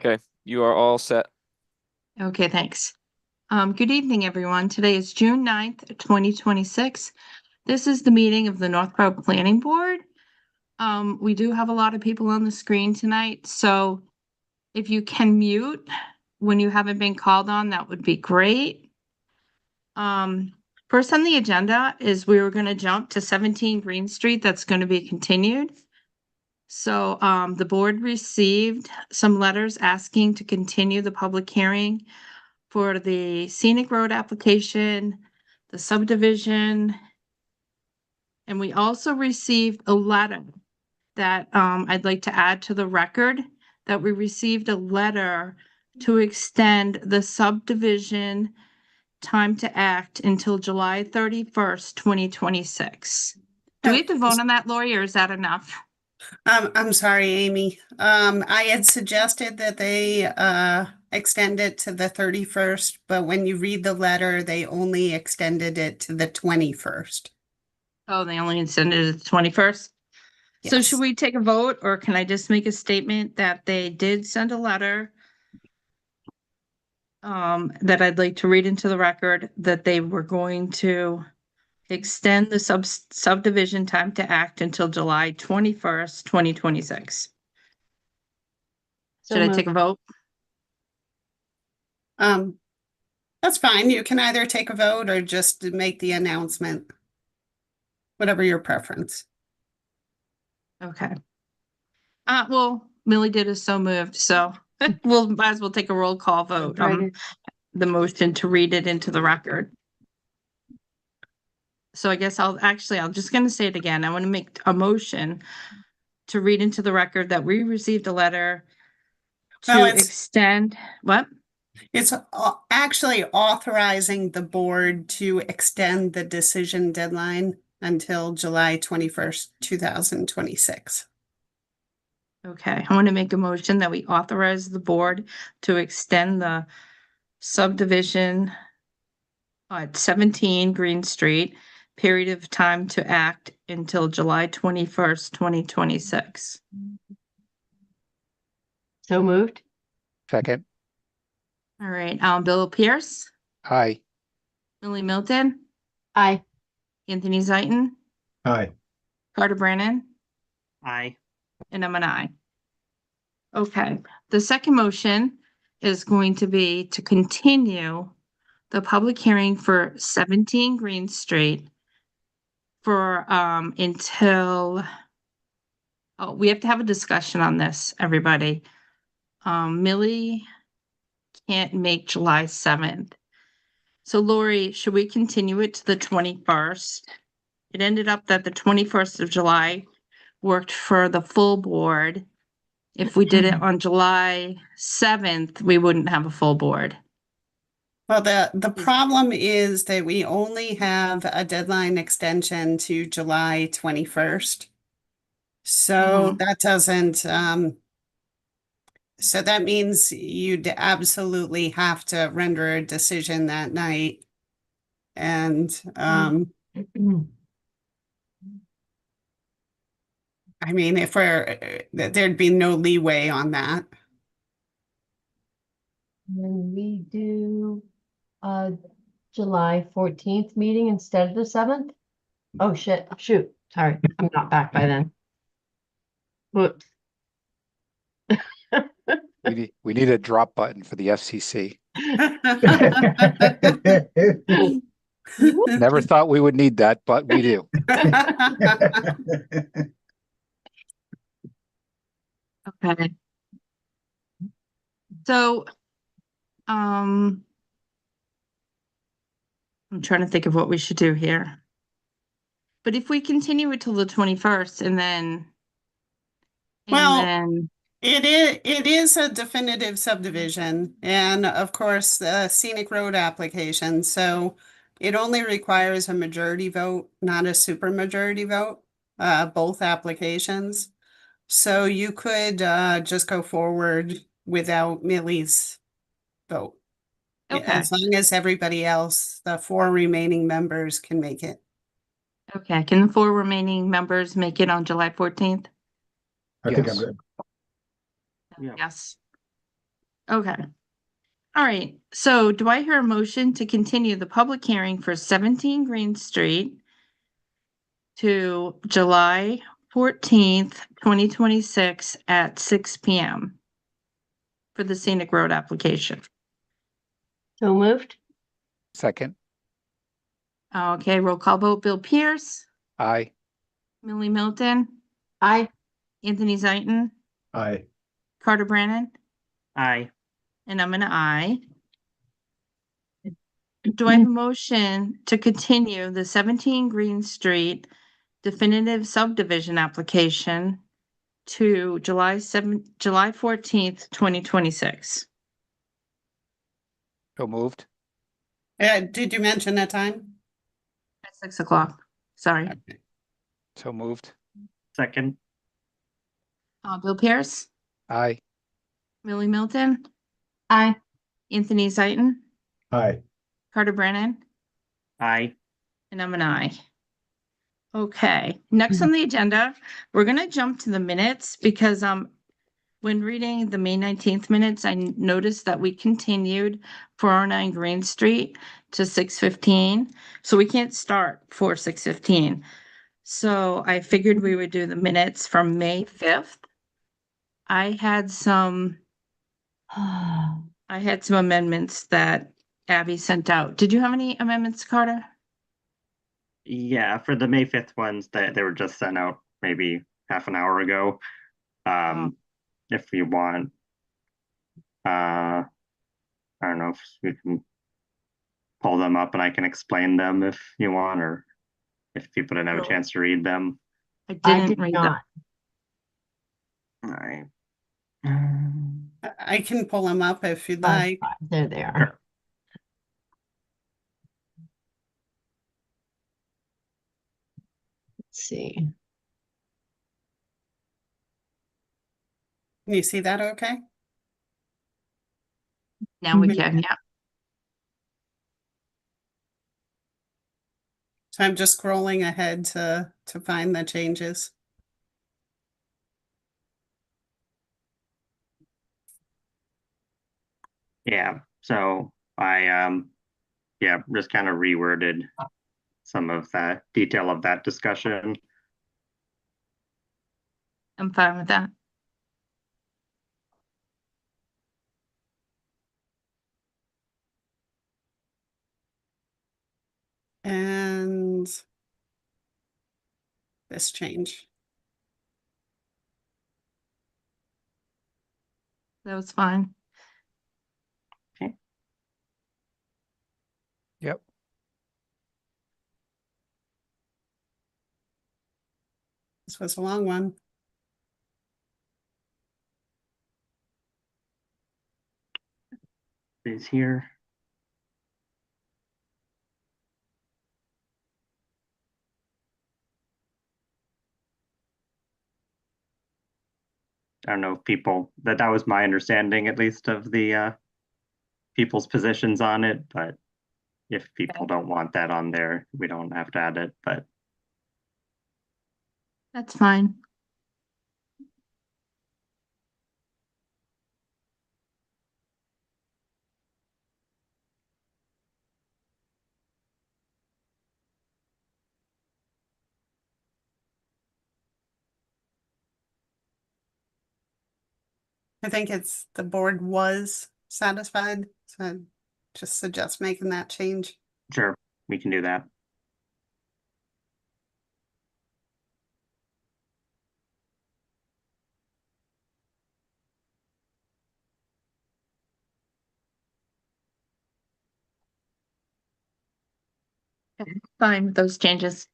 Okay, you are all set. Okay, thanks. Good evening, everyone. Today is June 9th, 2026. This is the meeting of the Northborough Planning Board. We do have a lot of people on the screen tonight, so if you can mute when you haven't been called on, that would be great. First on the agenda is we were going to jump to 17 Green Street. That's going to be continued. So the board received some letters asking to continue the public hearing for the scenic road application, the subdivision. And we also received a letter that I'd like to add to the record, that we received a letter to extend the subdivision time to act until July 31st, 2026. Do we have to vote on that, Lori, or is that enough? I'm sorry, Amy. I had suggested that they extend it to the 31st, but when you read the letter, they only extended it to the 21st. Oh, they only extended it to the 21st? So Yes. should we take a vote, or can I just make a statement that they did send a letter that I'd like to read into the record, that they were going to extend the subdivision time to act until July 21st, 2026. Should I take a vote? That's fine. You can either take a vote or just make the announcement. Whatever your preference. Okay. Well, Millie did is so moved, so we'll might as well take a roll call vote on the motion to read it into the record. So I guess I'm just going to say it again. I want to make a motion to read into the record that we received a letter to extend what? It's actually authorizing the board to extend the decision deadline until July 21st, 2026. Okay, I want to make a motion that we authorize the board to extend the subdivision at 17 Green Street, period of time to act until July 21st, 2026. So moved. Second. All right, Bill Pierce, Aye. Millie Milton, Aye. Anthony Zaitin, Aye. Carter Brannon, Aye. and I'm an aye. Okay, the second motion is going to be to continue the public hearing for 17 Green Street for until, oh, we have to have a discussion on this, everybody. Millie can't make July 7th. So Lori, should we continue it to the 21st? It ended up that the 21st of July worked for the full board. If we did it on July 7th, we wouldn't have a full board. Well, the problem is that we only have a deadline extension to July 21st. So that doesn't, so that means you'd absolutely have to render a decision that night. And, I mean, if there'd be no leeway on that. Then we do July 14th meeting instead of the 7th. Oh shit, shoot. Sorry, I'm not back by then. Whoops. We need a drop button for the FCC. Never thought we would need that, but we do. Okay. So, I'm trying to think of what we should do here. But if we continue it till the 21st and then, it is a definitive subdivision, and of course the scenic road application, so it only requires a majority vote, not a supermajority vote, both applications. So you could just go forward without Millie's vote. Okay. As long as everybody else, the 4 remaining members, can make it. Okay, can the 4 remaining members make it on July 14th? I think I'm good. Yes. Okay. All right, so do I hear a motion to continue the public hearing for 17 Green Street to July 14th, 2026 at 6 PM for the scenic road application? So moved? Second. Okay, roll call vote, Bill Pierce, Aye. Millie Milton, Aye. Anthony Zaitin, Aye. Carter Brannon, Aye. and I'm an aye. Do I have a motion to continue the 17 Green Street definitive subdivision application to July 14th, 2026? So moved. Did you mention a time? At 6 o'clock, sorry. Okay. So moved. Second. Bill Pierce, Aye. Millie Milton, Aye. Anthony Zaitin, Aye. Carter Brannon, Aye. and I'm an aye. Okay, next on the agenda, we're gonna jump to the minutes because when reading the May 19th minutes, I noticed that we continued 409 Green Street to 6:15, so we can't start for 6:15. So I figured we would do the minutes from May 5th. I had some amendments that Abby sent out. Did you have any amendments, Carter? Yeah, for the May 5th ones that they were just sent out maybe half an hour ago. If you want, I don't know if we can pull them up and I can explain them if you want, or if people didn't have a Sure. chance to read them. I I didn't did read them. not. All right. I can pull them up if you'd Fine, like. fine. There they are. Sure. Let's see. Can you see that okay? Now we Mhm. can, yeah. So I'm just scrolling ahead to find the changes. Yeah, so I yeah, just kind of reworded some of the detail of that discussion. I'm fine with that. And this change. That was fine. Yep. This was a long one. Is here. I don't know if people that was my understanding at least of the people's positions on it, but if people don't want that on there, we don't have to add it, but That's fine. I think it's the board was satisfied, so I just suggest making that change. sure, we can do that. Fine with those changes.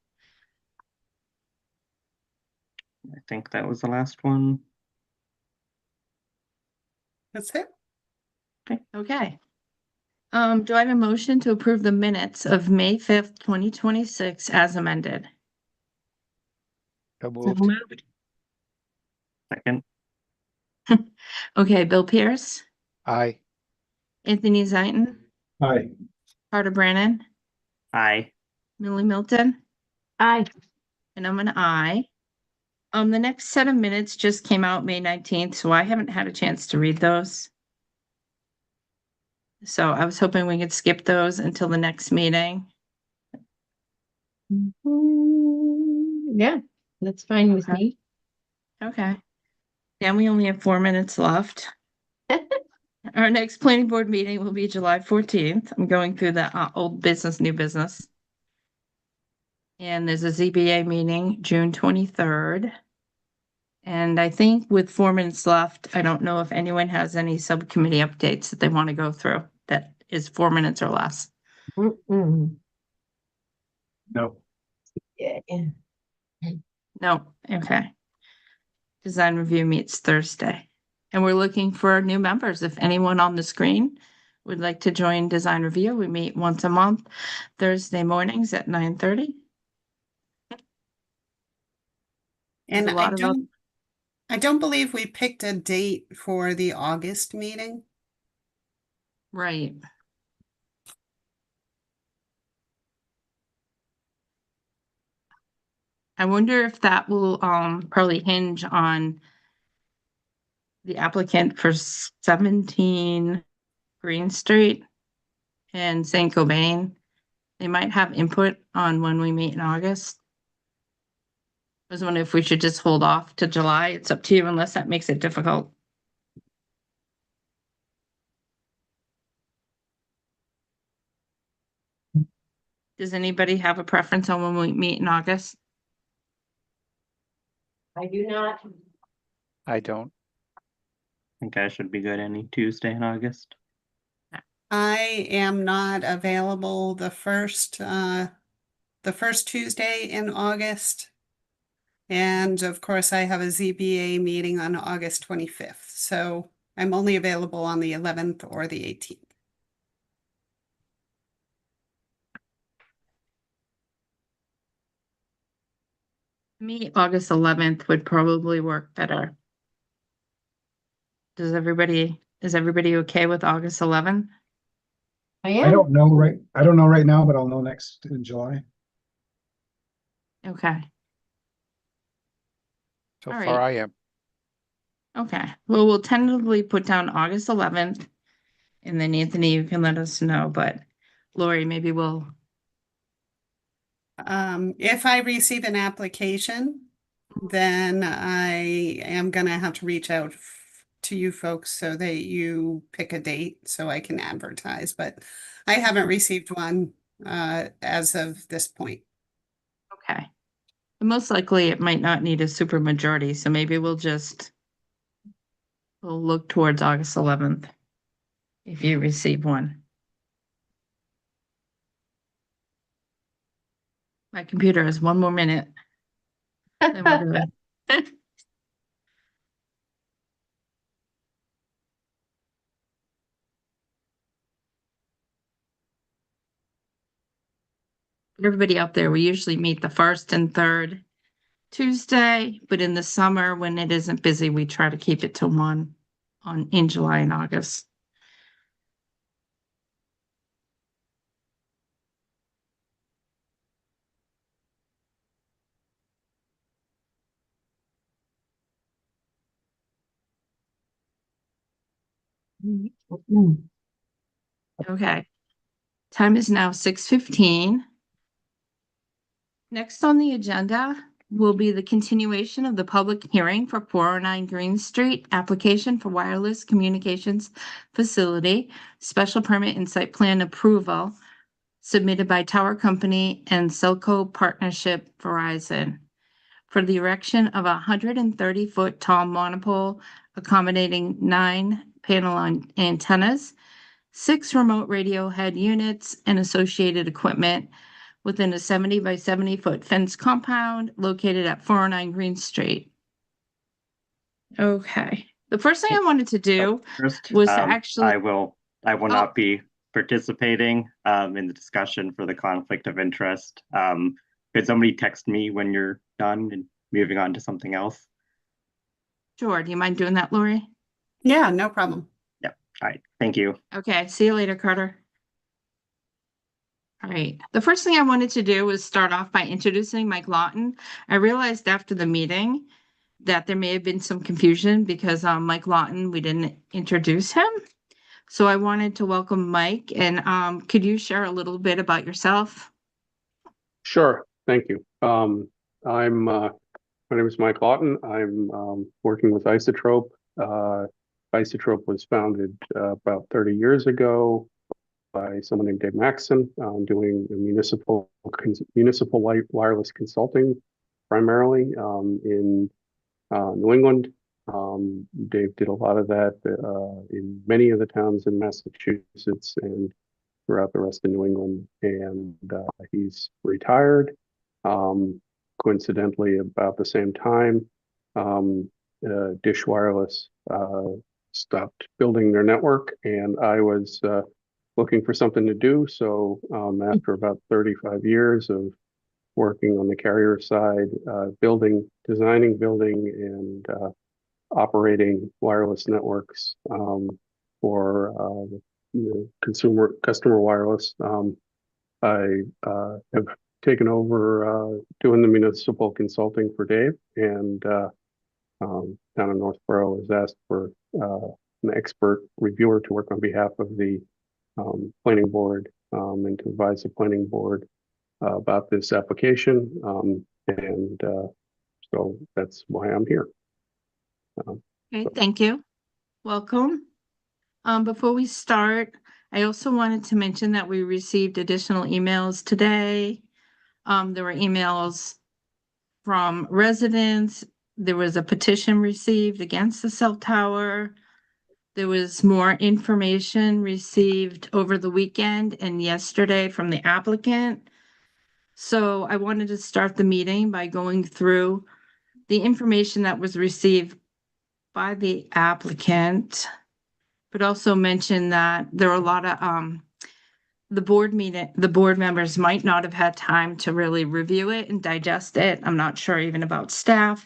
I think that was the last one. That's it. Okay. Do I have a motion to approve the minutes of May 5th, 2026 as amended? So So moved. moved. Second. Okay, Bill Pierce, Aye. Anthony Zaitin, Aye. Carter Brannon, Aye. Millie Milton, Aye. and I'm an aye. The next set of minutes just came out May 19th, so I haven't had a chance to read those. So I was hoping we could skip those until the next meeting. Yeah, that's fine with Okay. me. Okay. And we only have 4 minutes left. Our next planning board meeting will be July 14th. I'm going through the old business, new business. And there's a ZBA meeting June 23rd. And I think with 4 minutes left, I don't know if anyone has any subcommittee updates that they want to go through that is 4 minutes or less. Mm-mm. No. Yeah. No, okay. Design review meets Thursday. And we're looking for new members. If anyone on the screen would like to join design review, we meet once a month, Thursday mornings at 9:30. And a lot of other- I don't believe we picked a date for the August meeting. Right. I wonder if that will probably hinge on the applicant for 17 Green Street and St. Cobain. They might have input on when we meet in August. I was wondering if we should just hold off to July. It's up to you unless that makes it difficult. Does anybody have a preference on when we meet in August? I do not. I don't. I think I should be good any Tuesday in August. I am not available the first Tuesday in August. And of course, I have a ZBA meeting on August 25th. So I'm only available on the 11th or the 18th. Me, August 11th would probably work better. Is everybody okay with August 11th? I I am. don't know right now, but I'll know next in July. Okay, So All far right. I am. okay. Well, we'll tentatively put down August 11th. And then Anthony, you can let us know, but Lori, maybe we'll, If I receive an application, then I am gonna have to reach out to you folks so that you pick a date so I can advertise, but I haven't received one as of this point. okay. Most likely it might not need a super majority, so maybe we'll look towards August 11th. If you receive one. My computer has 1 more minute. Then we're good. Everybody out there, we usually meet the first and third Tuesday, but in the summer, when it isn't busy, we try to keep it to one in July and August. Okay. Time is now 6:15. Next on the agenda will be the continuation of the public hearing for 409 Green Street, application for wireless communications facility, special permit and site plan approval submitted by Tower Company and Celco Partnership Verizon for the erection of a 130-foot tall monopole accommodating 9 panel antennas, 6 remote radio head units, and associated equipment within a 70 by 70-foot fence compound located at 409 Green Street. Okay, the first thing I wanted to do First, was to actually, I will not be participating in the discussion for the conflict of interest. Could somebody text me when you're done and moving on to something else? sure, do you mind doing that, Lori? Yeah, no problem. All right, thank you. Okay, see you later, Carter. All right, the first thing I wanted to do was start off by introducing Mike Lawton. I realized after the meeting that there may have been some confusion because Mike Lawton, we didn't introduce him. So I wanted to welcome Mike, and could you share a little bit about yourself? Sure, thank you. My name is Mike Lawton. I'm working with Isotrope. Isotrope was founded about 30 years ago by someone named Dave Maxson, doing municipal wireless consulting primarily in New England. Dave did a lot of that in many of the towns in Massachusetts and throughout the rest of New England, and he's retired. Coincidentally, about the same time, Dish Wireless stopped building their network, and I was looking for something to do. So after about 35 years of working on the carrier side, designing, building, and operating wireless networks for customer wireless. I have taken over doing the municipal consulting for Dave, and down in Northborough has asked for an expert reviewer to work on behalf of the planning board and to advise the planning board about this application. So that's why I'm here. Okay, thank you. Welcome. Before we start, I also wanted to mention that we received additional emails today. There were emails from residents. There was a petition received against the cell tower. There was more information received over the weekend and yesterday from the applicant. So I wanted to start the meeting by going through the information that was received by the applicant, but also mention that there are a lot of the board members might not have had time to really review it and digest it. I'm not sure even about staff,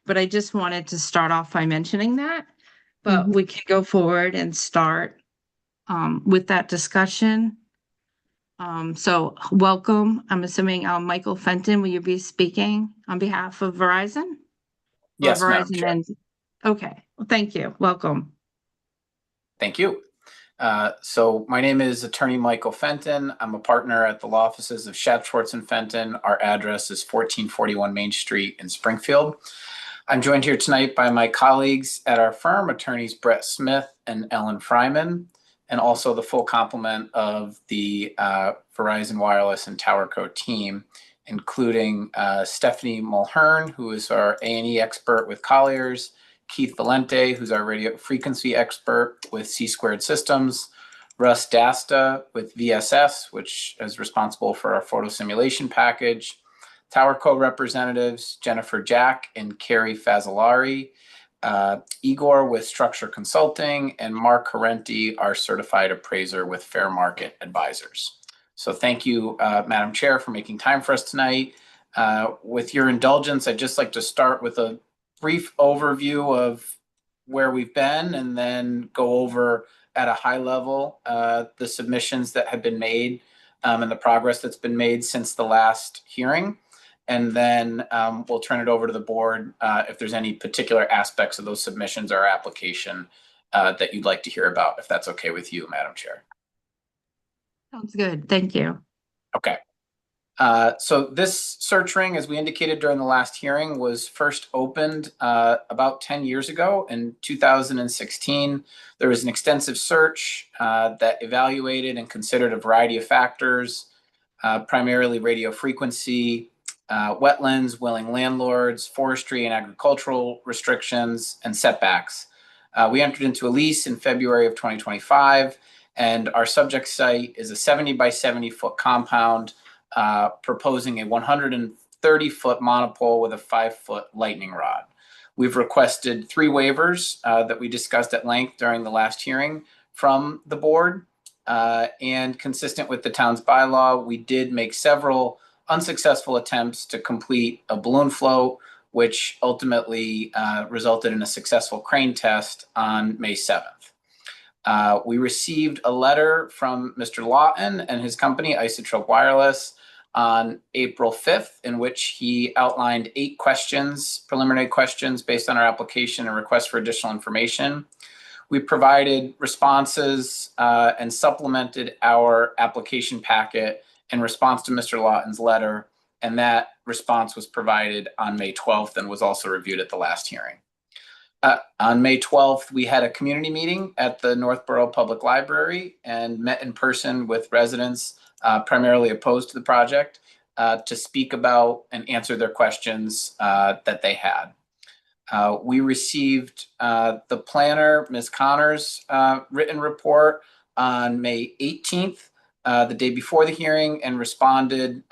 but I just wanted to start off by mentioning that. But we can go forward and start with that discussion. So welcome. I'm assuming Michael Fenton, will you be speaking on behalf of Verizon? Yes, Or Madam Verizon Chair. and okay, well, thank you. Welcome. Thank you. So my name is Attorney Michael Fenton. I'm a partner at the law offices of Schadt, Schwartz & Fenton. Our address is 1441 Main Street in Springfield. I'm joined here tonight by my colleagues at our firm, attorneys Brett Smith and Ellen Fryman, and also the full complement of the Verizon Wireless and TowerCo team, including Stephanie Mulhern, who is our A&E expert with Colliers, Keith Valente, who's our radio frequency expert with C-Squared Systems, Russ Dasta with VSS, which is responsible for our photo simulation package, TowerCo representatives, Jennifer Jack and Carrie Fazzolari, Igor with Structure Consulting, and Mark Horenti, our certified appraiser with Fair Market Advisors. So thank you, Madam Chair, for making time for us tonight. With your indulgence, I'd just like to start with a brief overview of where we've been and then go over at a high level the submissions that have been made and the progress that's been made since the last hearing. And then we'll turn it over to the board if there's any particular aspects of those submissions or application that you'd like to hear about, if that's okay with you, Madam Chair. Sounds good. Thank you. Okay. So this search ring, as we indicated during the last hearing, was first opened about 10 years ago in 2016. There was an extensive search that evaluated and considered a variety of factors, primarily radio frequency, wetlands, willing landlords, forestry and agricultural restrictions, and setbacks. We entered into a lease in February of 2025, and our subject site is a 70 by 70 foot compound proposing a 130-foot monopole with a 5-foot lightning rod. We've requested 3 waivers that we discussed at length during the last hearing from the board. And consistent with the town's bylaw, we did make several unsuccessful attempts to complete a balloon float, which ultimately resulted in a successful crane test on May 7th. We received a letter from Mr. Lawton and his company, Isotrope Wireless, on April 5th, in which he outlined 8 questions, preliminary questions based on our application and request for additional information. we provided responses and supplemented our application packet in response to Mr. Lawton's letter, and that response was provided on May 12th and was also reviewed at the last hearing. On May 12th, we had a community meeting at the Northborough Public Library and met in person with residents primarily opposed to the project to speak about and answer their questions that they had. We received the planner, Ms. Connor's written report on May 18th, the day before the hearing, and responded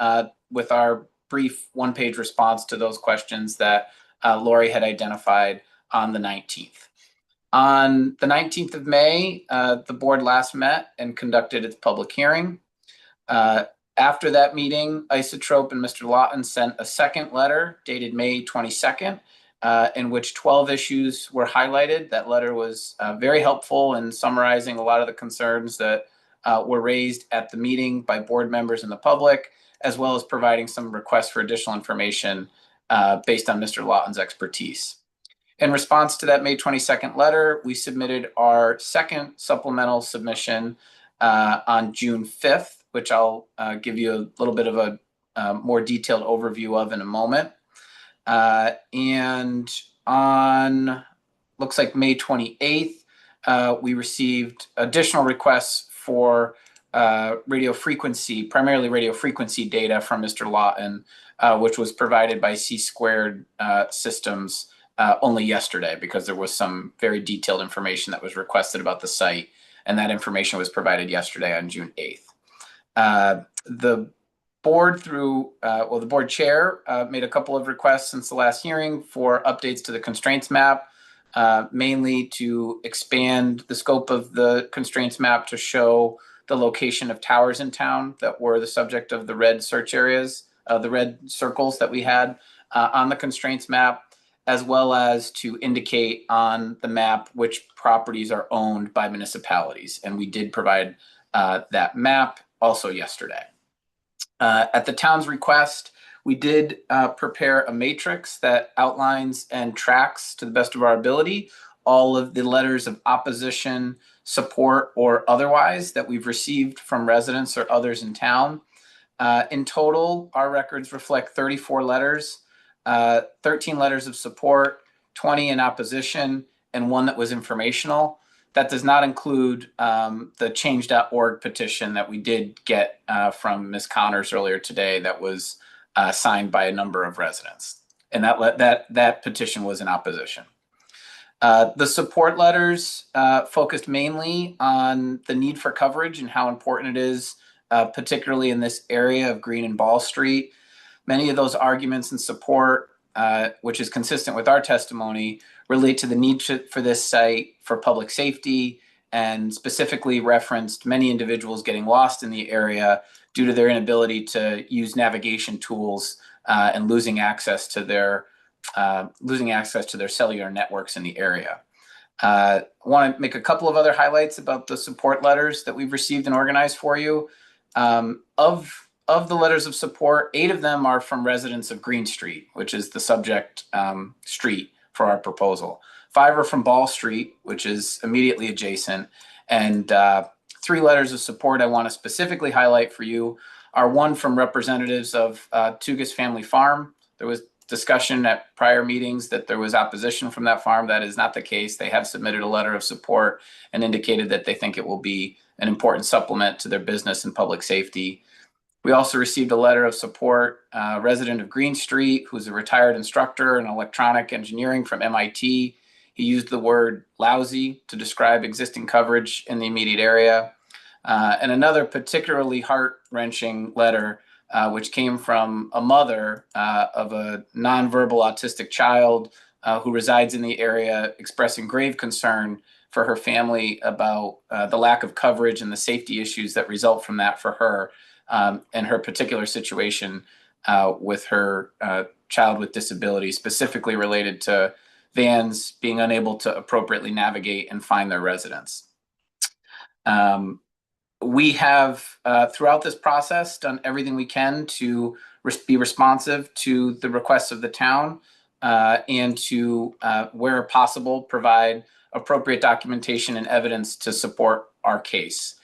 with our brief one-page response to those questions that Lori had identified on the 19th. On the 19th of May, the board last met and conducted its public hearing. After that meeting, Isotrope and Mr. Lawton sent a second letter dated May 22nd, in which 12 issues were highlighted. That letter was very helpful in summarizing a lot of the concerns that were raised at the meeting by board members and the public, as well as providing some requests for additional information based on Mr. Lawton's expertise. In response to that May 22nd letter, we submitted our second supplemental submission on June 5th, which I'll give you a little bit of a more detailed overview of in a moment. And on, looks like May 28th, we received additional requests for radio frequency, primarily radio frequency data from Mr. Lawton, which was provided by C-Squared Systems only yesterday, because there was some very detailed information that was requested about the site, and that information was provided yesterday on June 8th. The board the board chair made a couple of requests since the last hearing for updates to the constraints map, mainly to expand the scope of the constraints map to show the location of towers in town that were the subject of the red search areas, the red circles that we had on the constraints map, as well as to indicate on the map which properties are owned by municipalities. And we did provide that map also yesterday. At the town's request, we did prepare a matrix that outlines and tracks, to the best of our ability, all of the letters of opposition, support, or otherwise that we've received from residents or others in town. In total, our records reflect 34 letters, 13 letters of support, 20 in opposition, and one that was informational. That does not include the change.org petition that we did get from Ms. Connors earlier today that was signed by a number of residents. And that petition was in opposition. The support letters focused mainly on the need for coverage and how important it is, particularly in this area of Green and Ball Street. Many of those arguments and support, which is consistent with our testimony, relate to the need for this site for public safety, and specifically referenced many individuals getting lost in the area due to their inability to use navigation tools and losing access to their cellular networks in the area. I want to make a couple of other highlights about the support letters that we've received and organized for you. Of the letters of support, 8 of them are from residents of Green Street, which is the subject street for our proposal. 5 are from Ball Street, which is immediately adjacent. And 3 letters of support I want to specifically highlight for you are one from representatives of Tugas Family Farm. There was discussion at prior meetings that there was opposition from that farm. That is not the case. They have submitted a letter of support and indicated that they think it will be an important supplement to their business and public safety. We also received a letter of support, a resident of Green Street, who's a retired instructor in electronic engineering from MIT. He used the word lousy to describe existing coverage in the immediate area. And another particularly heart-wrenching letter, which came from a mother of a nonverbal autistic child who resides in the area, expressing grave concern for her family about the lack of coverage and the safety issues that result from that for her. And her particular situation with her child with disability, specifically related to vans being unable to appropriately navigate and find their residents. We have, throughout this process, done everything we can to be responsive to the requests of the town and to, where possible, provide appropriate documentation and evidence to support our case.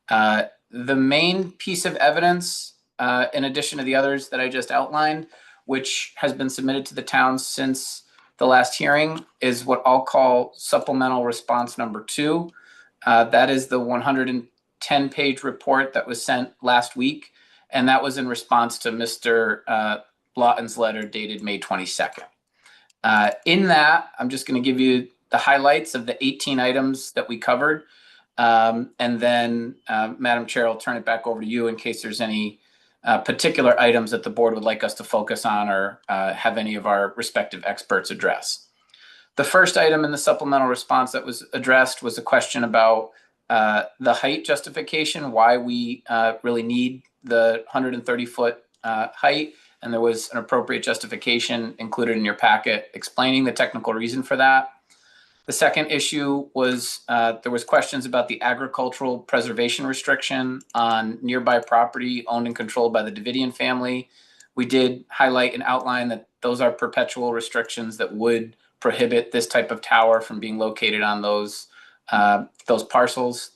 The main piece of evidence, in addition to the others that I just outlined, which has been submitted to the town since the last hearing, is what I'll call supplemental response number 2. That is the 110-page report that was sent last week, and that was in response to Mr. Lawton's letter dated May 22nd. In that, I'm just going to give you the highlights of the 18 items that we covered. And then, Madam Chair, I'll turn it back over to you in case there's any particular items that the board would like us to focus on or have any of our respective experts address. The first item in the supplemental response that was addressed was a question about the height justification, why we really need the 130-foot height. And there was an appropriate justification included in your packet explaining the technical reason for that. The second issue was there was questions about the agricultural preservation restriction on nearby property owned and controlled by the Davidian family. We did highlight and outline that those are perpetual restrictions that would prohibit this type of tower from being located on those parcels.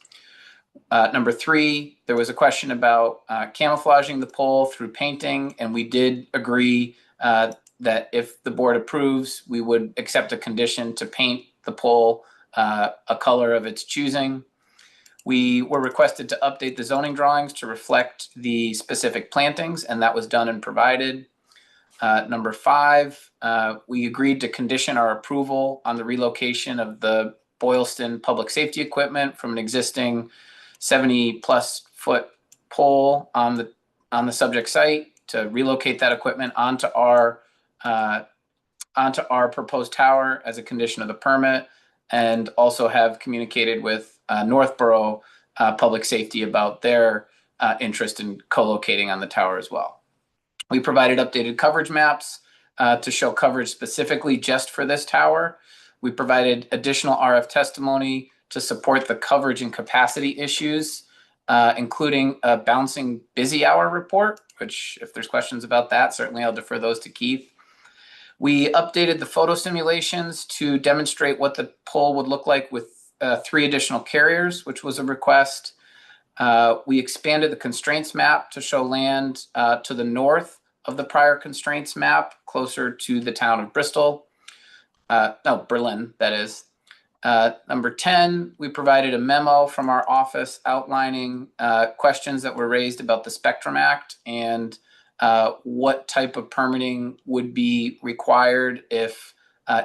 Number 3, there was a question about camouflaging the pole through painting, and we did agree that if the board approves, we would accept a condition to paint the pole a color of its choosing. We were requested to update the zoning drawings to reflect the specific plantings, and that was done and provided. Number 5, we agreed to condition our approval on the relocation of the Boylston public safety equipment from an existing 70+ foot pole on the subject site to relocate that equipment onto our proposed tower as a condition of the permit, and also have communicated with Northborough Public Safety about their interest in co-locating on the tower as well. We provided updated coverage maps to show coverage specifically just for this tower. We provided additional RF testimony to support the coverage and capacity issues, including a bouncing busy hour report, which if there's questions about that, certainly I'll defer those to Keith. We updated the photo simulations to demonstrate what the pole would look like with 3 additional carriers, which was a request. We expanded the constraints map to show land to the north of the prior constraints map, closer to the town of Bristol. Berlin, that is. Number 10, we provided a memo from our office outlining questions that were raised about the Spectrum Act and what type of permitting would be required if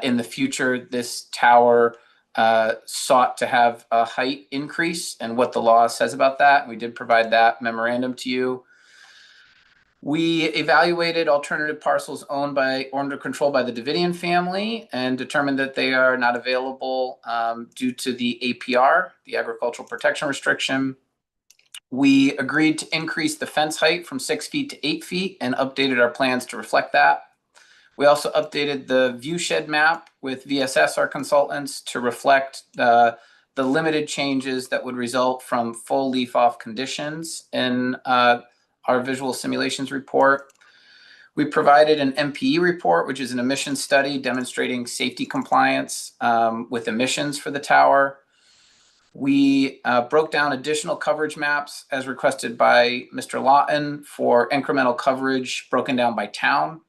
in the future this tower sought to have a height increase and what the law says about that. We did provide that memorandum to you. We evaluated alternative parcels owned or controlled by the Davidian family and determined that they are not available due to the APR, the Agricultural Protection Restriction. We agreed to increase the fence height from 6 feet to 8 feet and updated our plans to reflect that. We also updated the view shed map with VSS, our consultants, to reflect the limited changes that would result from full leaf off conditions in our visual simulations report. We provided an MPE report, which is an emissions study demonstrating safety compliance with emissions for the tower. We broke down additional coverage maps as requested by Mr. Lawton for incremental coverage broken down by town,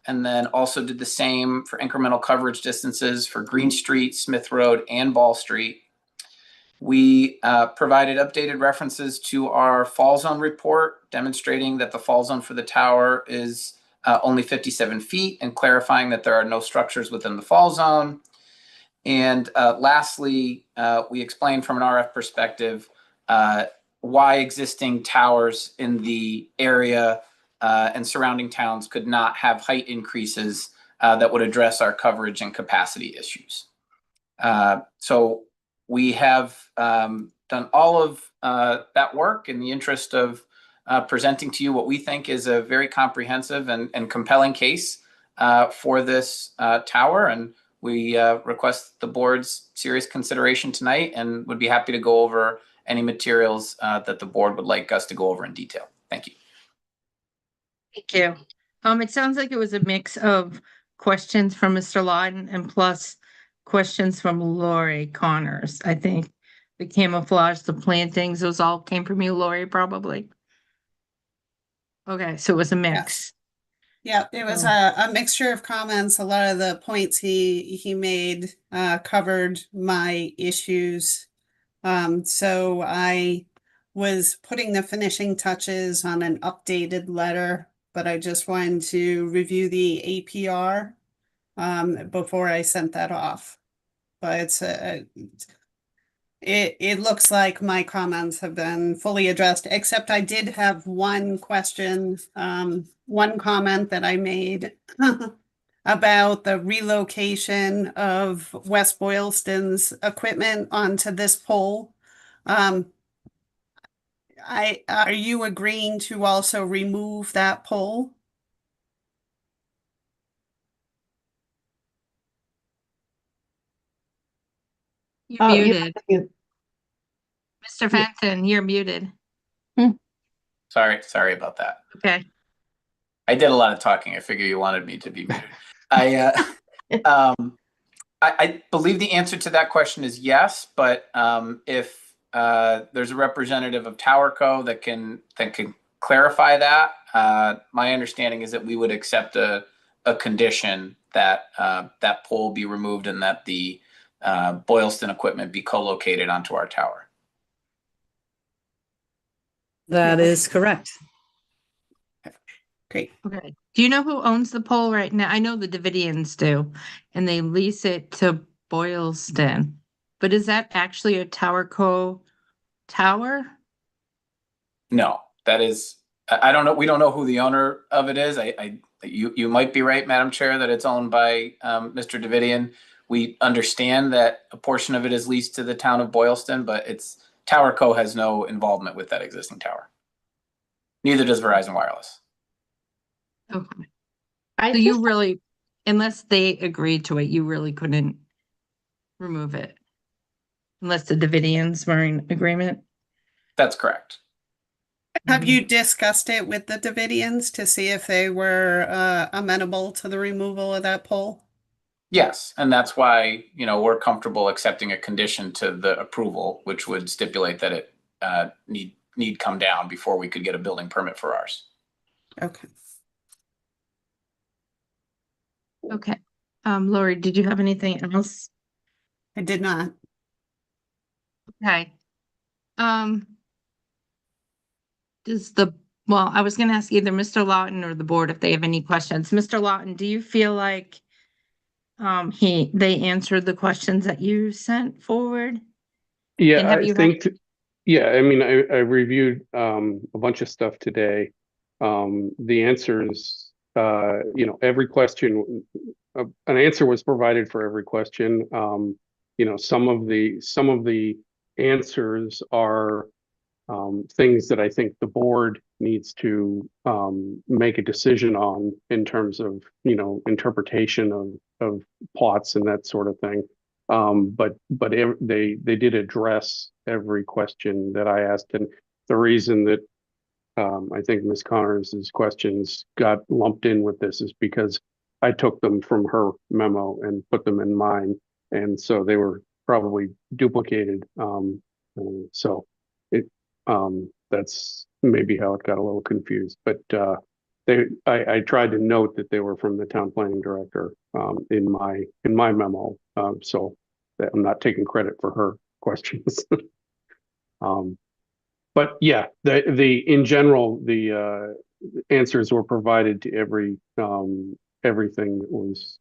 and then also did the same for incremental coverage distances for Green Street, Smith Road, and Ball Street. We provided updated references to our fall zone report, demonstrating that the fall zone for the tower is only 57 feet and clarifying that there are no structures within the fall zone. And lastly, we explained from an RF perspective why existing towers in the area and surrounding towns could not have height increases that would address our coverage and capacity issues. So we have done all of that work in the interest of presenting to you what we think is a very comprehensive and compelling case for this tower. And we request the board's serious consideration tonight and would be happy to go over any materials that the board would like us to go over in detail. Thank you. Thank you. It sounds like it was a mix of questions from Mr. Lawton and plus questions from Lori Connors, I think. The camouflage, the plantings, those all came from you, Lori, probably. Okay, so it was a mix. Yeah, it was Oh. a mixture of comments. A lot of the points he made covered my issues. So I was putting the finishing touches on an updated letter, but I just wanted to review the APR before I sent that off. But it looks like my comments have been fully addressed, except I did have one question, one comment that I made about the relocation of West Boylston's equipment onto this pole. Are you agreeing to also remove that pole? You're Oh, muted. you- Mr. Fenton, you're muted. Sorry about that. Okay. I did a lot of talking. I figure you wanted me to be muted. I believe the answer to that question is yes, but if there's a representative of TowerCo that can clarify that, my understanding is that we would accept a condition that that pole be removed and that the Boylston equipment be co-located onto our tower. That is correct. Great. Okay. Do you know who owns the pole right now? I know the Davidians do, and they lease it to Boylston. But is that actually a TowerCo tower? No, that is, I don't know. We don't know who the owner of it is. You might be right, Madam Chair, that it's owned by Mr. Davidian. We understand that a portion of it is leased to the town of Boylston, but TowerCo has no involvement with that existing tower. Neither does Verizon Wireless. Okay. I So you just, really, unless they agreed to it, you really couldn't remove it. Unless the Davidians were in agreement. That's correct. Have you discussed it with the Davidians to see if they were amenable to the removal of that pole? Yes, and that's why, we're comfortable accepting a condition to the approval, which would stipulate that it need come down before we could get a building permit for ours. Okay. Okay. Lori, did you have anything else? I did not. Okay. Well, I was gonna ask either Mr. Lawton or the board if they have any questions. Mr. Lawton, do you feel like they answered the questions that you sent forward? Yeah, And have I you think, yeah, I mean, I reviewed a bunch of stuff today. The answers, every question, an answer was provided for every question. Some of the answers are things that I think the board needs to make a decision on in terms of, interpretation of plots and that sort of thing. But they did address every question that I asked, and the reason that I think Ms. Connors's questions got lumped in with this is because I took them from her memo and put them in mine, and so they were probably duplicated. So that's maybe how it got a little confused. But I tried to note that they were from the town planning director in my memo, so that I'm not taking credit for her questions. But yeah, in general, the answers were provided to everything that was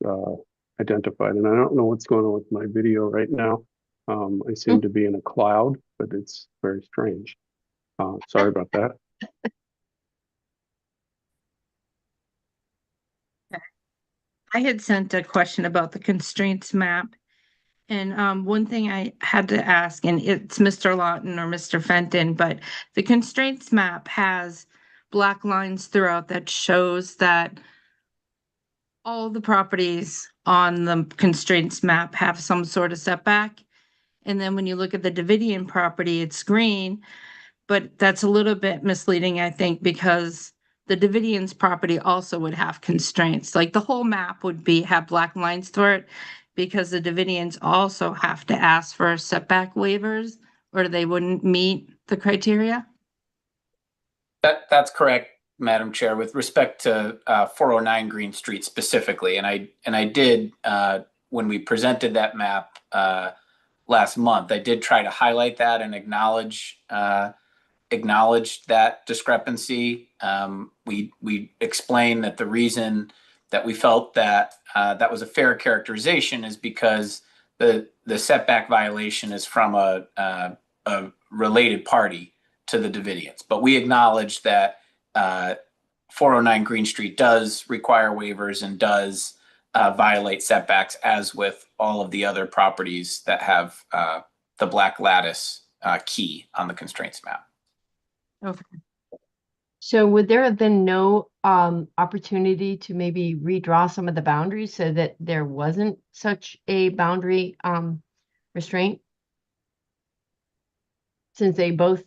identified. And I don't know what's going on with my video right now. I seem to be in a cloud, but it's very strange. Sorry about that. I had sent a question about the constraints map. And one thing I had to ask, and it's Mr. Lawton or Mr. Fenton, but the constraints map has black lines throughout that shows that all the properties on the constraints map have some sort of setback. And then when you look at the Davidian property, it's green, but that's a little bit misleading, I think, because the Davidian's property also would have constraints. Like the whole map would have black lines through it because the Davidians also have to ask for setback waivers or they wouldn't meet the criteria? That's correct, Madam Chair, with respect to 409 Green Street specifically. And I did, when we presented that map last month, I did try to highlight that and acknowledge that discrepancy. We explained that the reason that we felt that that was a fair characterization is because the setback violation is from a related party to the Davidians. But we acknowledge that 409 Green Street does require waivers and does violate setbacks, as with all of the other properties that have the black lattice key on the constraints map. Okay. So would there have been no opportunity to maybe redraw some of the boundaries so that there wasn't such a boundary restraint? Since they both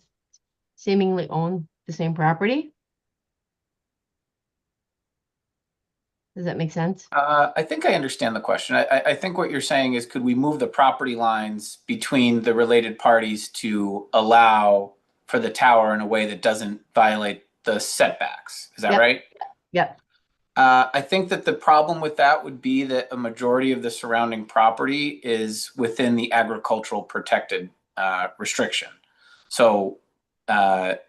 seemingly own the same property? Does that make sense? I think I understand the question. I think what you're saying is, could we move the property lines between the related parties to allow for the tower in a way that doesn't violate the setbacks? Is that Yep. right? Yep. I think that the problem with that would be that a majority of the surrounding property is within the agricultural protected restriction. So that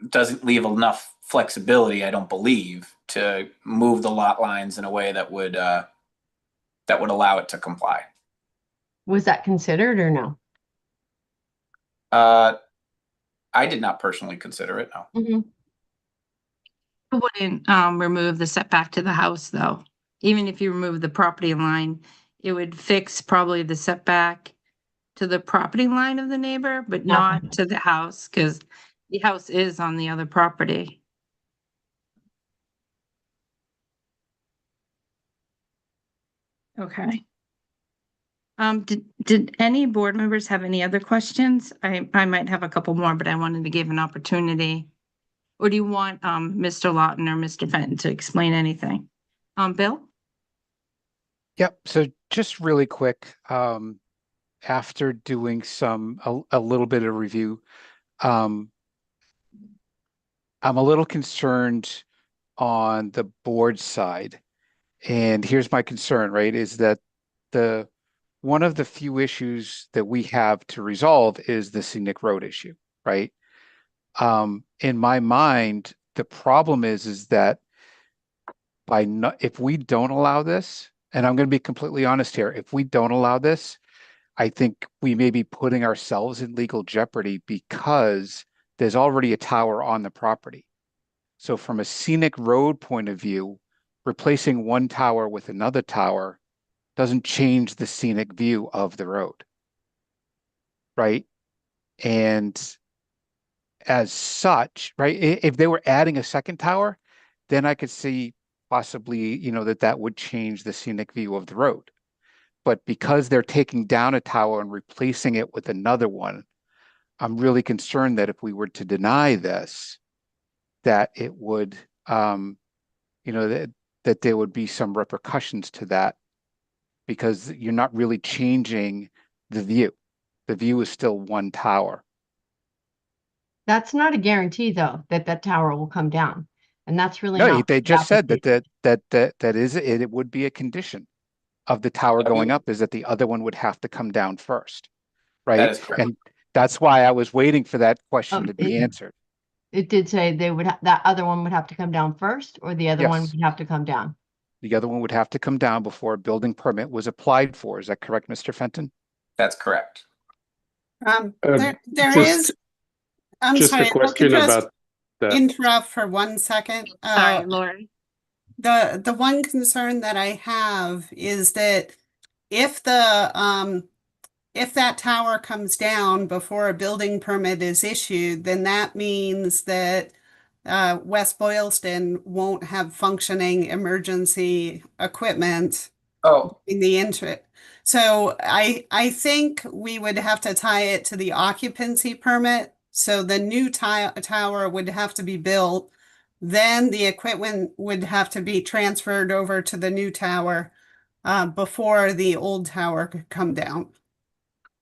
doesn't leave enough flexibility, I don't believe, to move the lot lines in a way that would allow it to comply. Was that considered or no? I did not personally consider it, no. Mhm. It wouldn't remove the setback to the house, though. Even if you remove the property line, it would fix probably the setback to the property line of the neighbor, but not to the house, because the house is on the other property. Okay. Did any board members have any other questions? I might have a couple more, but I wanted to give an opportunity. Or do you want Mr. Lawton or Mr. Fenton to explain anything? Bill? Yep. So just really quick, after doing a little bit of review, I'm a little concerned on the board side. And here's my concern, right, is that one of the few issues that we have to resolve is the scenic road issue, right? In my mind, the problem is that if we don't allow this, and I'm going to be completely honest here, if we don't allow this, I think we may be putting ourselves in legal jeopardy because there's already a tower on the property. So from a scenic road point of view, replacing one tower with another tower doesn't change the scenic view of the road, right? And as such, right, if they were adding a second tower, then I could see possibly, that would change the scenic view of the road. But because they're taking down a tower and replacing it with another one, I'm really concerned that if we were to deny this, that it would, that there would be some repercussions to that, because you're not really changing the view. The view is still one tower. That's not a guarantee, though, that that tower will come down. And that's really No, not. they just said application. that is it would be a condition of the tower going up, is that the other one would have to come down first, That right? is correct. And that's why I was waiting for that question Oh, to be answered. It did say they would that other one would have to come down first, or the other one Yes. would have to come down. The other one would have to come down before a building permit was applied for. Is that correct, Mr. Fenton? That's correct. There just- is, I'm Just sorry, a if I could question just about that. interrupt for 1 second. Sorry, Lori. The one concern that I have is that if that tower comes down before a building permit is issued, then that means that West Boylston won't have functioning emergency equipment Oh, in the interim. So I think we would have to tie it to the occupancy permit. So the new tower would have to be built. Then the equipment would have to be transferred over to the new tower. before the old tower could come down.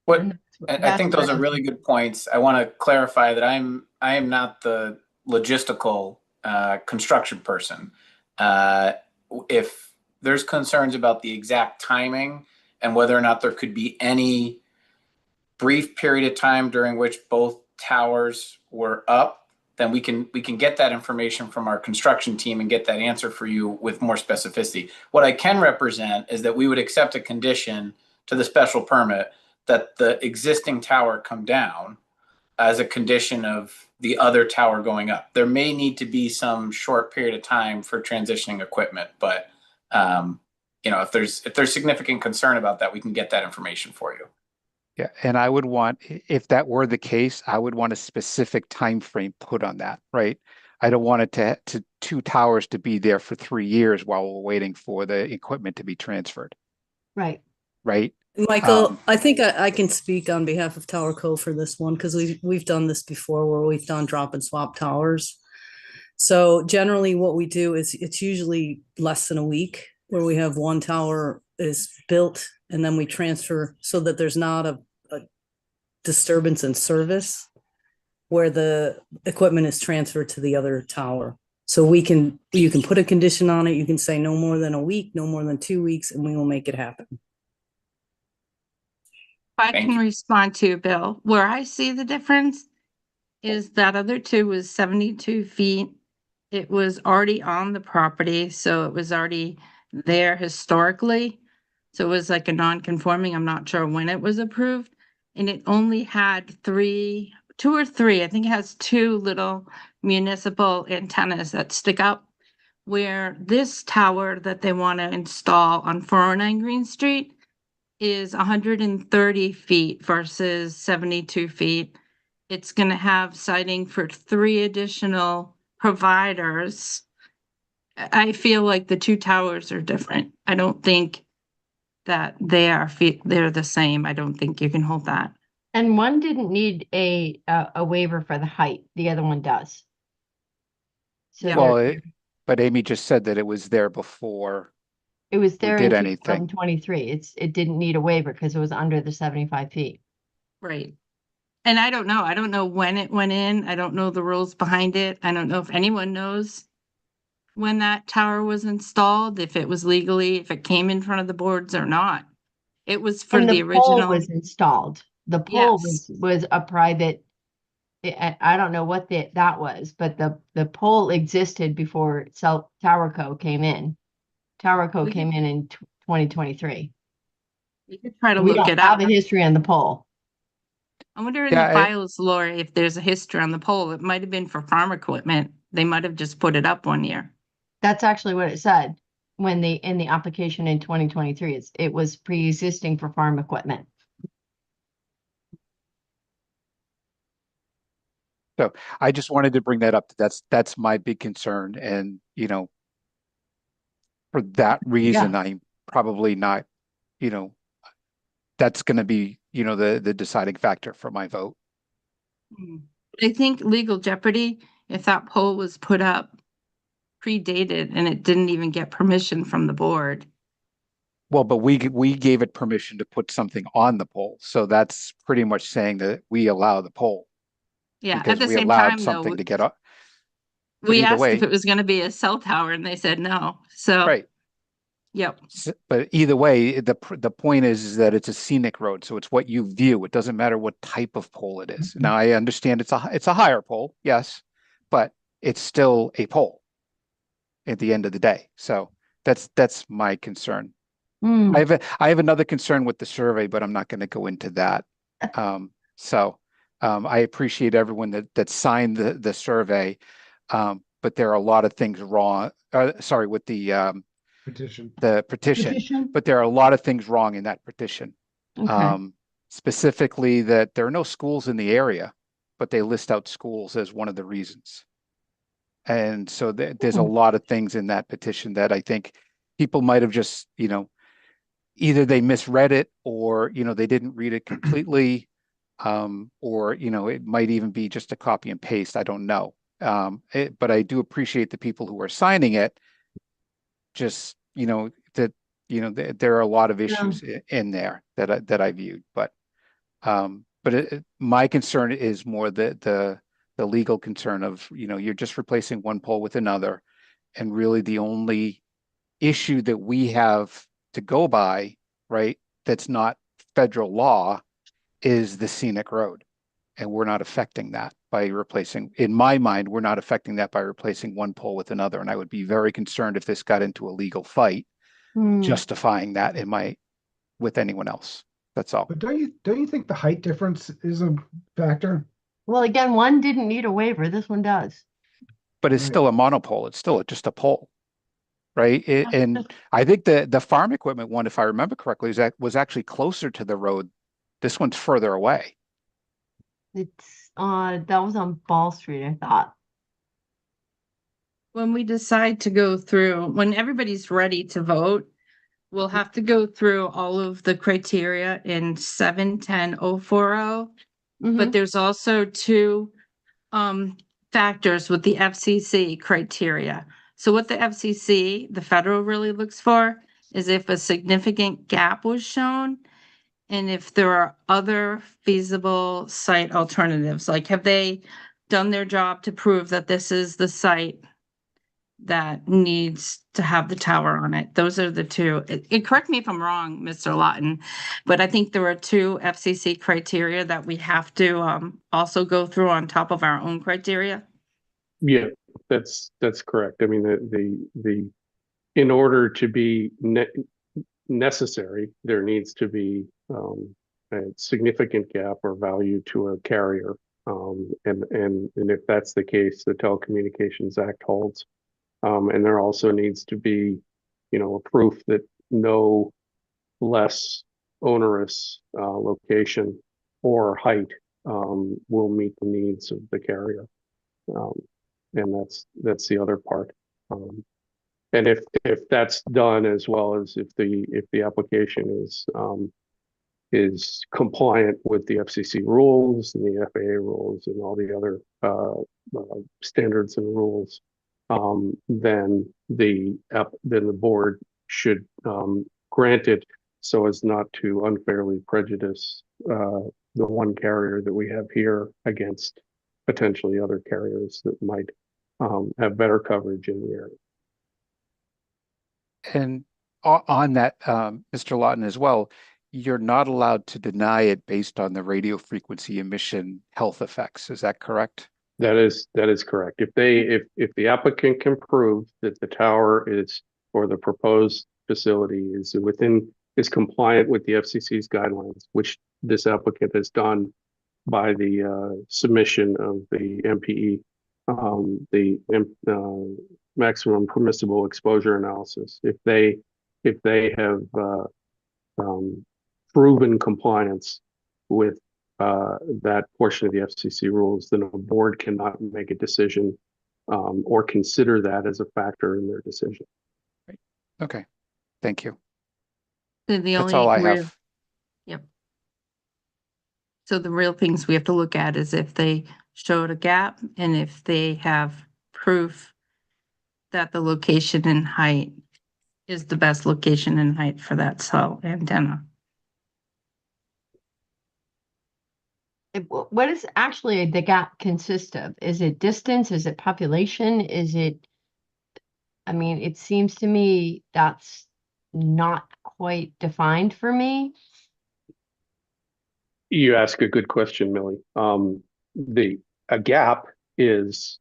What, And I think that's those are really good points. I want to clarify that I am not the logistical construction person. If there's concerns about the exact timing and whether or not there could be any brief period of time during which both towers were up, then we can get that information from our construction team and get that answer for you with more specificity. What I can represent is that we would accept a condition to the special permit that the existing tower come down as a condition of the other tower going up. There may need to be some short period of time for transitioning equipment, but if there's significant concern about that, we can get that information for you. Yeah, and I would want, if that were the case, I would want a specific time frame put on that, right? I don't want it to two towers to be there for 3 years while we're waiting for the equipment to be transferred, right. right? Michael, I think I can speak on behalf of Tower Co for this one because we've done this before where we've done drop and swap towers. So generally what we do is it's usually less than a week where we have one tower is built and then we transfer so that there's not a disturbance in service where the equipment is transferred to the other tower. So you can put a condition on it. You can say no more than a week, no more than 2 weeks, and we will make it happen. I Thank can you. respond to Bill. Where I see the difference is that other two was 72 feet. It was already on the property, so it was already there historically. So it was like a non-conforming. I'm not sure when it was approved. And it only had two or three, I think it has two little municipal antennas that stick up. Where this tower that they want to install on 409 Green Street is 130 feet versus 72 feet. It's going to have siding for 3 additional providers. I feel like the two towers are different. I don't think that they're the same. I don't think you can hold that. And one didn't need a waiver for the height. The other one does. So Yeah. Well, but Amy just said that it was there before. it was there in did anything. 2023. It didn't need a waiver because it was under the 75 feet. Right. And I don't know. I don't know when it went in. I don't know the rules behind it. I don't know if anyone knows when that tower was installed, if it was legally, if it came in front of the boards or not. It was for When the pole original. was installed. The pole Yes. was a private. I don't know what that was, but the pole existed before Tower Co came in. Tower Co We came in 2023. You could try to We look don't it up. have a history on the pole. I wonder in Yeah, the files, Lori, if there's a history on the pole. It might have been for farm equipment. They might have just put it up one year. That's actually what it said when in the application in 2023. It was pre-existing for farm equipment. So I just wanted to bring that up. That's my big concern. And, for that reason, I'm probably not, that's going to be, the deciding factor for my vote. I think legal jeopardy, if that pole was put up predated and it didn't even get permission from the board. Well, but we gave it permission to put something on the pole. So that's pretty much saying that we allow the pole. Yeah, Because at the we same allowed time, something though, to get up. we either asked way- if it was going to be a cell tower and they said no. So, Right. yep. But either way, the point is that it's a scenic road, so it's what you view. It doesn't matter what type of pole it is. Now, I understand it's a higher pole, yes, but it's still a pole at the end of the day. So that's my concern. I have another concern with the survey, but I'm not going to go into that. I appreciate everyone that signed the survey, but there are a lot of things wrong. Sorry, with the Petition. Petition? but there are a lot of things wrong in that petition. Okay. Specifically that there are no schools in the area, but they list out schools as one of the reasons. And so there's a lot of things in that petition that I think people might have just, either they misread it or, they didn't read it completely. Or, it might even be just a copy and paste. I don't know. But I do appreciate the people who are signing it. Just, that, there are a lot of issues in there that I viewed, but my concern is more the legal concern of, you're just replacing one pole with another. And really the only issue that we have to go by, right, that's not federal law is the scenic road. And we're not affecting that by replacing, in my mind, we're not affecting that by replacing one pole with another. And I would be very concerned if this got into a legal fight, justifying that with anyone else. That's all. But don't you think the height difference is a factor? Well, again, one didn't need a waiver. This one does. But it's Right. still a monopole. It's still just a pole, right? And I think the farm equipment one, if I remember correctly, was actually closer to the road. This one's further away. It's that was on Ball Street, I thought. When we decide to go through, when everybody's ready to vote, we'll have to go through all of the criteria in 710-040. But there's also two factors with the FCC criteria. So what the FCC, the federal, really looks for is if a significant gap was shown and if there are other feasible site alternatives. Like, have they done their job to prove that this is the site that needs to have the tower on it? Those are the two. Correct me if I'm wrong, Mr. Lawton, but I think there are two FCC criteria that we have to also go through on top of our own criteria. Yeah, that's correct. I mean, the in order to be necessary, there needs to be a significant gap or value to a carrier. And if that's the case, the Telecommunications Act holds. And there also needs to be, a proof that no less onerous location or height will meet the needs of the carrier. And that's the other part. And if that's done, as well as if the application is compliant with the FCC rules and the FAA rules and all the other standards and rules, then the board should grant it so as not to unfairly prejudice the one carrier that we have here against potentially other carriers that might have better coverage in the area. And on that, Mr. Lawton, as well, you're not allowed to deny it based on the radio frequency emission health effects. Is that correct? That is correct. If the applicant can prove that the tower or the proposed facility is compliant with the FCC's guidelines, which this applicant has done by the submission of the MPE, the maximum permissible exposure analysis. If they have proven compliance with that portion of the FCC rules, then a board cannot make a decision or consider that as a factor in their decision. Okay, thank you. That's all I have. Yep. So the real things we have to look at is if they showed a gap and if they have proof that the location and height is the best location and height for that cell antenna. What is actually the gap consist of? Is it distance? Is it population? I mean, it seems to me that's not quite defined for me. You ask a good question, Millie. A gap is,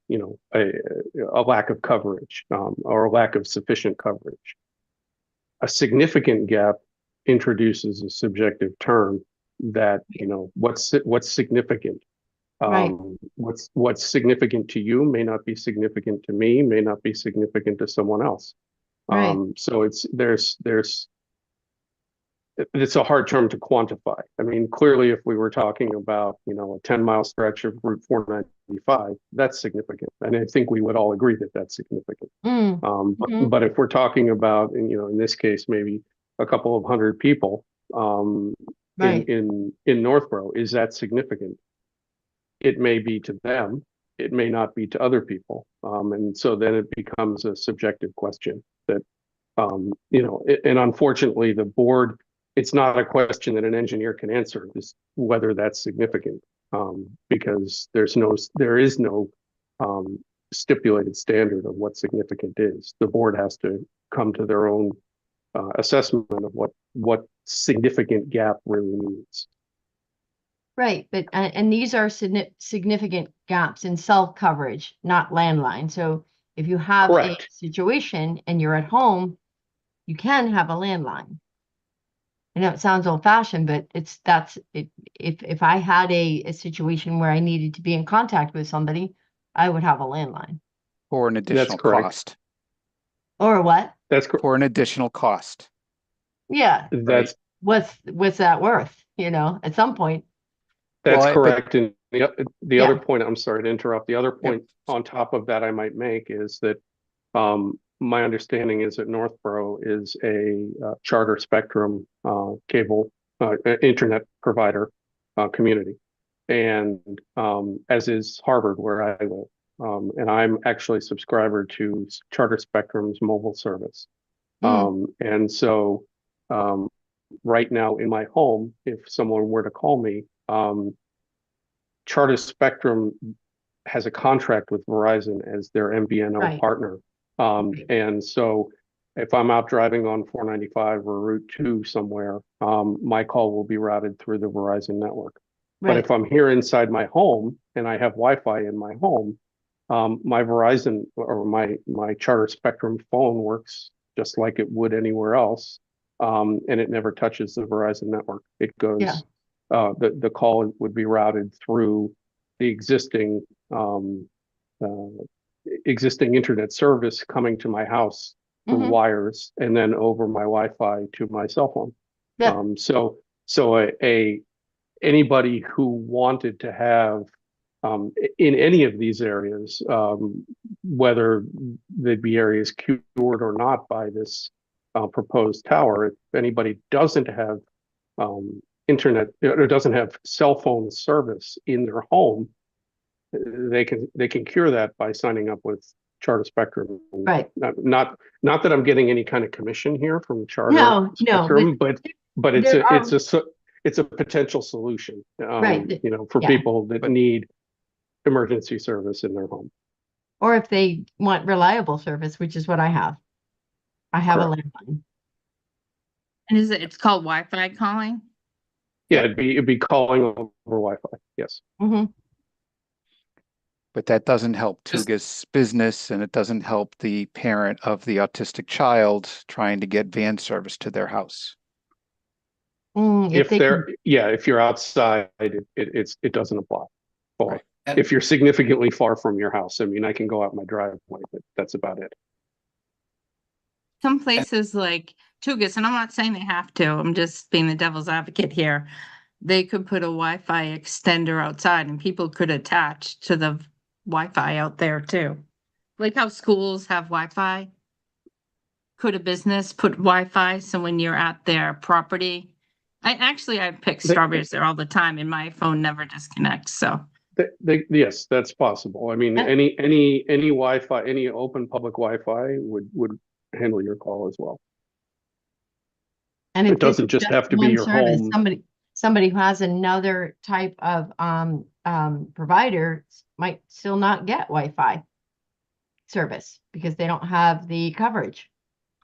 a lack of coverage or a lack of sufficient coverage. A significant gap introduces a subjective term that, what's significant. Right. What's significant to you may not be significant to me, may not be significant to someone else. Right. So it's a hard term to quantify. I mean, clearly, if we were talking about, a 10-mile stretch of Route 495, that's significant. And I think we would all agree that that's significant. But if we're talking about, in this case, maybe a couple of hundred people Right. in Northborough, is that significant? It may be to them. It may not be to other people. And so then it becomes a subjective question that And unfortunately, the board, it's not a question that an engineer can answer, is whether that's significant. Because there is no stipulated standard of what significant is. The board has to come to their own assessment of what significant gap really means. Right, but, and these are significant gaps in cell coverage, not landline. So if you have a Correct. situation and you're at home, you can have a landline. I know it sounds old fashioned, but if I had a situation where I needed to be in contact with somebody, I would have a landline. For an additional correct. cost. Or what? That's correct. For an additional cost. Yeah. That's What's that worth? At some point. That's Well, correct. And the Yeah. other point, I'm sorry to interrupt, the other point on top of that I might make is that my understanding is that Northborough is a Charter Spectrum cable internet provider community. And as is Harvard, where I live. And I'm actually a subscriber to Charter Spectrum's mobile service. And so right now in my home, if someone were to call me, Charter Spectrum has a contract with Verizon as their MVNO partner. And so if I'm out driving on 495 or Route 2 somewhere, my call will be routed through the Verizon network. But if I'm here inside my home and I have Wi-Fi in my home, my Verizon or my Charter Spectrum phone works just like it would anywhere else. And it never touches the Verizon network. It goes, the call would be routed through the existing internet service coming to my house through wires and then over my Wi-Fi to my cell phone. So anybody who wanted to have in any of these areas, whether they'd be areas cured or not by this proposed tower, if anybody doesn't have internet or doesn't have cell phone service in their home, they can cure that by signing up with Charter Spectrum. Not that I'm getting any kind of commission here from Charter Spectrum, but it's a potential solution, for people that need emergency service in their home. Or if they want reliable service, which is what I have. I have a landline. And it's called Wi-Fi calling? Yeah, it'd be calling over Wi-Fi. Yes. But that doesn't help Tuga's business, and it doesn't help the parent of the autistic child trying to get van service to their house. If you're outside, it doesn't apply. Right. If you're significantly far from your house, I mean, I can go out my driveway, but that's about it. Some places like Tugas, and I'm not saying they have to, I'm just being the devil's advocate here. They could put a Wi-Fi extender outside and people could attach to the Wi-Fi out there too. Like how schools have Wi-Fi. Could a business put Wi-Fi so when you're at their property? I pick strawberries there all the time and my phone never disconnects, so. Yes, that's possible. I mean, any Wi-Fi, any open public Wi-Fi would handle your call as well. And it doesn't just have to be your home. Somebody who has another type of provider might still not get Wi-Fi service because they don't have the coverage.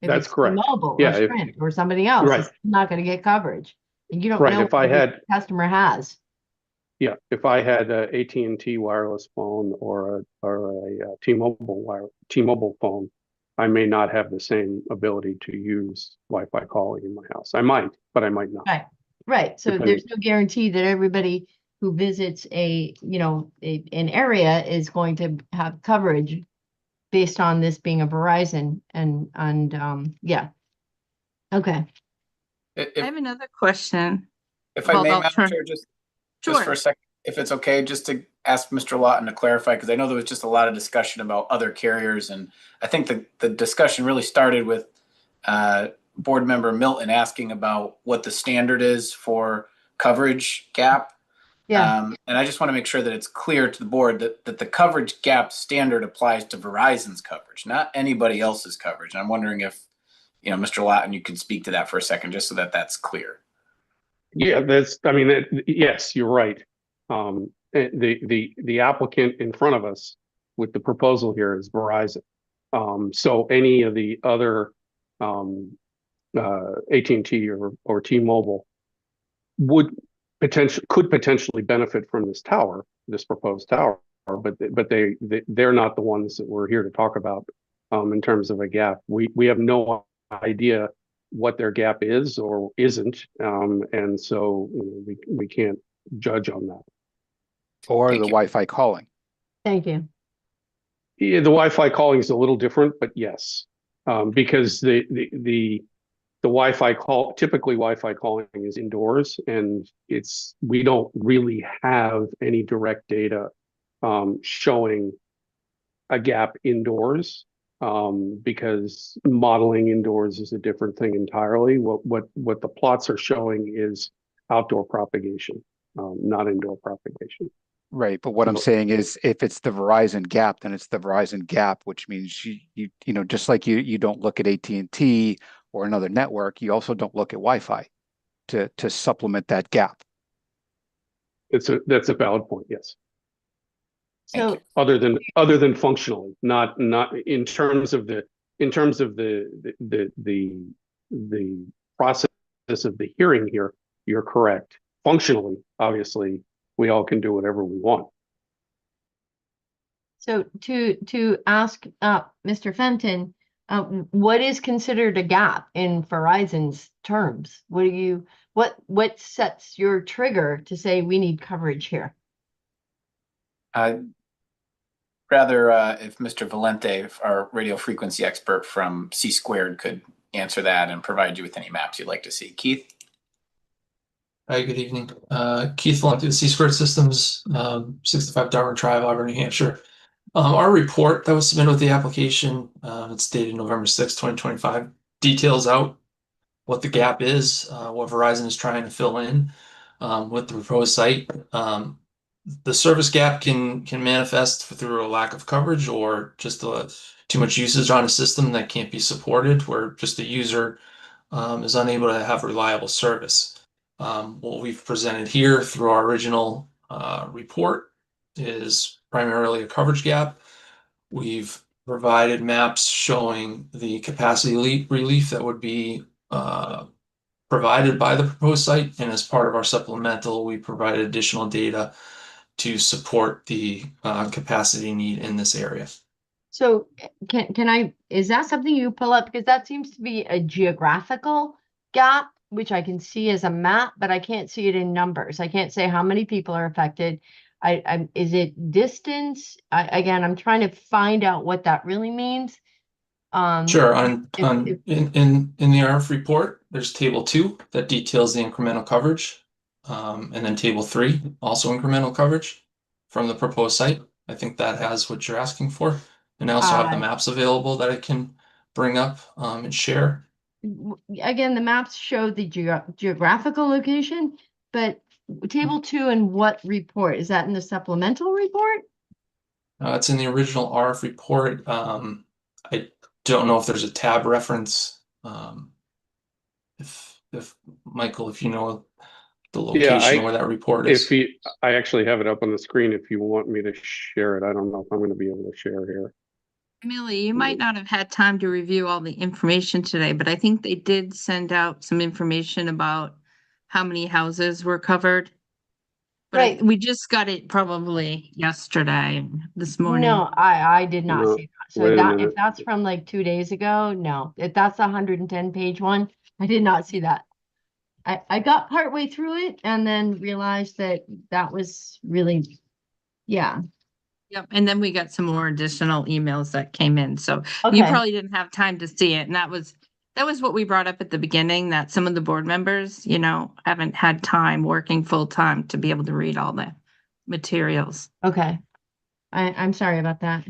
If That's it's correct. T-Mobile or Sprint or somebody else, it's not going to get coverage. And you don't know if I had the customer has. Yeah, if I had a AT&T wireless phone or a T-Mobile phone, I may not have the same ability to use Wi-Fi calling in my house. I might, but I might not. Right. So there's no guarantee that everybody who visits an area is going to have coverage based on this being a Verizon and yeah. Okay. I have another question. If I may, Madam Chair, just for a second, if it's okay, just to ask Mr. Lawton to clarify, because I know there was just a lot of discussion about other carriers, and I think the discussion really started with board member Milton asking about what the standard is for coverage gap. And I just want to make sure that it's clear to the board that the coverage gap standard applies to Verizon's coverage, not anybody else's coverage. And I'm wondering if Mr. Latin, you could speak to that for a second, just so that that's clear. Yeah, yes, you're right. The applicant in front of us with the proposal here is Verizon. So any of the other AT&T or T-Mobile could potentially benefit from this tower, this proposed tower, but they're not the ones that we're here to talk about in terms of a gap. We have no idea what their gap is or isn't, and so we can't judge on that. Or Thank the you. Wi-Fi calling. Thank you. Yeah, the Wi-Fi calling is a little different, but yes, because the Wi-Fi call, typically Wi-Fi calling is indoors, and we don't really have any direct data showing a gap indoors, because modeling indoors is a different thing entirely. What the plots are showing is outdoor propagation, not indoor propagation. Right, but what I'm So- saying is, if it's the Verizon gap, then it's the Verizon gap, which means you just like you don't look at AT&T or another network, you also don't look at Wi-Fi to supplement that gap. That's a valid point. Yes. Thank So, you. Other than functionally, not in terms of the process of the hearing here, you're correct. Functionally, obviously, we all can do whatever we want. so to ask Mr. Fenton, what is considered a gap in Verizon's terms? What sets your trigger to say we need coverage here? Rather, if Mr. Valente, our radio frequency expert from C Squared, could answer that and provide you with any maps you'd like to see. Keith? Hi, good evening. Keith Valente with C Squared Systems, 65 Darwin Drive, Auburn, New Hampshire. Our report that was submitted with the application, it's dated November 6, 2025, details out what the gap is, what Verizon is trying to fill in with the proposed site. The service gap can manifest through a lack of coverage or just too much usage on a system that can't be supported, where just the user is unable to have reliable service. What we've presented here through our original report is primarily a coverage gap. We've provided maps showing the capacity relief that would be provided by the proposed site, and as part of our supplemental, we provided additional data to support the capacity need in this area. So is that something you pull up? Because that seems to be a geographical gap, which I can see as a map, but I can't see it in numbers. I can't say how many people are affected. Is it distance? Again, I'm trying to find out what that really means. Sure. In the RF report, there's table 2 that details the incremental coverage, and then table 3 also incremental coverage from the proposed site. I think that has what you're asking for, and I also have the maps available that I can bring up and share. Again, the maps show the geographical location, but table 2 and what report? Is that in the supplemental report? It's in the original RF report. I don't know if there's a tab reference. If Michael, if you know the location where that report is. I actually have it up on the screen if you want me to share it. I don't know if I'm going to be able to share here. Emily, you might not have had time to review all the information today, but I think they did send out some information about how many houses were covered. But Right. we just got it probably yesterday, this morning. No, I did not No, see that. So wait a that if minute. that's from like 2 days ago, no. If that's the 110-page one, I did not see that. I got partway through it and then realized that was really, yeah. Yep, and then we got some more additional emails that came in, so you Okay. probably didn't have time to see it, and that was what we brought up at the beginning, that some of the board members, haven't had time working full time to be able to read all the materials. Okay. I'm sorry about that.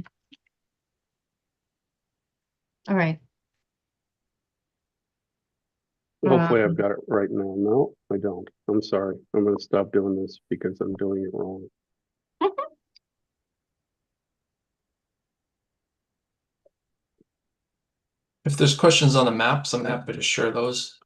All right. Hopefully I've got it right now. No, I don't. I'm sorry. I'm going to stop doing this because I'm doing it wrong. If there's questions on the maps, I'm happy to share those.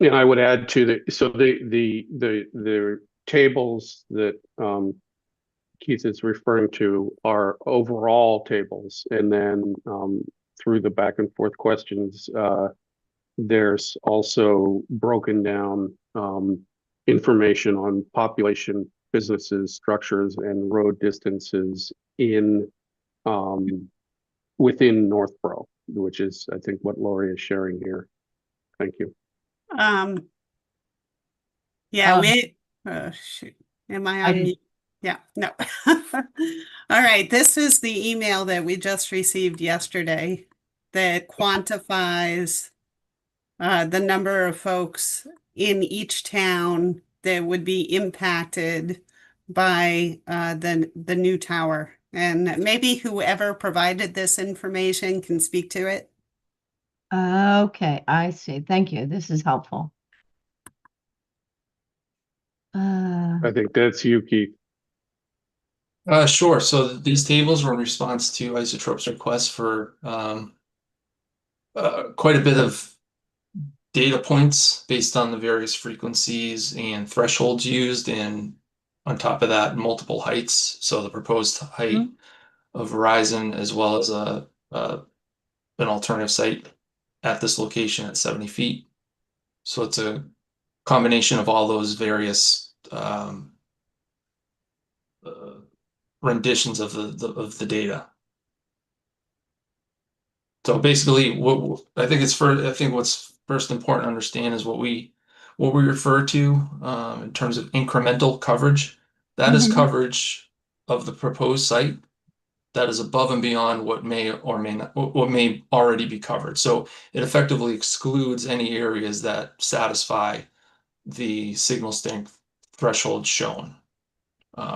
And I would add to the tables that Keith is referring to are overall tables, and then through the back and forth questions, there's also broken down information on population, businesses, structures, and road distances in within Northborough, which is, I think, what Lori is sharing here. Thank you. Yeah, shoot. Am I on mute? Yeah, no. All right, this is the email that we just received yesterday that quantifies the number of folks in each town that would be impacted by the new tower. And maybe whoever provided this information can speak to it. Okay, I see. Thank you. This is helpful. I think that's you, Keith. Sure. So these tables were in response to Isotrope's request for quite a bit of data points based on the various frequencies and thresholds used, and on top of that, multiple heights. So the proposed height of Verizon, as well as an alternative site at this location at 70 feet. So it's a combination of all those various renditions of the data. So basically, what I think what's first important to understand is what we refer to in terms of incremental coverage. That is coverage of the proposed site that is above and beyond what may or may not, what may already be covered. So it effectively excludes any areas that satisfy the signal strength threshold shown.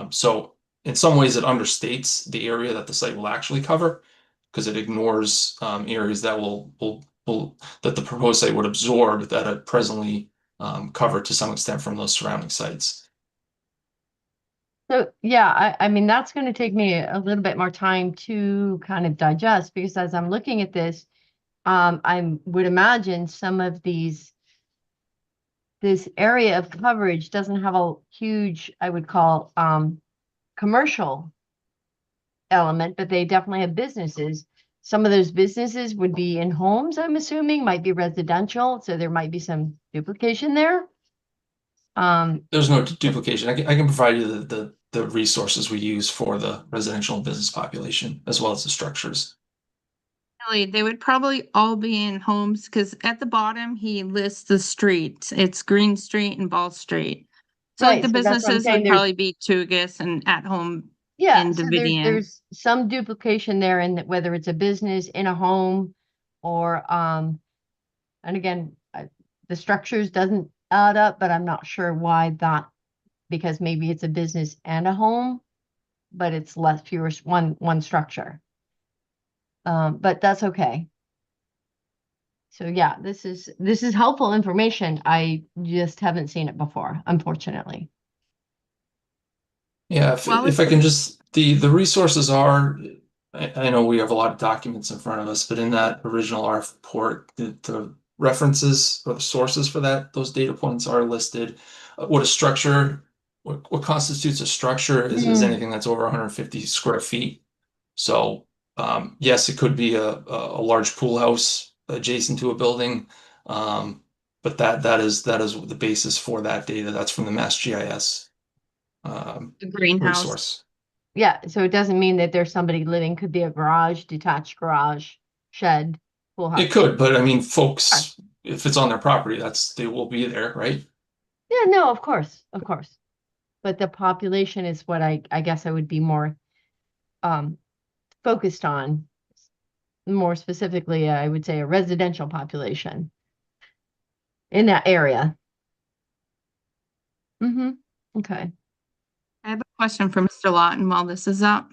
So in some ways, it understates the area that the site will actually cover, because it ignores areas that that the proposed site would absorb that are presently covered to some extent from those surrounding sites. So yeah, I mean, that's going to take me a little bit more time to kind of digest, because as I'm looking at this, I would imagine some of this area of coverage doesn't have a huge, I would call, commercial element, but they definitely have businesses. Some of those businesses would be in homes, I'm assuming, might be residential, so there might be some duplication there. There's no duplication. I can provide you the resources we use for the residential and business population, as well as the structures. Really, they would probably all be in homes, because at the bottom, he lists the streets. It's Green Street and Ball Street. So like Right, the so that's what I'm businesses saying, would probably be Tugus and At Home yeah, in so Davidian. there's some duplication there in that, whether it's a business in a home or and again, the structures doesn't add up, but I'm not sure why that, because maybe it's a business and a home, but it's fewer one structure. But that's okay. So yeah, this is helpful information. I just haven't seen it before, unfortunately. Yeah, if I can just, the resources are, I know we have a lot of documents in front of us, but in that original RF report, the references or the sources for those data points are listed. What a structure, what constitutes a structure is anything that's over 150 square feet. So yes, it could be a large pool house adjacent to a building, but that is the basis for that data. That's from the Mass GIS. The greenhouse. Resource. Yeah, so it doesn't mean that there's somebody living, could be a garage, detached garage, shed, pool house. It could, but I mean, folks, if it's on their property, they will be there, right? Yeah, no, of course. But the population is what I guess I would be more focused on. More specifically, I would say a residential population in that area. Okay. I have a question for Mr. Lawton while this is up.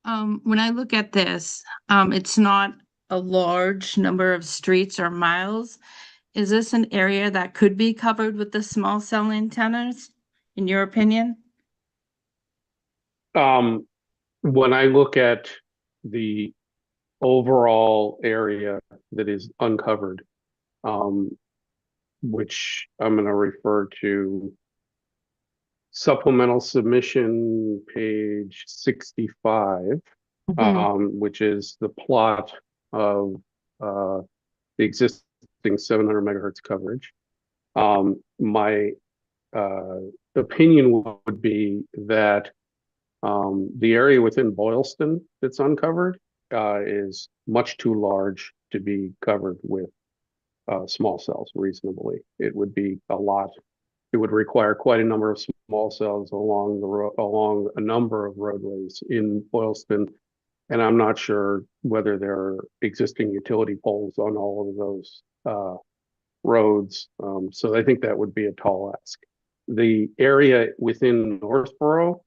When I look at this, it's not a large number of streets or miles. is this an area that could be covered with the small cell antennas, in your opinion? When I look at the overall area that is uncovered, which I'm going to refer to supplemental submission page 65, which is the plot of the existing 700 megahertz coverage. My opinion would be that the area within Boylston that's uncovered is much too large to be covered with small cells reasonably. It would be a lot. It would require quite a number of small cells along a number of roadways in Boylston, and I'm not sure whether there are existing utility poles on all of those roads. So I think that would be a tall ask. The area within Northborough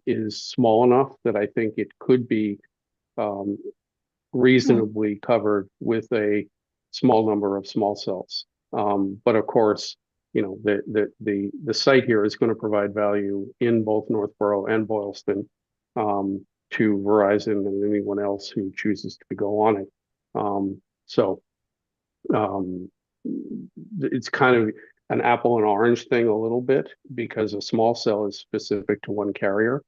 is small enough that I think it could be reasonably covered with a small number of small cells. But of course, you know, the site here is going to provide value in both Northborough and Boylston to Verizon and anyone else who chooses to go on it. It's kind of an apple and orange thing a little bit because a small cell is specific to one carrier.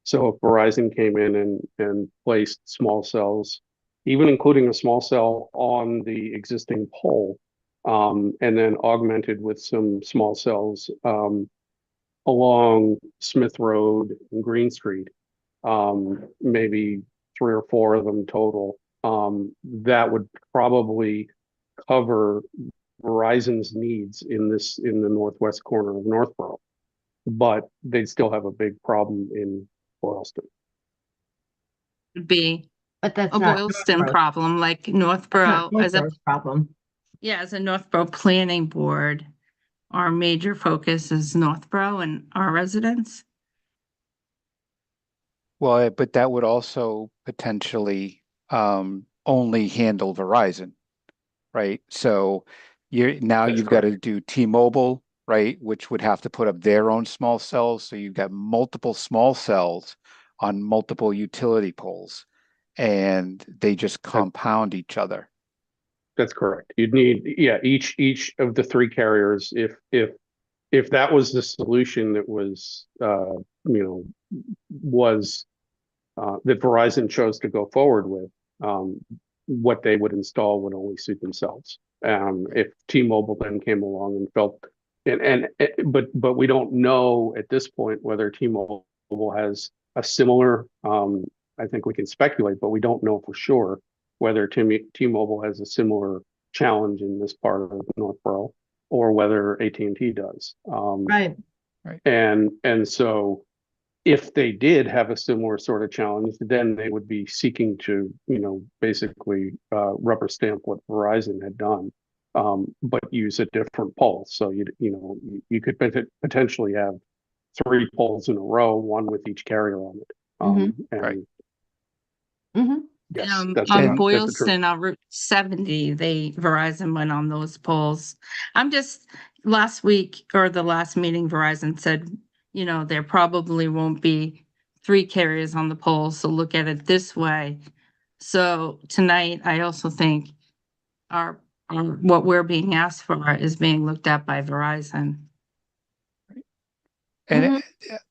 So if Verizon came in and placed small cells, even including a small cell on the existing pole, and then augmented with some small cells along Smith Road and Green Street, maybe 3 or 4 of them total, that would probably cover Verizon's needs in the northwest corner of Northborough, but they'd still have a big problem in Boylston. Would be But that's a not Boylston Northborough. problem, like Not Northborough as a, Northborough's problem. yeah, as a Northborough planning board, our major focus is Northborough and our residents. Well, but that would also potentially only handle Verizon, right? So you've got to do T-Mobile, right? Which would have to put up their own small cells. So you've got multiple small cells on multiple utility poles, and they just compound each other. That's correct. You'd need, yeah, each of the 3 carriers, if that was the solution that was that Verizon chose to go forward with, what they would install would only suit themselves. If T-Mobile then came along and felt, but we don't know at this point whether T-Mobile has a similar. I think we can speculate, but we don't know for sure whether T-Mobile has a similar challenge in this part of Northborough or whether AT&T does. Right. And so if they did have a similar sort of challenge, then they would be seeking to, basically rubber stamp what Verizon had done, but use a different pole. So you could potentially have 3 poles in a row, one with each carrier on it. Right. Yes, On that's the truth. Boylston, on Route 70, Verizon went on those poles. Last week or the last meeting, Verizon said, there probably won't be 3 carriers on the pole, so look at it this way. So tonight, I also think our what we're being asked for is being looked at by Verizon. And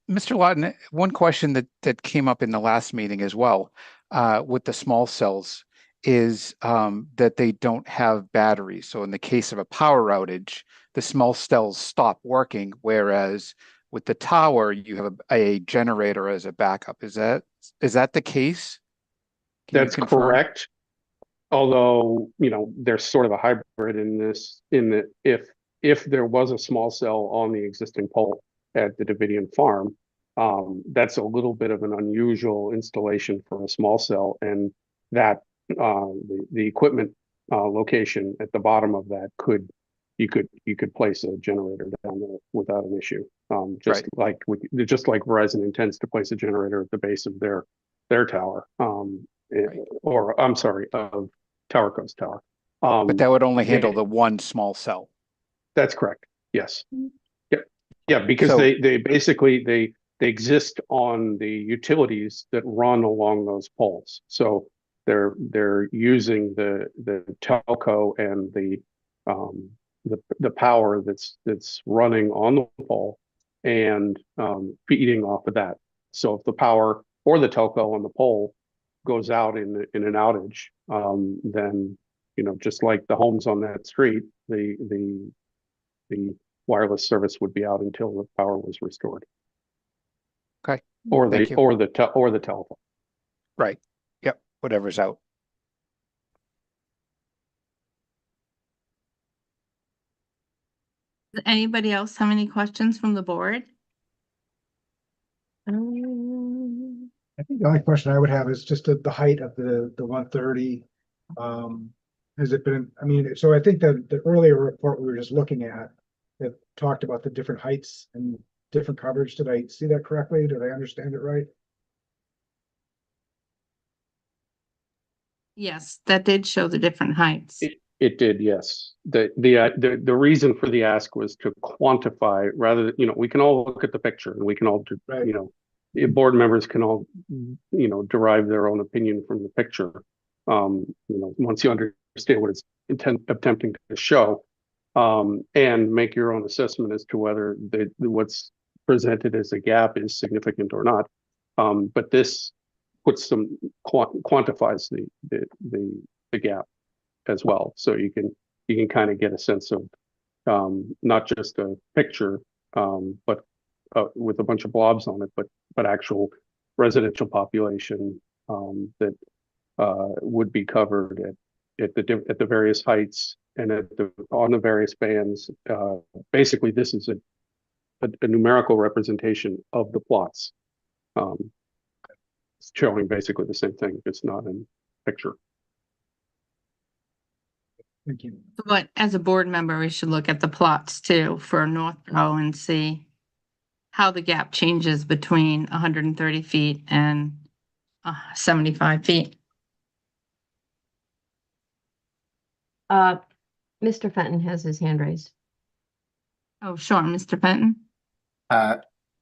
Mr. Lawton, one question that came up in the last meeting as well, with the small cells is that they don't have batteries. So in the case of a power outage, the small cells stop working, whereas with the tower, you have a generator as a backup. Is that the case? That's correct. Although, there's sort of a hybrid in this, in that if there was a small cell on the existing pole at the Davidian farm, that's a little bit of an unusual installation for a small cell, and that the equipment location at the bottom of that you could place a generator down there without an issue. Just like Verizon intends to place a generator at the base of their tower, or I'm sorry, of TowerCo's tower. But that would only handle eh, the one small cell. That's correct. Yes. Yeah. Yeah, because So- they basically they exist on the utilities that run along those poles. So they're using the telco and the power that's running on the pole and feeding off of that. So if the power or the telco on the pole goes out in an outage, then just like the homes on that street, the wireless service would be out until the power was restored. Okay. Or Thank the you. or the telephone. Right. Yep. Whatever's out. Does anybody else have any questions from the board? I think the only question I would have is just the height of the 130. Has it been, I mean, so I think that the earlier report we were just looking at that talked about the different heights and different coverage. Did I see that correctly? Did I understand it right? Yes, that did show the different heights. It did, yes. The reason for the ask was to quantify rather than, we can all look at the picture and we can all Right. board members can all derive their own opinion from the picture. Once you understand what it's attempting to show, and make your own assessment as to whether what's presented as a gap is significant or not. But this puts some quantifies the gap as well, so you can kind of get a sense of not just a picture, but with a bunch of blobs on it, but actual residential population that would be covered at the various heights and on the various bands. Basically, this is a numerical representation of the plots. It's showing basically the same thing, just not in picture. Thank you. But as a board member, we should look at the plots too for Northborough and see how the gap changes between 130 feet and 75 feet. Mr. Fenton has his hand raised. Oh, sure, Mr. Fenton.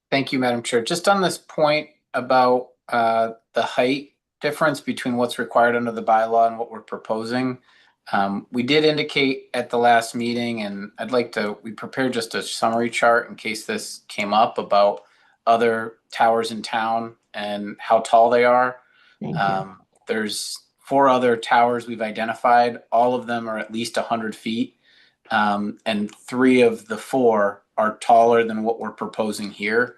Thank you, Madam Chair. Just on this point about the height difference between what's required under the bylaw and what we're proposing. We did indicate at the last meeting, and we prepared just a summary chart in case this came up about other towers in town and how tall they are. Thank you. There's 4 other towers we've identified. All of them are at least 100 feet. And 3 of the 4 are taller than what we're proposing here.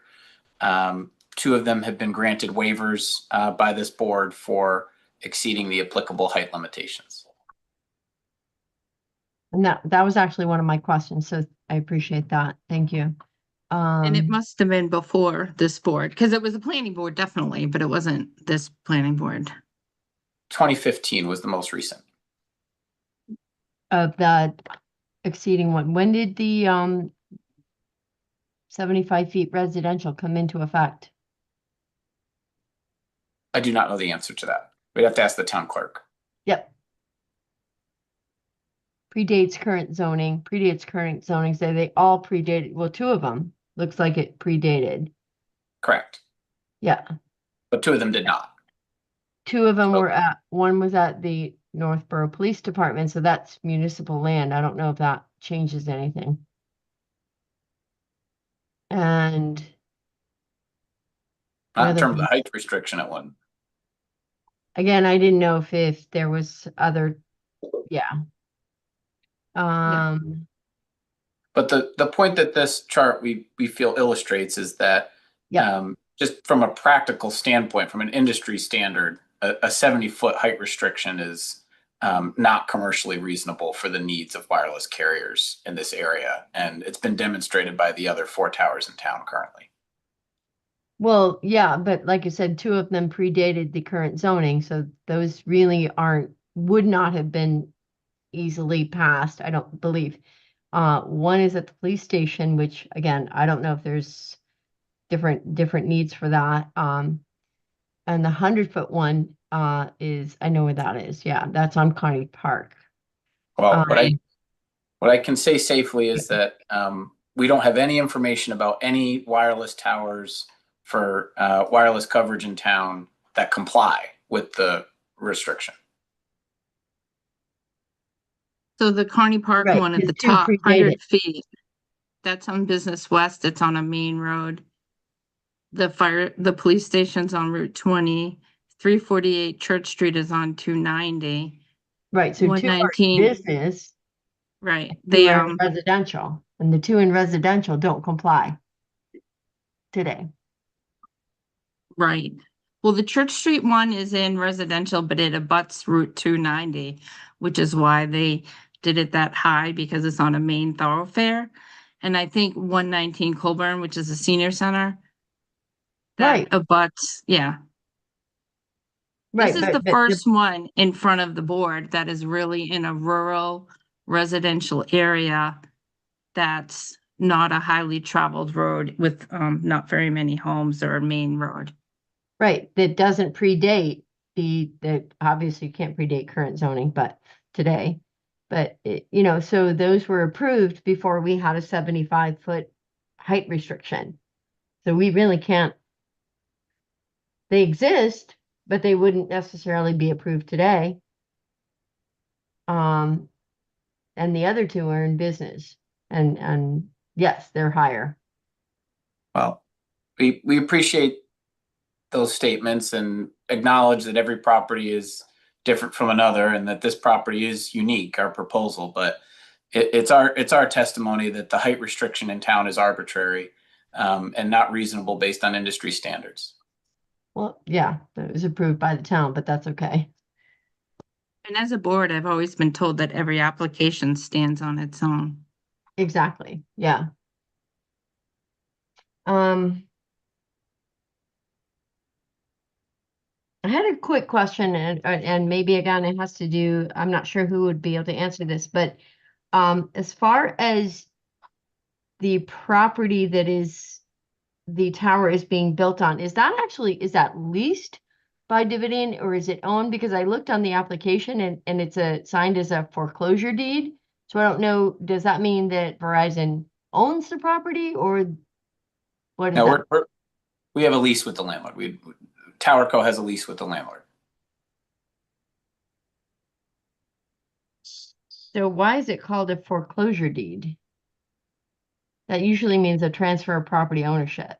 2 of them have been granted waivers by this board for exceeding the applicable height limitations. And that was actually one of my questions, so I appreciate that. Thank you. And it must have been before this board, because it was a planning board, definitely, but it wasn't this planning board. 2015 was the most recent. Of that exceeding one. When did the 75 feet residential come into effect? I do not know the answer to that. We'd have to ask the town clerk. Yep. Predates current zoning, so they all predated, well, 2 of them, looks like it predated. Correct. Yeah, But 2 of them did not. 2 of them So- were one was at the Northborough Police Department, so that's municipal land. I don't know if that changes anything. And Not in other terms of the one- height restriction at one. again, I didn't know if there was other, yeah. But the point that this chart we feel illustrates is that Yeah. just from a practical standpoint, from an industry standard, a 70-foot height restriction is not commercially reasonable for the needs of wireless carriers in this area. And it's been demonstrated by the other 4 towers in town currently. Well, yeah, but like you said, 2 of them predated the current zoning, so those really would not have been easily passed, I don't believe. One is at the police station, which again, I don't know if there's different needs for that. And the 100-foot one is, I know where that is. Yeah, that's on Connie Park. Well, what I can say safely is that we don't have any information about any wireless towers for wireless coverage in town that comply with the restriction. So the Kearney Park Right, one at the because two top, predate 100 it. feet, that's on Business West. It's on a main road. The police station's on Route 20. 348 Church Street is on 290. Right, so two are 119, business, right. two They, are residential, and the two in residential don't comply today. right. Well, the Church Street one is in residential, but it abuts Route 290, which is why they did it that high, because it's on a main thoroughfare. And I think 119 Colburn, which is a senior center, that Right, abuts, yeah. This right, is the but first one in front of the board that is really in a rural residential area that's not a highly traveled road with not very many homes or a main road. right, that doesn't predate that obviously you can't predate current zoning, but today. But you know, so those were approved before we had a 75-foot height restriction. So we really can't, they exist, but they wouldn't necessarily be approved today. And the other two are in business, and yes, they're higher. Well, we appreciate those statements and acknowledge that every property is different from another and that this property is unique, our proposal, but it's our testimony that the height restriction in town is arbitrary and not reasonable based on industry standards. Well, yeah, it was approved by the town, but that's okay. And as a board, I've always been told that every application stands on its own. Exactly, yeah. I had a quick question, and maybe again it has to do, I'm not sure who would be able to answer this, but as far as the property that is the tower is being built on, is that leased by Dividend or is it owned? Because I looked on the application and it's signed as a foreclosure deed. So I don't know, does that mean that Verizon owns the property or what is No, that? we have a lease with the landlord. TowerCo has a lease with the landlord. So why is it called a foreclosure deed? That usually means a transfer of property ownership.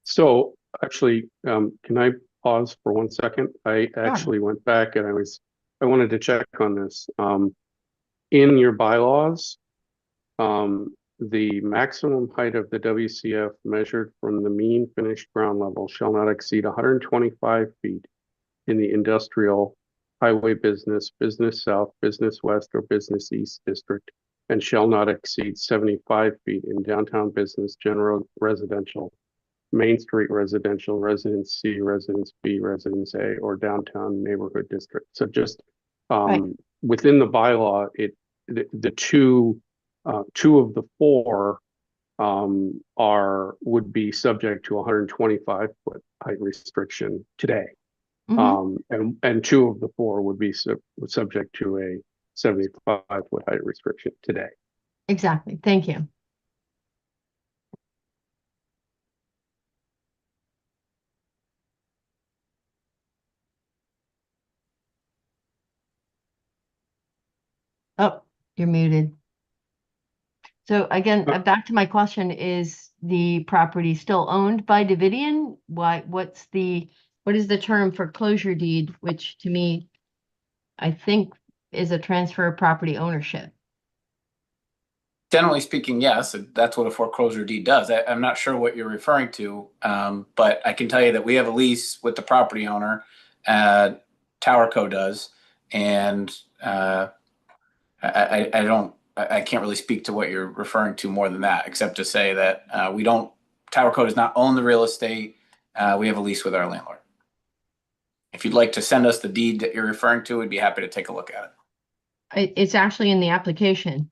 So actually, can I pause for 1 second? I actually went back and I wanted to check on this. In your bylaws, the maximum height of the WCF measured from the mean finished ground level shall not exceed 125 feet in the industrial, highway business, business south, business west, or business east district, and shall not exceed 75 feet in downtown business, general residential, Main Street residential, residence C, residence B, residence A, or downtown neighborhood district. So just within the bylaw, the two of the four would be subject to 125 foot height restriction today. And two of the four would be subject to a 75 foot height restriction today. Exactly. Thank you. Oh, you're muted. So again, back to my question, is the property still owned by Davidian? What is the term for closure deed, which to me, I think is a transfer of property ownership? Generally speaking, yes, that's what a foreclosure deed does. I'm not sure what you're referring to, but I can tell you that we have a lease with the property owner, TowerCo does, and I can't really speak to what you're referring to more than that, except to say that TowerCo does not own the real estate. We have a lease with our landlord. If you'd like to send us the deed that you're referring to, we'd be happy to take a look at it. It's actually in the application,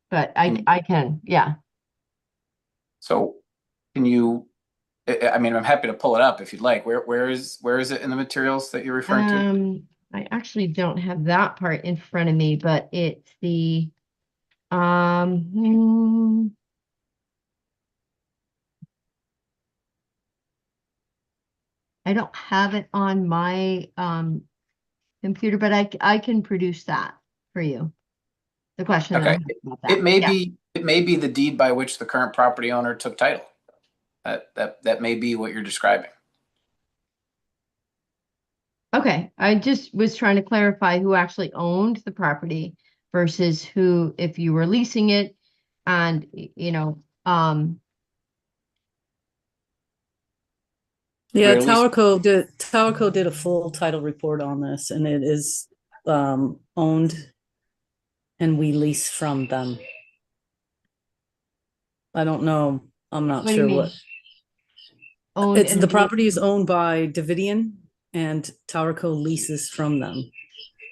but I can, yeah. So can you, I mean, I'm happy to pull it up if you'd like. Where is it in the materials that you're referring to? I actually don't have that part in front of me, but it's the, I don't have it on my, computer, but I can produce that for you. The question that I Okay. have about that. It may Yeah. be the deed by which the current property owner took title. That may be what you're describing. Okay, I just was trying to clarify who actually owned the property versus who, if you were leasing it and, you know, Yeah, Or at least- Towerco did a full title report on this, and it is owned, and we lease from them. I don't know. I'm not what do you sure mean? what. Owned It's and the property is owned by Davidian, and Towerco leases from them.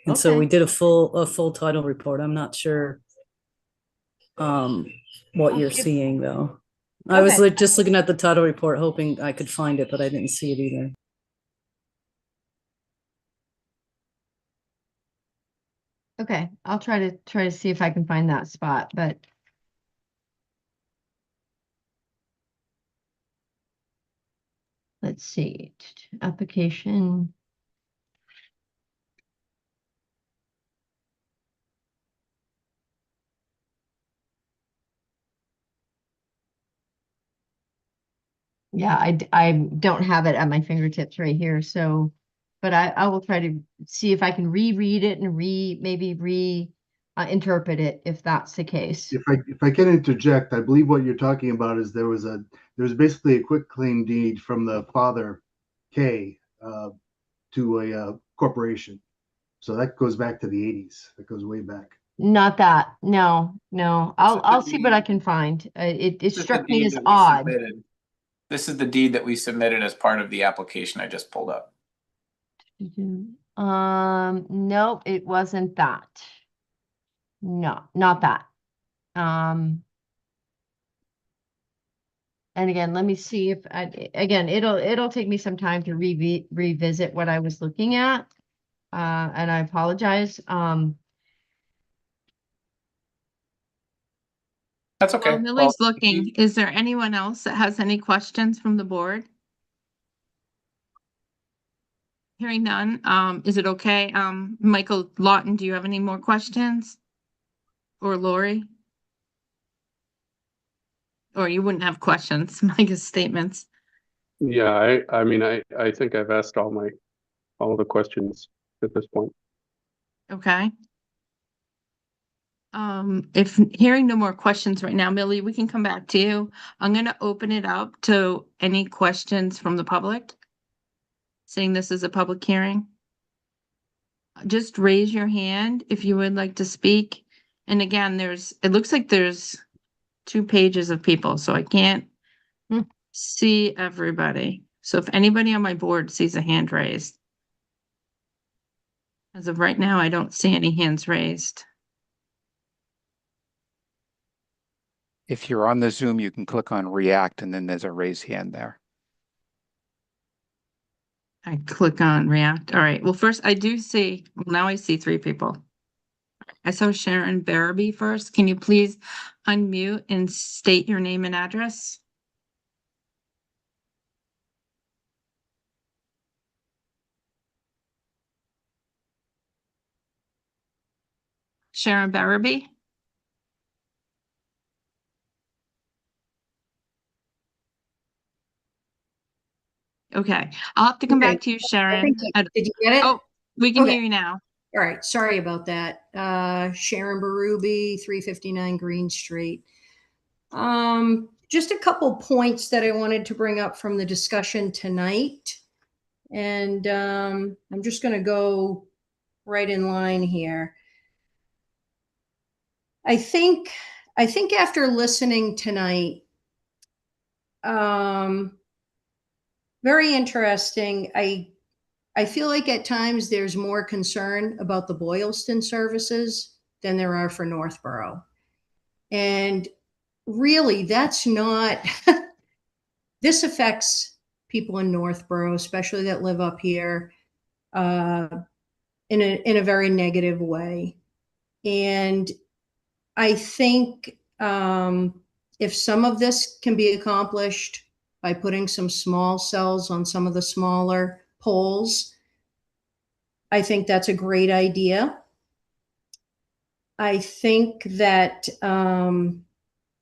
And so we Okay. did a full title report. I'm not sure what you're give- seeing though. I was Okay. just looking at the title report, hoping I could find it, but I didn't see it either. Okay, I'll try to see if I can find that spot, but let's see. Application. Yeah, I don't have it at my fingertips right here, so, but I will try to see if I can reread it and maybe interpret it if that's the case. If I can interject, I believe what you're talking about is there was basically a quick claim deed from the father, K, to a corporation. So that goes back to the 80s. That goes way back. Not that, no. I'll see what I deed. can find. It This is the struck me deed as that we odd. submitted. This is the deed that we submitted as part of the application I just pulled up. Nope, it wasn't that. No, not that. And again, let me see if again, it'll take me some time to revisit what I was looking at. And I apologize. That's While okay. Millie's looking, is there anyone else that has any questions from the board? Hearing none, is it okay? Michael Lawton, do you have any more questions? Or Lori? Or you wouldn't have questions, Micah's statements. Yeah, I mean, I think I've asked all the questions at this point. Okay. If hearing no more questions right now, Millie, we can come back to you. I'm gonna open it up to any questions from the public. Seeing this is a public hearing. Just raise your hand if you would like to speak. And again, it looks like there's 2 pages of people, so I can't see everybody. So if anybody on my board sees a hand raised. As of right now, I don't see any hands raised. If you're on the Zoom, you can click on react and then there's a raise hand there. I click on react. All right. Well, first I do see, now I see 3 people. I saw Sharon Barabee first. Can you please unmute and state your name and address? Sharon Barabee? Okay, I'll have to come back to you, Sharon. Did you get it? Oh, we can Okay. hear you now. All right, sorry about that. Sharon Berube, 359 Green Street. Just a couple points that I wanted to bring up from the discussion tonight. And I'm just going to go right in line here. I think after listening tonight, very interesting. I feel like at times there's more concern about the Boylston services than there are for Northborough. And really, that's not, this affects people in Northborough, especially that live up here. in a very negative way. And I think if some of this can be accomplished by putting some small cells on some of the smaller poles, I think that's a great idea. I think that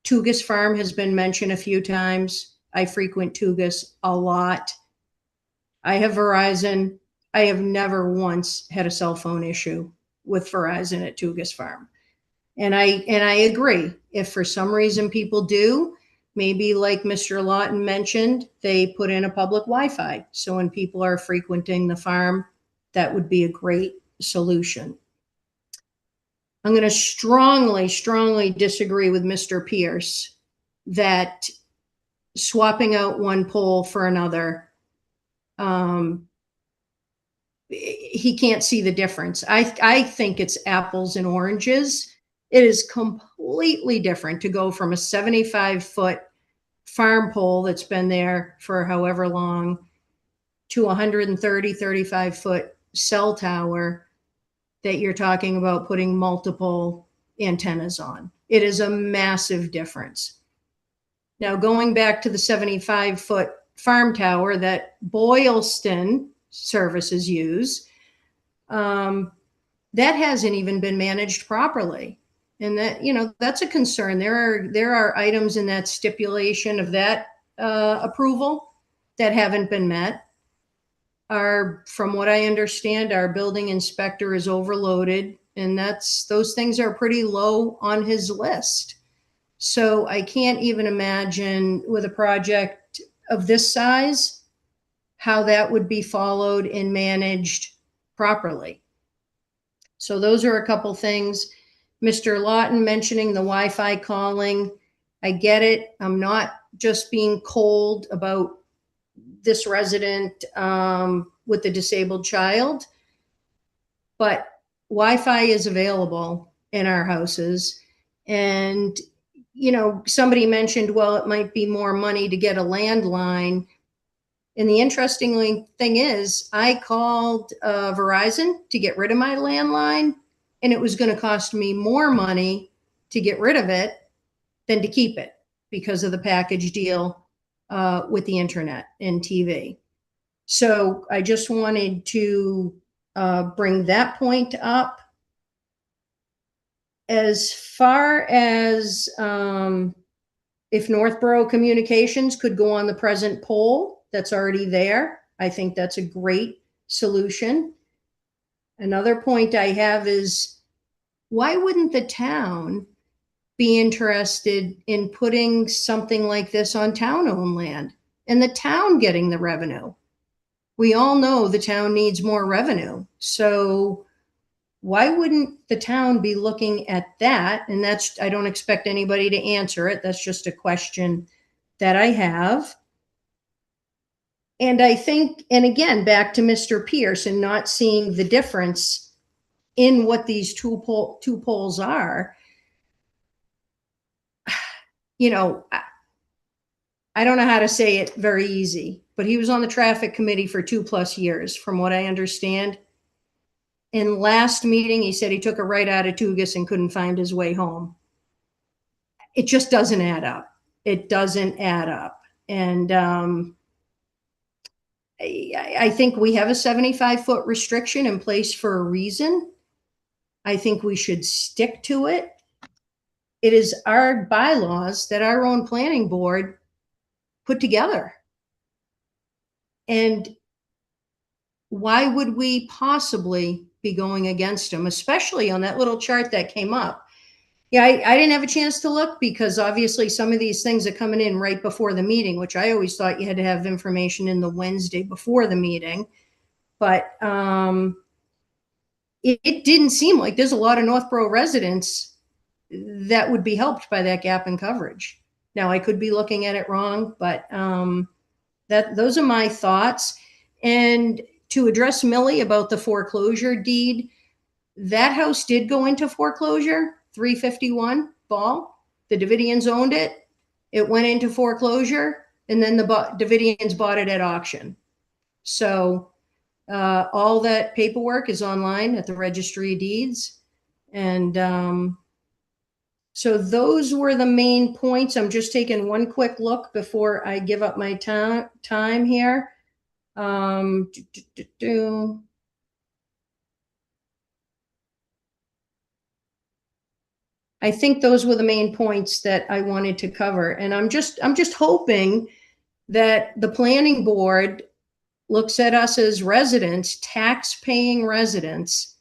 Tugas Farm has been mentioned a few times. I frequent Tugas a lot. I have Verizon. I have never once had a cell phone issue with Verizon at Tugas Farm. And I agree. If for some reason people do, maybe like Mr. Lawton mentioned, they put in a public Wi-Fi. So when people are frequenting the farm, that would be a great solution. I'm going to strongly disagree with Mr. Pierce that swapping out one pole for another, he can't see the difference. I think it's apples and oranges. It is completely different to go from a 75-foot farm pole that's been there for however long to 35-foot cell tower that you're talking about putting multiple antennas on. It is a massive difference. Now, going back to the 75-foot farm tower that Boylston services use, that hasn't even been managed properly. And that, that's a concern. There are items in that stipulation of that approval that haven't been met. From what I understand, our building inspector is overloaded, and those things are pretty low on his list. So I can't even imagine with a project of this size, how that would be followed and managed properly. So those are a couple things. Mr. Lawton mentioning the Wi-Fi calling. I get it. I'm not just being cold about this resident with the disabled child, but Wi-Fi is available in our houses. And, somebody mentioned, well, it might be more money to get a landline. And the interesting thing is I called Verizon to get rid of my landline, and it was going to cost me more money to get rid of it than to keep it because of the package deal with the internet and TV. So I just wanted to bring that point up. As far as if Northborough Communications could go on the present pole that's already there, I think that's a great solution. Another point I have is, why wouldn't the town be interested in putting something like this on town-owned land and the town getting the revenue? We all know the town needs more revenue. So why wouldn't the town be looking at that? And I don't expect anybody to answer it. That's just a question that I have. And I think, and again, back to Mr. Pierce and not seeing the difference in what these two poles are. I don't know how to say it very easy, but he was on the traffic committee for 2+ years, from what I understand. In last meeting, he said he took a right out of Tugas and couldn't find his way home. It just doesn't add up. It doesn't add up. And I think we have a 75-foot restriction in place for a reason. I think we should stick to it. It is our bylaws that our own planning board put together. And why would we possibly be going against them, especially on that little chart that came up? Yeah, I didn't have a chance to look because obviously some of these things are coming in right before the meeting, which I always thought you had to have information in the Wednesday before the meeting. But it didn't seem like there's a lot of Northborough residents that would be helped by that gap in coverage. Now, I could be looking at it wrong, but those are my thoughts. And to address Millie about the foreclosure deed, that house did go into foreclosure, 351 Ball. The Davidians owned it. It went into foreclosure, and then the Davidians bought it at auction. So All that paperwork is online at the Registry of Deeds. And so those were the main points. I'm just taking one quick look before I give up my time here. I think those were the main points that I wanted to cover. And I'm just hoping that the planning board looks at us as residents, tax-paying residents,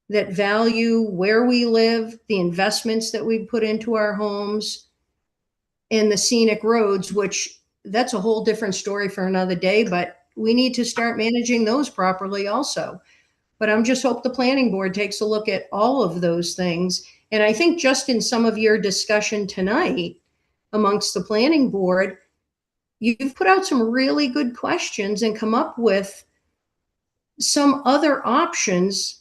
that value where we live, the investments that we put into our homes, and the scenic roads, which that's a whole different story for another day, but we need to start managing those properly also. But I'm just hope the planning board takes a look at all of those things. And I think just in some of your discussion tonight amongst the planning board, you've put out some really good questions and come up with some other options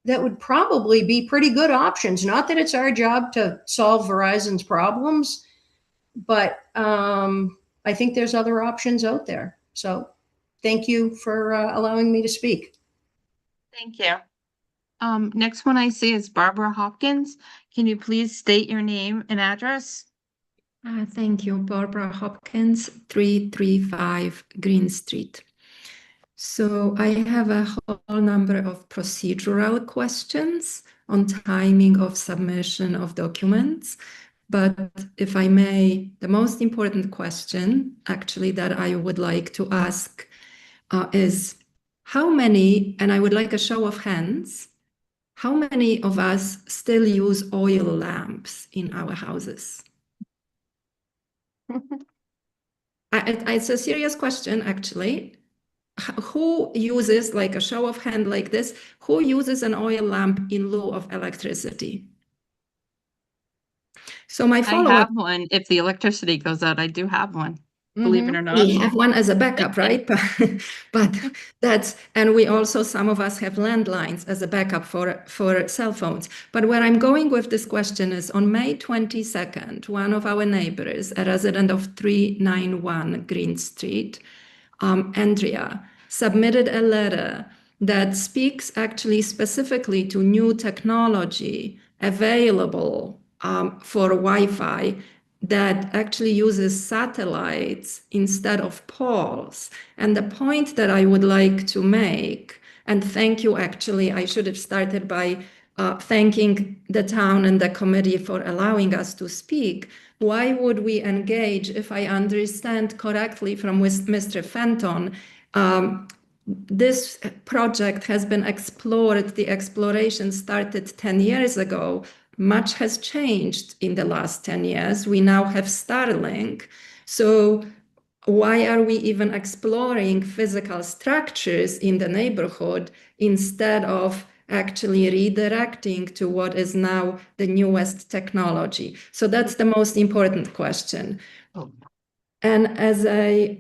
that would probably be pretty good options. Not that it's our job to solve Verizon's problems, but I think there's other options out there. So thank you for allowing me to speak. Thank you. Next one I see is Barbara Hopkins. Can you please state your name and address? Thank you, Barbara Hopkins, 335 Green Street. So I have a whole number of procedural questions on timing of submission of documents. But if I may, the most important question actually that I would like to ask is how many, and I would like a show of hands, how many of us still use oil lamps in our houses? It's a serious question, actually. Who uses, like a show of hand like this, who uses an oil lamp in lieu of electricity? So my I follow-up. have one. If the electricity goes out, I do have one, believe it or not. We have one as a backup, right? But that's, and we also, some of us have landlines as a backup for cell phones. But where I'm going with this question is on May 22nd, one of our neighbors, a resident of 391 Green Street, Andrea, submitted a letter that speaks actually specifically to new technology available for Wi-Fi that actually uses satellites instead of poles. And the point that I would like to make, and thank you, actually, I should have started by thanking the town and the committee for allowing us to speak. Why would we engage, if I understand correctly from Mr. Fenton, this project has been explored, the exploration started 10 years ago. Much has changed in the last 10 years. We now have Starlink. So why are we even exploring physical structures in the neighborhood instead of actually redirecting to what is now the newest technology? So that's the most important question. And as a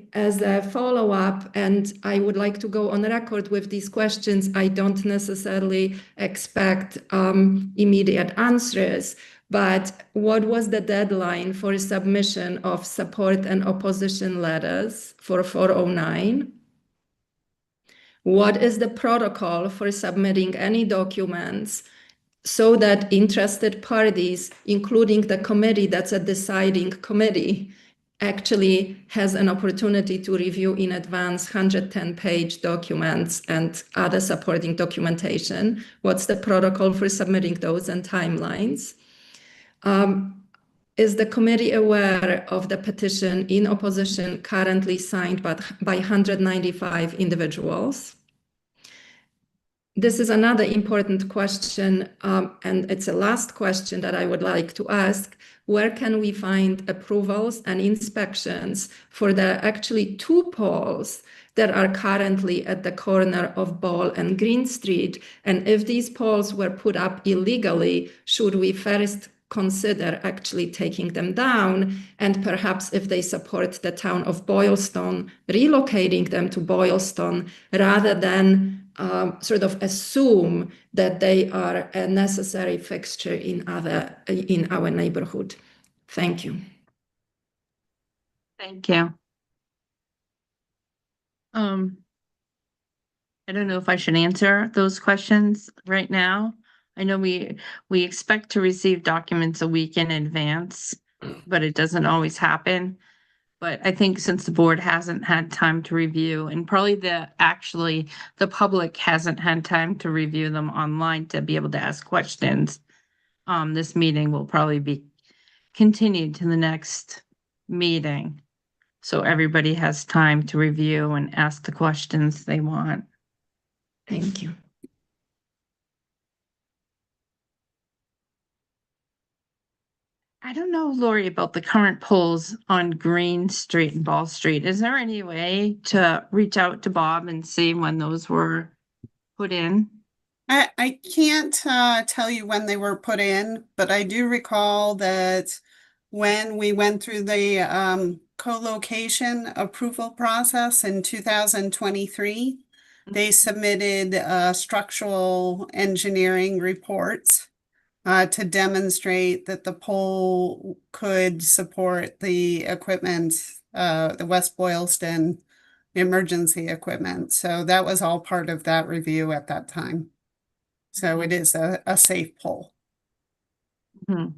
follow-up, and I would like to go on record with these questions, I don't necessarily expect immediate answers, but what was the deadline for submission of support and opposition letters for 409? What is the protocol for submitting any documents so that interested parties, including the committee that's a deciding committee, actually has an opportunity to review in advance 110-page documents and other supporting documentation? What's the protocol for submitting those and timelines? Is the committee aware of the petition in opposition currently signed by 195 individuals? This is another important question, and it's a last question that I would like to ask. Where can we find approvals and inspections for the actually two poles that are currently at the corner of Ball and Green Street? And if these poles were put up illegally, should we first consider actually taking them down, and perhaps if they support the town of Boylston, relocating them to Boylston rather than sort of assume that they are a necessary fixture in our neighborhood? Thank you. Thank you. I don't know if I should answer those questions right now. I know we expect to receive documents a week in advance, but it doesn't always happen. But I think since the board hasn't had time to review, and probably the public hasn't had time to review them online to be able to ask questions, this meeting will probably be continued to the next meeting. So everybody has time to review and ask the questions they want. Thank you. I don't know, Lori, about the current polls on Green Street and Ball Street. Is there any way to reach out to Bob and see when those were put in? I can't tell you when they were put in, but I do recall that when we went through the co-location approval process in 2023, they submitted structural engineering reports to demonstrate that the pole could support the equipment, the West Boylston emergency equipment. So that was all part of that review at that time. So it is a safe pole. Mhm.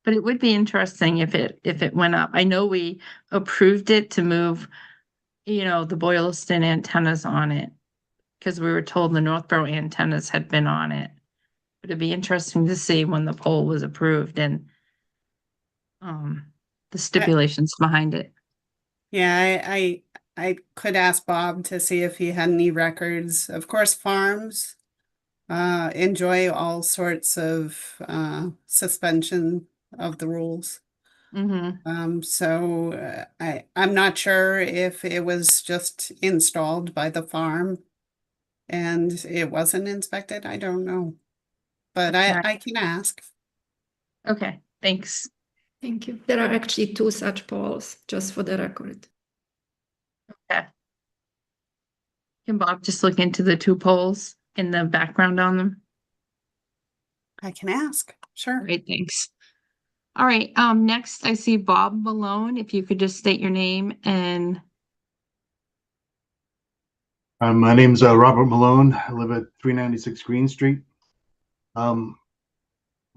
But it would be interesting if it went up. I know we approved it to move, the Boylston antennas on it, because we were told the Northborough antennas had been on it. But it'd be interesting to see when the pole was approved and the stipulations behind it. Yeah, I could ask Bob to see if he had any records. Of course, farms enjoy all sorts of suspension of the rules. So I'm not sure if it was just installed by the farm and it wasn't inspected. I don't know, but Okay. I can ask. Okay, thanks. Thank you. There are actually 2 such poles, just for the record. Okay. Can Bob just look into the 2 poles in the background on them? I can ask. Sure. Great, thanks. All right, next I see Bob Malone. If you could just state your name and My name's Robert Malone. I live at 396 Green Street. I'll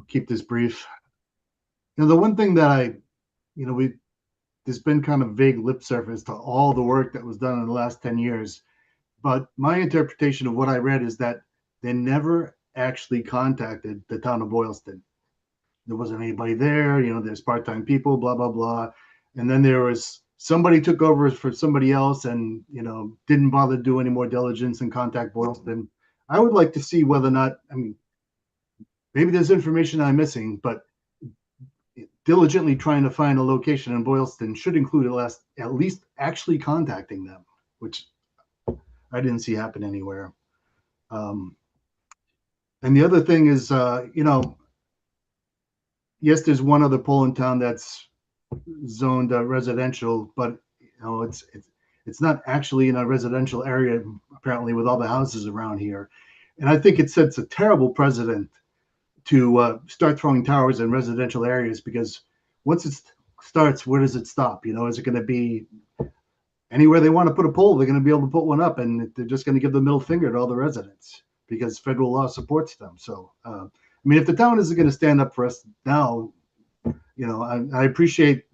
keep this brief. The one thing that there's been kind of vague lip service to all the work that was done in the last 10 years. But my interpretation of what I read is that they never actually contacted the town of Boylston. There wasn't anybody there, there's part-time people, blah, blah, blah. And then there was somebody took over for somebody else and, didn't bother to do any more diligence and contact Boylston. I would like to see whether or not, maybe there's information I'm missing, but diligently trying to find a location in Boylston should include at least actually contacting them, which I didn't see happen anywhere. And the other thing is, yes, there's one other pole in town that's zoned residential, but it's not actually in a residential area, apparently, with all the houses around here. And I think it sets a terrible precedent to start throwing towers in residential areas, because once it starts, where does it stop? Is it going to be anywhere they want to put a pole, they're going to be able to put one up, and they're just going to give the middle finger to all the residents because federal law supports them. So, if the town isn't going to stand up for us now, I appreciate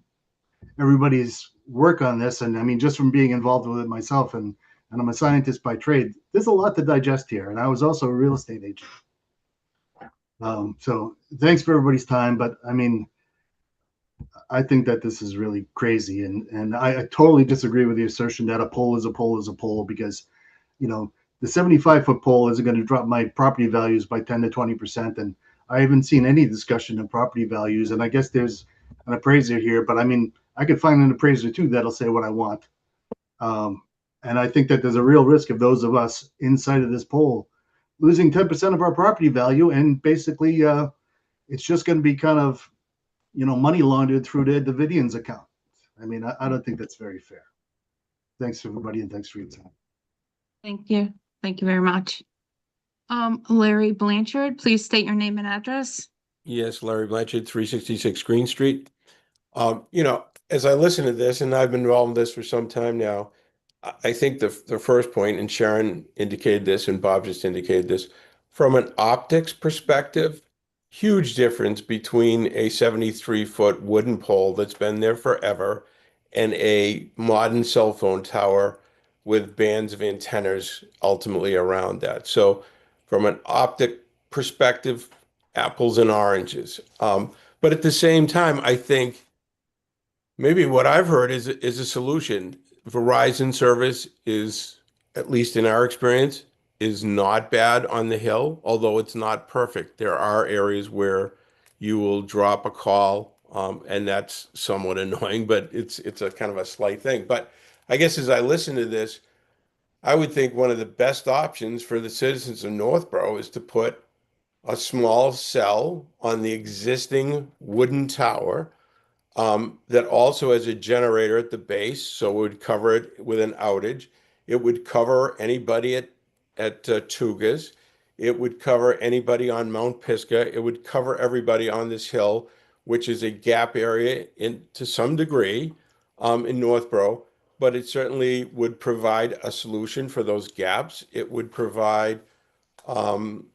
everybody's work on this. And just from being involved with it myself, and I'm a scientist by trade, there's a lot to digest here. And I was also a real estate agent. So thanks for everybody's time. But I think that this is really crazy. And I totally disagree with the assertion that a pole is a pole is a pole, because, the 75-foot pole isn't going to drop my property values by 10 to 20%. And I haven't seen any discussion of property values. And I guess there's an appraiser here, but I could find an appraiser too that'll say what I want. And I think that there's a real risk of those of us inside of this pole losing 10% of our property value. And basically, it's just going to be kind of, money laundered through the Davidians account. I don't think that's very fair. Thanks, everybody, and thanks for your time. thank you. Thank you very much. Larry Blanchard, please state your name and address. Yes, Larry Blanchard, 366 Green Street. As I listen to this, and I've been involved in this for some time now, I think the first point, and Sharon indicated this, and Bob just indicated this, from an optics perspective, huge difference between a 73-foot wooden pole that's been there forever and a modern cell phone tower with bands of antennas ultimately around that. So, from an optic perspective, apples and oranges. But at the same time, I think maybe what I've heard is a solution. Verizon service is, at least in our experience, is not bad on the hill, although it's not perfect. There are areas where you will drop a call, and that's somewhat annoying, but it's a kind of a slight thing. But I guess as I listen to this, I would think one of the best options for the citizens of Northborough is to put a small cell on the existing wooden tower that also has a generator at the base, so it would cover it with an outage. It would cover anybody at Tugas. It would cover anybody on Mount Pisgah. It would cover everybody on this hill, which is a gap area to some degree in Northborough, but it certainly would provide a solution for those gaps. It would provide um,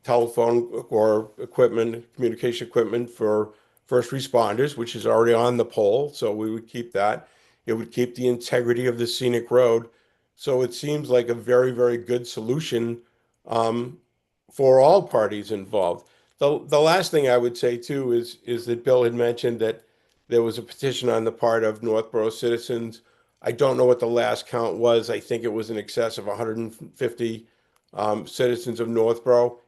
telephone or equipment, communication equipment for first responders, which is already on the pole. So we would keep that. It would keep the integrity of the scenic road. So it seems like a very, very good solution um, for all parties involved. The last thing I would say too is that Bill had mentioned that there was a petition on the part of Northborough citizens. I don't know what the last count was. I think it was in excess of 150 citizens of Northborough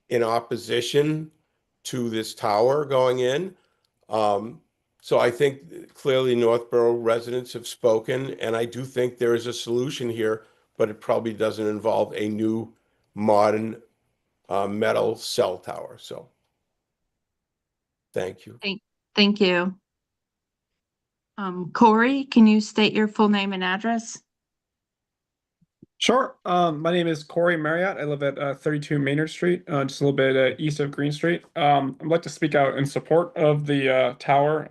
in opposition to this tower going in. Um, so I think clearly Northborough residents have spoken, and I do think there is a solution here, but it probably doesn't involve a new modern metal cell tower. So thank you. Thank you. Corey, can you state your full name and address? Sure. My name is Corey Marriott. I live at 32 Maynard Street, just a little bit east of Green Street. I'd like to speak out in support of the tower.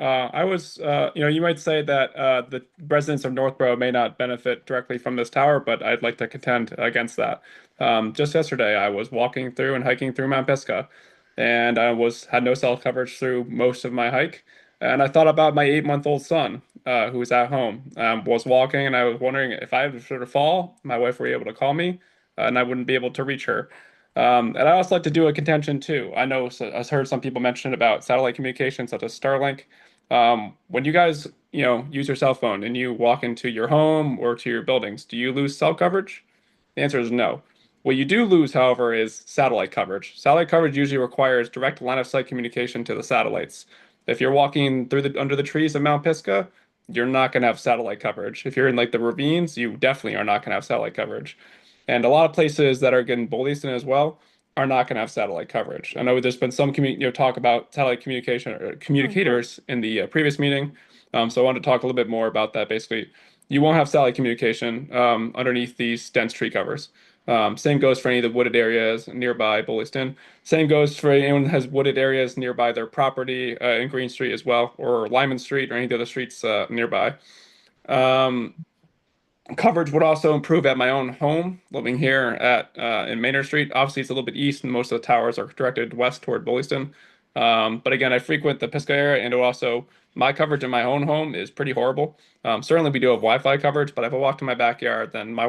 You might say that the residents of Northborough may not benefit directly from this tower, but I'd like to contend against that. Just yesterday, I was walking through and hiking through Mount Pisgah, and I had no cell coverage through most of my hike. And I thought about my 8-month-old son, who was at home, was walking, and I was wondering if I were to fall, my wife were able to call me, and I wouldn't be able to reach her. And I also like to do a contention too. I know I've heard some people mention about satellite communication, such as Starlink. When you guys, use your cell phone and you walk into your home or to your buildings, do you lose cell coverage? The answer is no. What you do lose, however, is satellite coverage. Satellite coverage usually requires direct line of sight communication to the satellites. If you're walking under the trees of Mount Pisgah, you're not going to have satellite coverage. If you're in like the ravines, you definitely are not going to have satellite coverage. And a lot of places that are getting Boylston as well are not going to have satellite coverage. I know there's been some talk about satellite communication or communicators in the previous meeting. So I wanted to talk a little bit more about that. Basically, you won't have satellite communication underneath these dense tree covers. Same goes for any of the wooded areas nearby Boylston. Same goes for anyone who has wooded areas nearby their property in Green Street as well, or Lyman Street, or any of the other streets nearby. Coverage would also improve at my own home, living here in Maynard Street. Obviously, it's a little bit east, and most of the towers are directed west toward Boylston. But again, I frequent the Pisgah area, and my coverage in my own home is pretty horrible. Certainly, we do have Wi-Fi coverage, but if I walk to my backyard, then my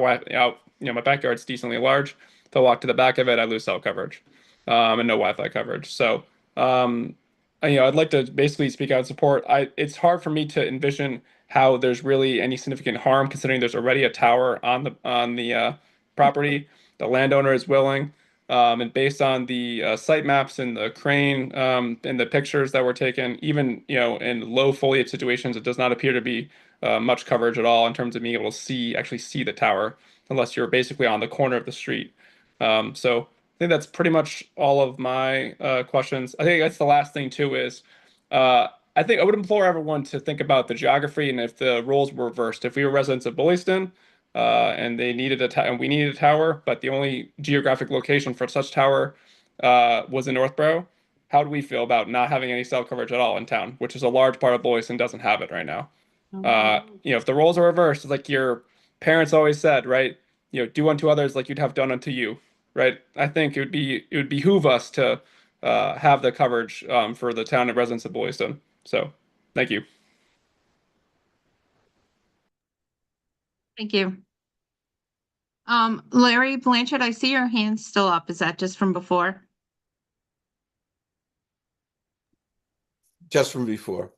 backyard's decently large. If I walk to the back of it, I lose cell coverage, and no Wi-Fi coverage. So, I'd like to basically speak out in support. It's hard for me to envision how there's really any significant harm, considering there's already a tower on the property. The landowner is willing, and based on the site maps and the crane and the pictures that were taken, even in low foliage situations, it does not appear to be much coverage at all in terms of being able to actually see the tower, unless you're basically on the corner of the street. So I think that's pretty much all of my questions. I think that's the last thing too is. I think I would implore everyone to think about the geography and if the roles were reversed. If we were residents of Boylston and they needed and we needed a tower, but the only geographic location for such tower was in Northborough, how do we feel about not having any cell coverage at all in town, which is a large part of Boylston doesn't have it right now? If the roles are reversed, it's like parents always said, right? Do unto others like you'd have done unto you, right? I think it would behoove us to have the coverage for the town and residents of Boylston. So, thank you. Thank you. Larry Blanchard, I see your hand still up. Is that just from before? Just from before.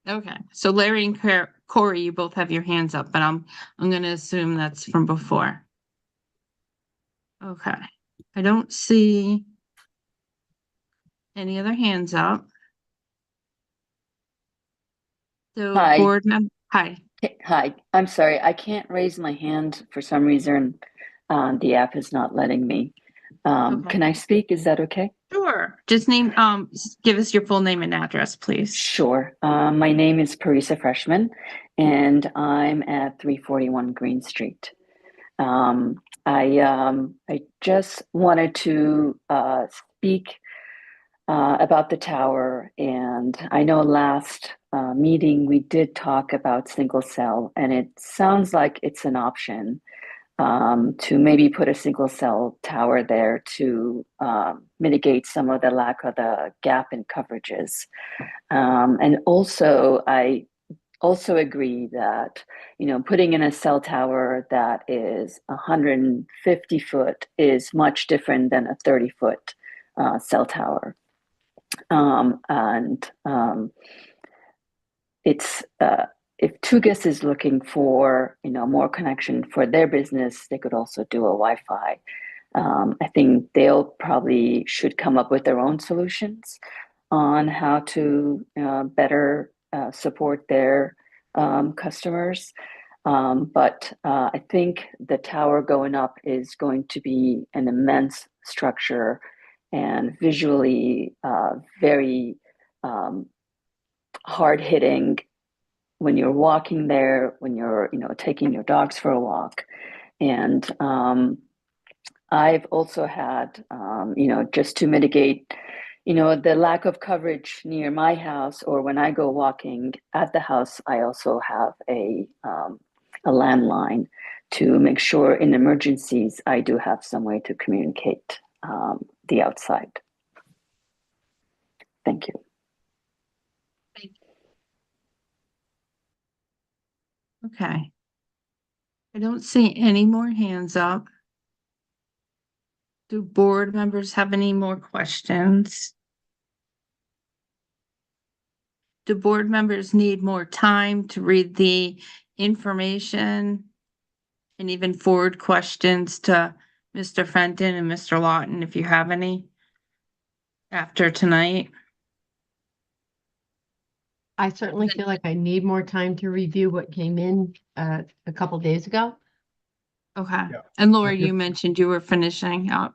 Okay, so Larry and Corey, you both have your hands up, but I'm gonna assume that's from before. Okay, I don't see any other hands up. So Hi. board member, hi. Hi, I'm sorry, I can't raise my hand for some reason. The app is not letting me. Okay. Can I speak? Is that okay? Sure. Just give us your full name and address, please. Sure. My name is Parisa Freshman, and I'm at 341 Green Street. I just wanted to speak about the tower, and I know last meeting we did talk about single cell, and it sounds like it's an option to maybe put a single cell tower there to mitigate some of the lack of the gap in coverages. And also, I also agree that putting in a cell tower that is 150 foot is much different than a 30-foot cell tower. It's if Tugas is looking for more connection for their business, they could also do a Wi-Fi. I think they'll probably should come up with their own solutions on how to better support their customers. But I think the tower going up is going to be an immense structure and visually very hard hitting when you're walking there, when you're taking your dogs for a walk. And I've also had just to mitigate the lack of coverage near my house, or when I go walking at the house, I also have a landline to make sure in emergencies I do have some way to communicate the outside. Thank you. Thank you. Okay. I don't see any more hands up. Do board members have any more questions? Do board members need more time to read the information and even forward questions to Mr. Fenton and Mr. Lawton if you have any after tonight? I certainly feel like I need more time to review what came in a couple days ago. Okay. Yeah. And Laura, you mentioned you were finishing up.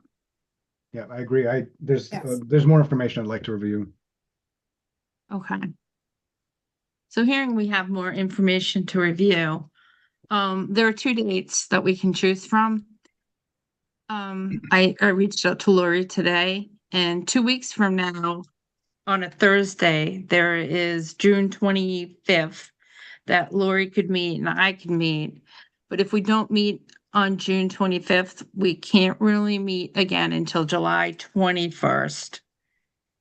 Yeah, I agree. There's Yes. there's more information I'd like to review. Okay. So hearing we have more information to review, there are 2 dates that we can choose from. I reached out to Lori today, and 2 weeks from now, on a Thursday, there is June 25th that Lori could meet and I could meet. But if we don't meet on June 25th, we can't really meet again until July 21st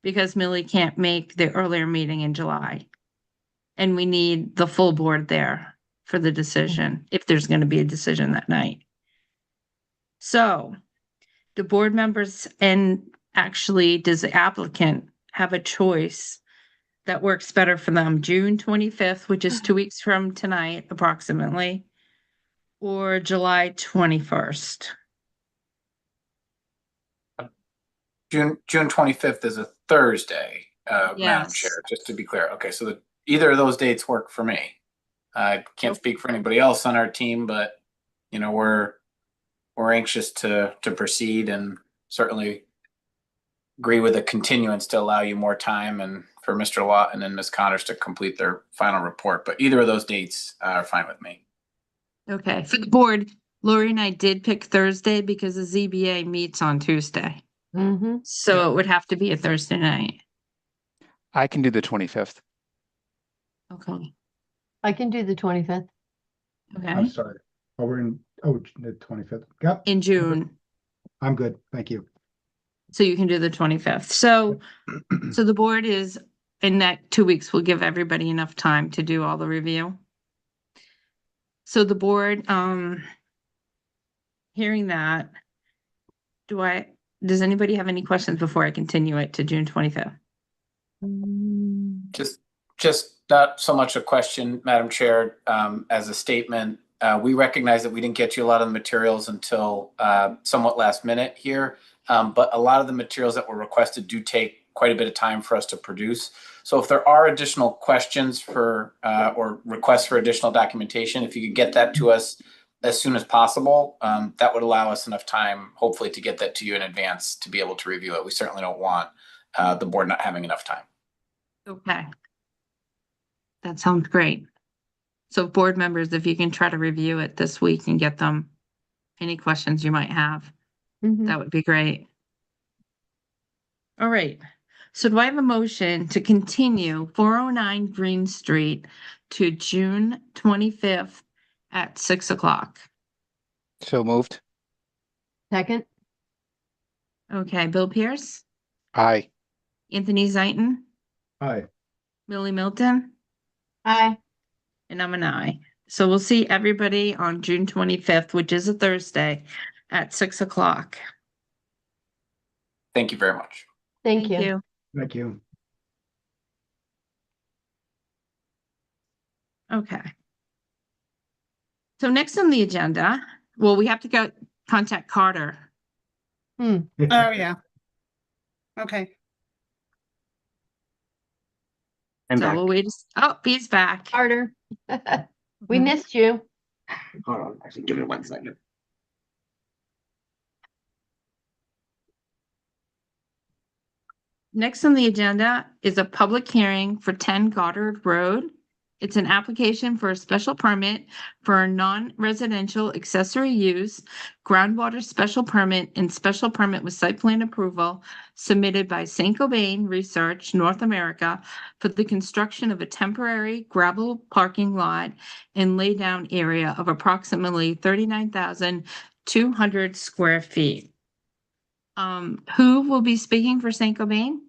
because Millie can't make the earlier meeting in July. And we need the full board there for the decision, if there's going to be a decision that night. So the board members, and actually does the applicant have a choice that works better for them? June 25th, which is 2 weeks from tonight, approximately, or July 21st? June 25th is a Thursday, Madam Yes. Chair, just to be clear. Okay, so either of those dates work for me. I can't speak for anybody else on our team, but we're anxious to proceed and certainly agree with a continuance to allow you more time and for Mr. Lawton and Ms. Connors to complete their final report. But either of those dates are fine with me. Okay, for the board, Lori and I did pick Thursday because the ZBA meets on Tuesday. Mm-hmm. So it would have to be a Thursday night. I can do the 25th. Okay. I can do the 25th. Okay. Sorry. Oh, we're in, oh, the 25th. Yep, in June. I'm good. Thank you. So you can do the 25th. So the board is, in that 2 weeks, will give everybody enough time to do all the review. So the board, hearing that, does anybody have any questions before I continue it to June 25th? Just not so much a question, Madam Chair, as a statement. We recognize that we didn't get you a lot of the materials until somewhat last minute here, but a lot of the materials that were requested do take quite a bit of time for us to produce. So if there are additional questions for or requests for additional documentation, if you could get that to us as soon as possible, that would allow us enough time, hopefully, to get that to you in advance to be able to review it. We certainly don't want the board not having enough time. Okay. That sounds great. So board members, if you can try to review it this week and get them any questions you might have, that would be great. All right. So do I have a motion to continue 409 Green Street to June 25th at 6 o'clock? So moved. Second, Okay, Bill Pierce, Aye. Anthony Zaitin, Aye. Millie Milton, aye. and I'm an aye. So we'll see everybody on June 25th, which is a Thursday, at 6 o'clock. Thank you very much. Thank you. Thank you. Okay. So next on the agenda, well, we have to go contact Carter. Oh, yeah. Okay. I'm So back. we'll wait. Oh, he's back. Carter. We missed you. Hold on, actually, give me 1 second. Next on the agenda is a public hearing for 10 Goddard Road. It's an application for a special permit for a non-residential accessory use, groundwater special permit and special permit with site plan approval submitted by Saint Cobain Research North America for the construction of a temporary gravel parking lot and laydown area of approximately 39,200 square feet. Who will be speaking for Saint Cobain?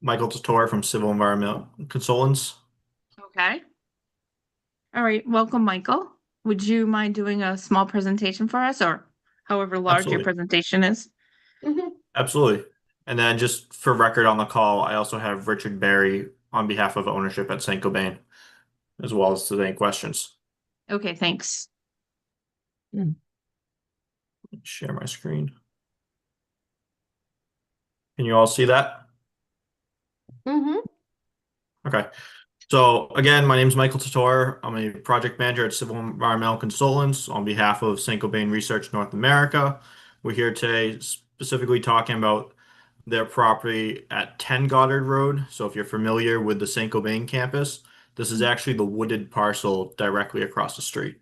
Michael Totor from Civil Environmental Consultants. Okay. All right, welcome, Michael. Would you mind doing a small presentation for us, or however large your Absolutely. presentation is? Absolutely. And then just for record on the call, I also have Richard Berry on behalf of ownership at Saint Cobain, as well as to any questions. Okay, thanks. Share my screen. Can you all see that? Okay. So again, my name is Michael Totor. I'm a project manager at Civil Environmental Consultants on behalf of Saint Cobain Research North America. We're here today specifically talking about their property at 10 Goddard Road. So if you're familiar with the Saint Cobain campus, this is actually the wooded parcel directly across the street.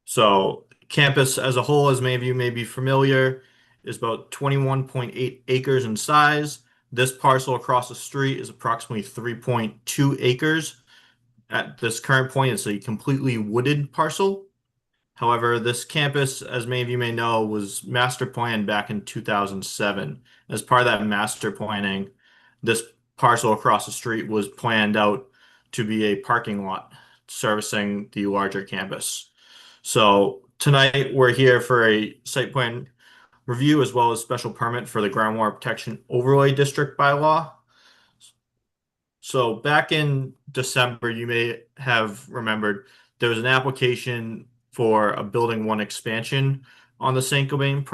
So campus as a whole, as many of you may be familiar, is about 21.8 acres in size. This parcel across the street is approximately 3.2 acres. At this current point, it's a completely wooded parcel. However, this campus, as many of you may know, was master planned back in 2007. As part of that master planning, this parcel across the street was planned out to be a parking lot servicing the larger campus. So tonight we're here for a site plan review as well as special permit for the groundwater protection overlay district bylaw. So back in December, you may have remembered there was an application for a building 1 expansion on the Saint Cobain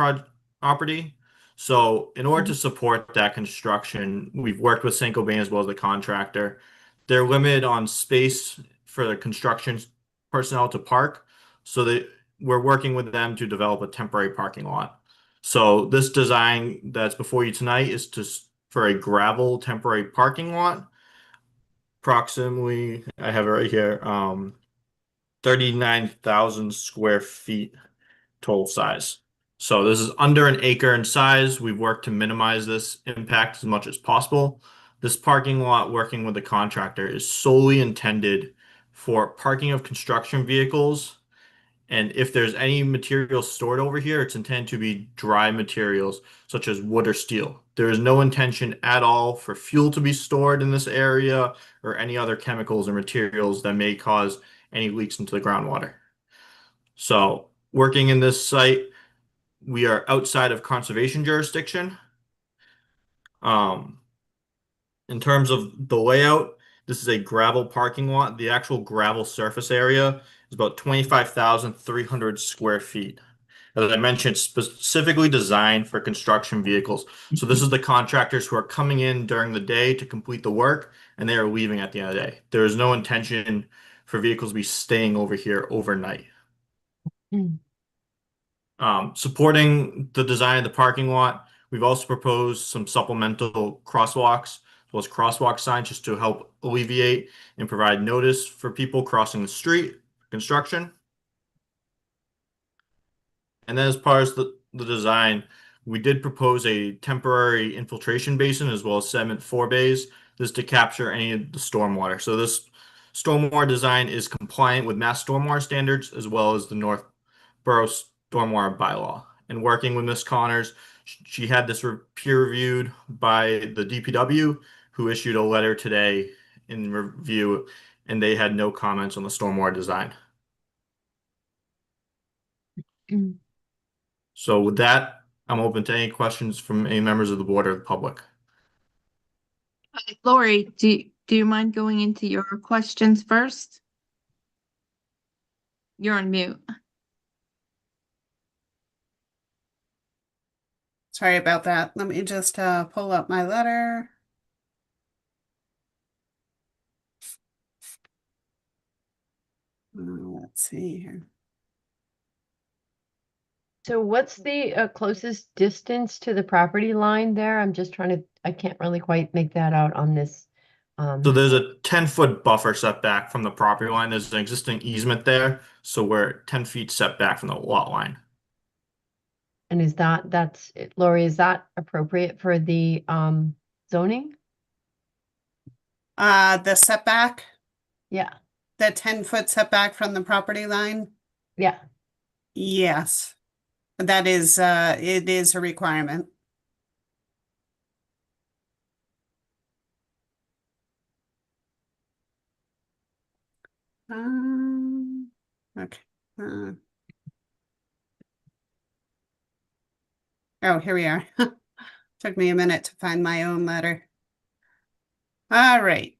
property. So in order to support that construction, we've worked with Saint Cobain as well as the contractor. They're limited on space for the construction personnel to park, so that we're working with them to develop a temporary parking lot. So this design that's before you tonight is for a gravel temporary parking lot. Approximately, I have it right here, 39,000 square feet total size. So this is under an acre in size. We've worked to minimize this impact as much as possible. This parking lot, working with the contractor, is solely intended for parking of construction vehicles And if there's any material stored over here, it's intended to be dry materials such as wood or steel. There is no intention at all for fuel to be stored in this area or any other chemicals or materials that may cause any leaks into the groundwater. So, working in this site, we are outside of conservation jurisdiction. In terms of the layout, this is a gravel parking lot. The actual gravel surface area is about 25,300 square feet. As I mentioned, specifically designed for construction vehicles. So this is the contractors who are coming in during the day to complete the work, and they are leaving at the end of the day. There is no intention for vehicles to be staying over here overnight. Supporting the design of the parking lot, we've also proposed some supplemental crosswalks, as well as crosswalk signs, just to help alleviate and provide notice for people crossing the street for construction. And then as far as the design, we did propose a temporary infiltration basin as well as sediment forebays. This to capture any of the stormwater. So this stormwater design is compliant with Mass Stormwater standards as well as the Northborough Stormwater Bylaw. And working with Ms. Connors, she had this peer reviewed by the DPW, who issued a letter today in review, and they had no comments on the stormwater design. So with that, I'm open to any questions from any members of the board or the public. Lori, do you mind going into your questions first? You're on mute. Sorry about that. Let me just pull up my letter. Let's see here. So what's the closest distance to the property line there? I'm just trying to, I can't really quite make that out on this. So there's a 10-foot buffer setback from the property line. There's an existing easement there, so we're 10 feet setback from the lot line. And is that's, Lori, is that appropriate for the zoning? The setback, Yeah, the 10-foot setback from the property line? yeah. Yes. That is, it is a requirement. Okay. Oh, here we are. Took me a minute to find my own letter. All right.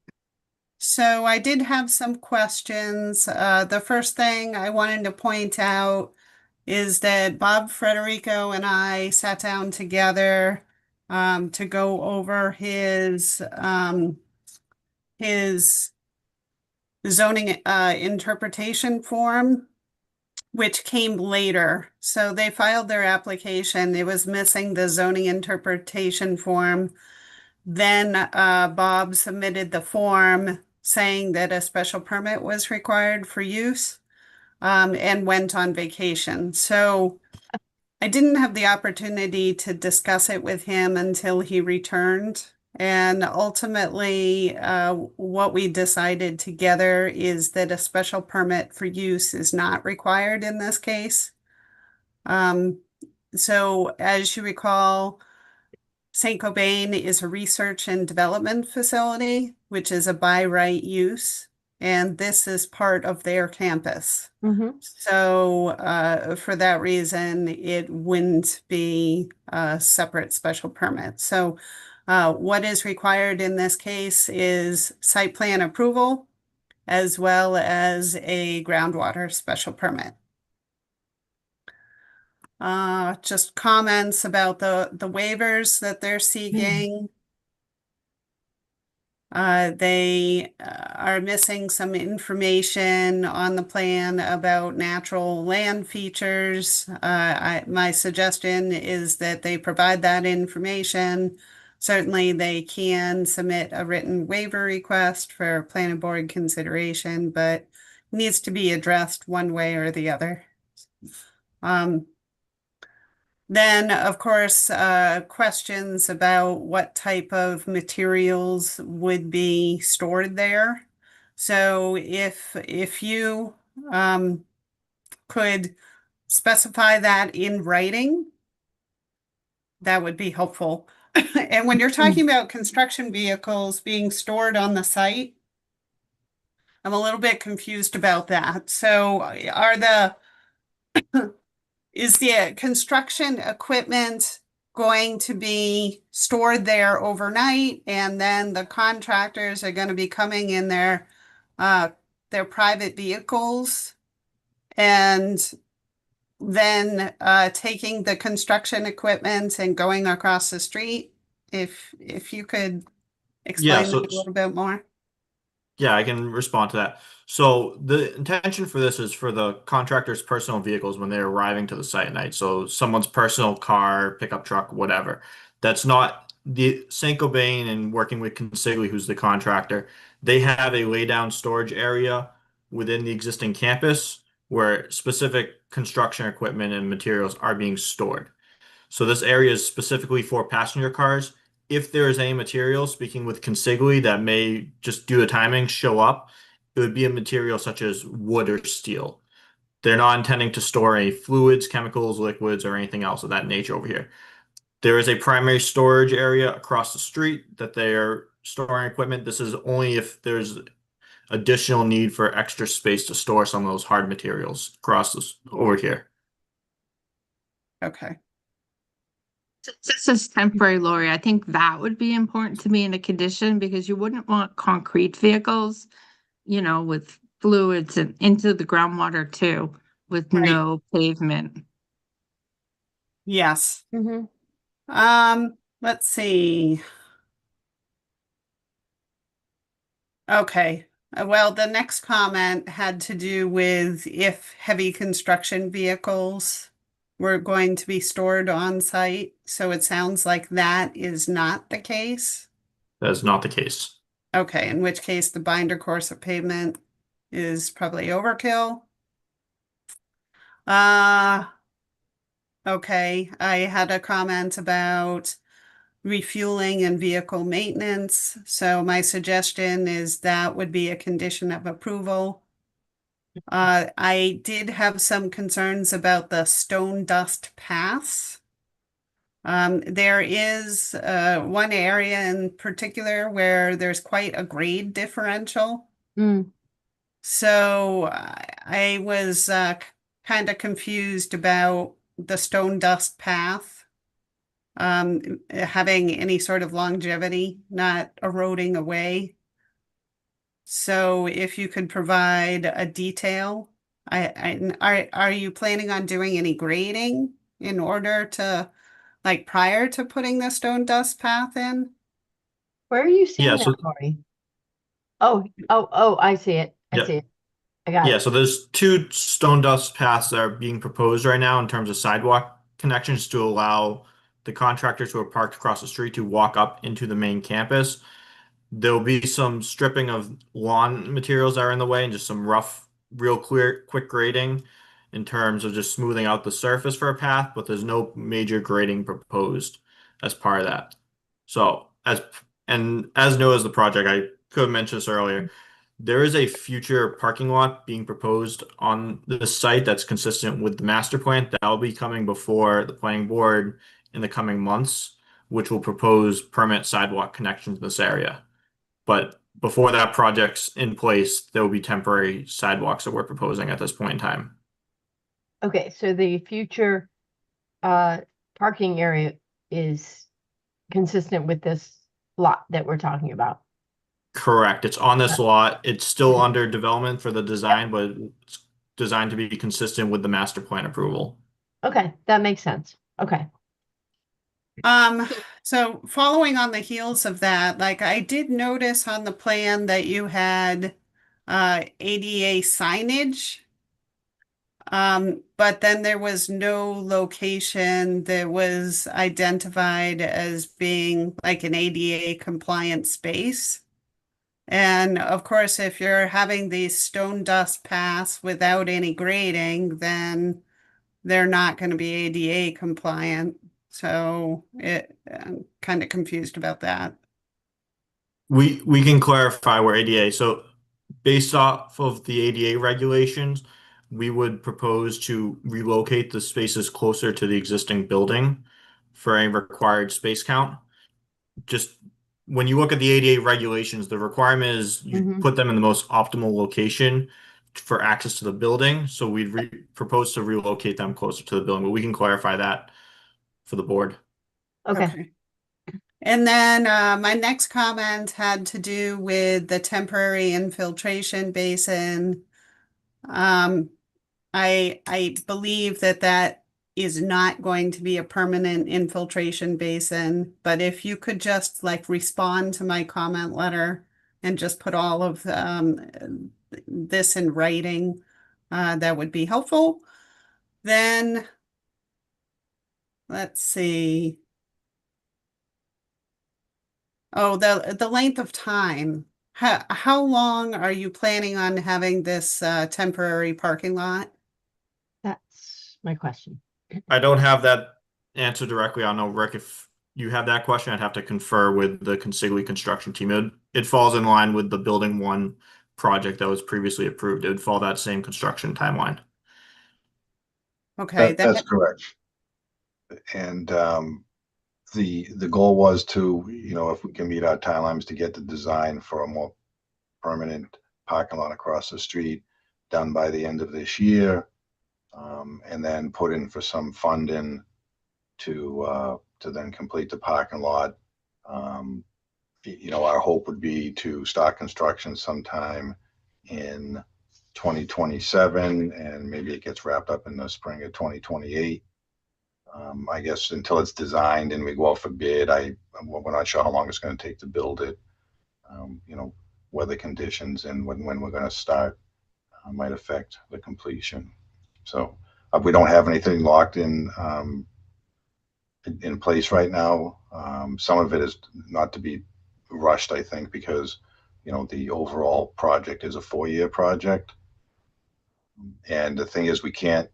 So I did have some questions. The first thing I wanted to point out is that Bob Frederico and I sat down together to go over his zoning interpretation form, which came later. So they filed their application. It was missing the zoning interpretation form. Then Bob submitted the form saying that a special permit was required for use and went on vacation. So I didn't have the opportunity to discuss it with him until he returned. And ultimately, what we decided together is that a special permit for use is not required in this case. So as you recall, St. Cobain is a research and development facility, which is a by right use, and this is part of their campus. So for that reason, it wouldn't be a separate special permit. So what is required in this case is site plan approval as well as a groundwater special permit. Just comments about the waivers that they're seeking. They are missing some information on the plan about natural land features. My suggestion is that they provide that information. Certainly, they can submit a written waiver request for planning board consideration, but needs to be addressed one way or the other. Then, of course, questions about what type of materials would be stored there. So if you could specify that in writing, that would be helpful. And when you're talking about construction vehicles being stored on the site, I'm a little bit confused about that. So is the construction equipment going to be stored there overnight, and then the contractors are going to be coming in their private vehicles and then taking the construction equipment and going across the street? If you could Yeah, explain that a little bit more. yeah, I can respond to that. So the intention for this is for the contractor's personal vehicles when they're arriving to the site at night. So someone's personal car, pickup truck, whatever. That's not the Saint-Gobain and working with Consigli, who's the contractor. They have a laydown storage area within the existing campus where specific construction equipment and materials are being stored. So this area is specifically for passenger cars. If there is any material, speaking with Consigli, that may just due to timing show up, it would be a material such as wood or steel. They're not intending to store any fluids, chemicals, liquids, or anything else of that nature over here. There is a primary storage area across the street that they are storing equipment. This is only if there's additional need for extra space to store some of those hard materials across this over here. Okay. Since this is temporary, Lori, I think that would be important to me in a condition, because you wouldn't want concrete vehicles, with fluids and into the groundwater too, with Right. no pavement. Yes. Mm-hmm. Let's see. Okay. Well, the next comment had to do with if heavy construction vehicles were going to be stored on site. So it sounds like that is not the case. That is not the case. Okay, in which case the binder course of pavement is probably overkill. Okay, I had a comment about refueling and vehicle maintenance. So my suggestion is that would be a condition of approval. I did have some concerns about the stone dust paths. There is one area in particular where there's quite a grade differential. Mm. So I was kind of confused about the stone dust path having any sort of longevity, not eroding away. So if you could provide a detail, are you planning on doing any grading in order to, like, prior to putting the stone dust path in? Where are you seeing Yeah, that, so Lori? Oh, I see it. I yeah. see it. I got Yeah, it. so there's two stone dust paths that are being proposed right now in terms of sidewalk connections to allow the contractors who are parked across the street to walk up into the main campus. There'll be some stripping of lawn materials that are in the way and just some rough, real quick grading in terms of just smoothing out the surface for a path, but there's no major grading proposed as part of that. So as new as the project, I could have mentioned this earlier. There is a future parking lot being proposed on the site that's consistent with the master plan that will be coming before the planning board in the coming months, which will propose permanent sidewalk connections in this area. But before that project's in place, there will be temporary sidewalks that we're proposing at this point in time. Okay, so the future parking area is consistent with this lot that we're talking about. Correct. It's on this lot. It's still under development for the design, but it's designed to be consistent with the master plan approval. Okay, that makes sense. Okay. So following on the heels of that, like, I did notice on the plan that you had ADA signage. But then there was no location that was identified as being like an ADA compliant space. And of course, if you're having these stone dust paths without any grading, then they're not going to be ADA compliant. So I'm kind of confused about that. We can clarify where ADA. So based off of the ADA regulations, we would propose to relocate the spaces closer to the existing building for a required space count. Just when you look at the ADA regulations, the requirement is you put them in the most optimal location for access to the building. So we'd propose to relocate them closer to the building, but we can clarify that for the board. Okay. And then my next comment had to do with the temporary infiltration basin. I believe that that is not going to be a permanent infiltration basin, but if you could just like respond to my comment letter and just put all of this in writing, that would be helpful. Then let's see. Oh, the length of time. How long are you planning on having this temporary parking lot? That's my question. I don't have that answer directly. I know, Rick, if you have that question, I'd have to confer with the Consigli construction team. It falls in line with the Building 1 project that was previously approved. It would follow that same construction timeline. Okay, That's correct. And the goal was to, if we can meet our timelines, to get the design for a more permanent parking lot across the street done by the end of this year, and then put in for some funding to then complete the parking lot. Our hope would be to start construction sometime in 2027, and maybe it gets wrapped up in the spring of 2028. I guess until it's designed and we go out for bid, we're not sure how long it's going to take to build it. Weather conditions and when we're going to start might affect the completion. So we don't have anything locked in place right now. Some of it is not to be rushed, I think, because the overall project is a 4-year project. And the thing is, we can't,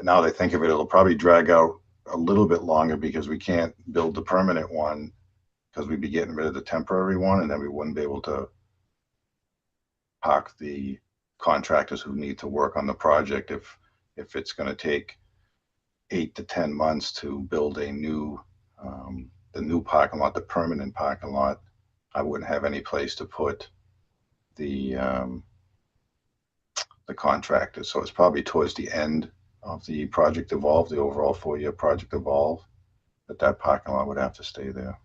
now that I think of it, it'll probably drag out a little bit longer because we can't build the permanent one because we'd be getting rid of the temporary one, and then we wouldn't be able to park the contractors who need to work on the project if it's going to take 8 to 10 months to build a new the new parking lot, the permanent parking lot. I wouldn't have any place to put the contractors. So it's probably towards the end of the project Evolve, the overall 4-year project Evolve, that parking lot would have to stay there.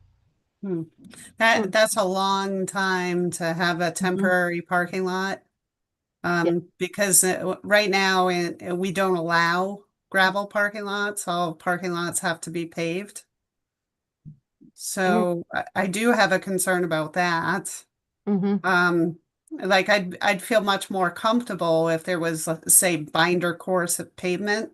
That's a long time to have a temporary parking lot. Because right now we don't allow gravel parking lots. All parking lots have to be paved. So I do have a concern about that. Like I'd feel much more comfortable if there was, say, binder course of pavement.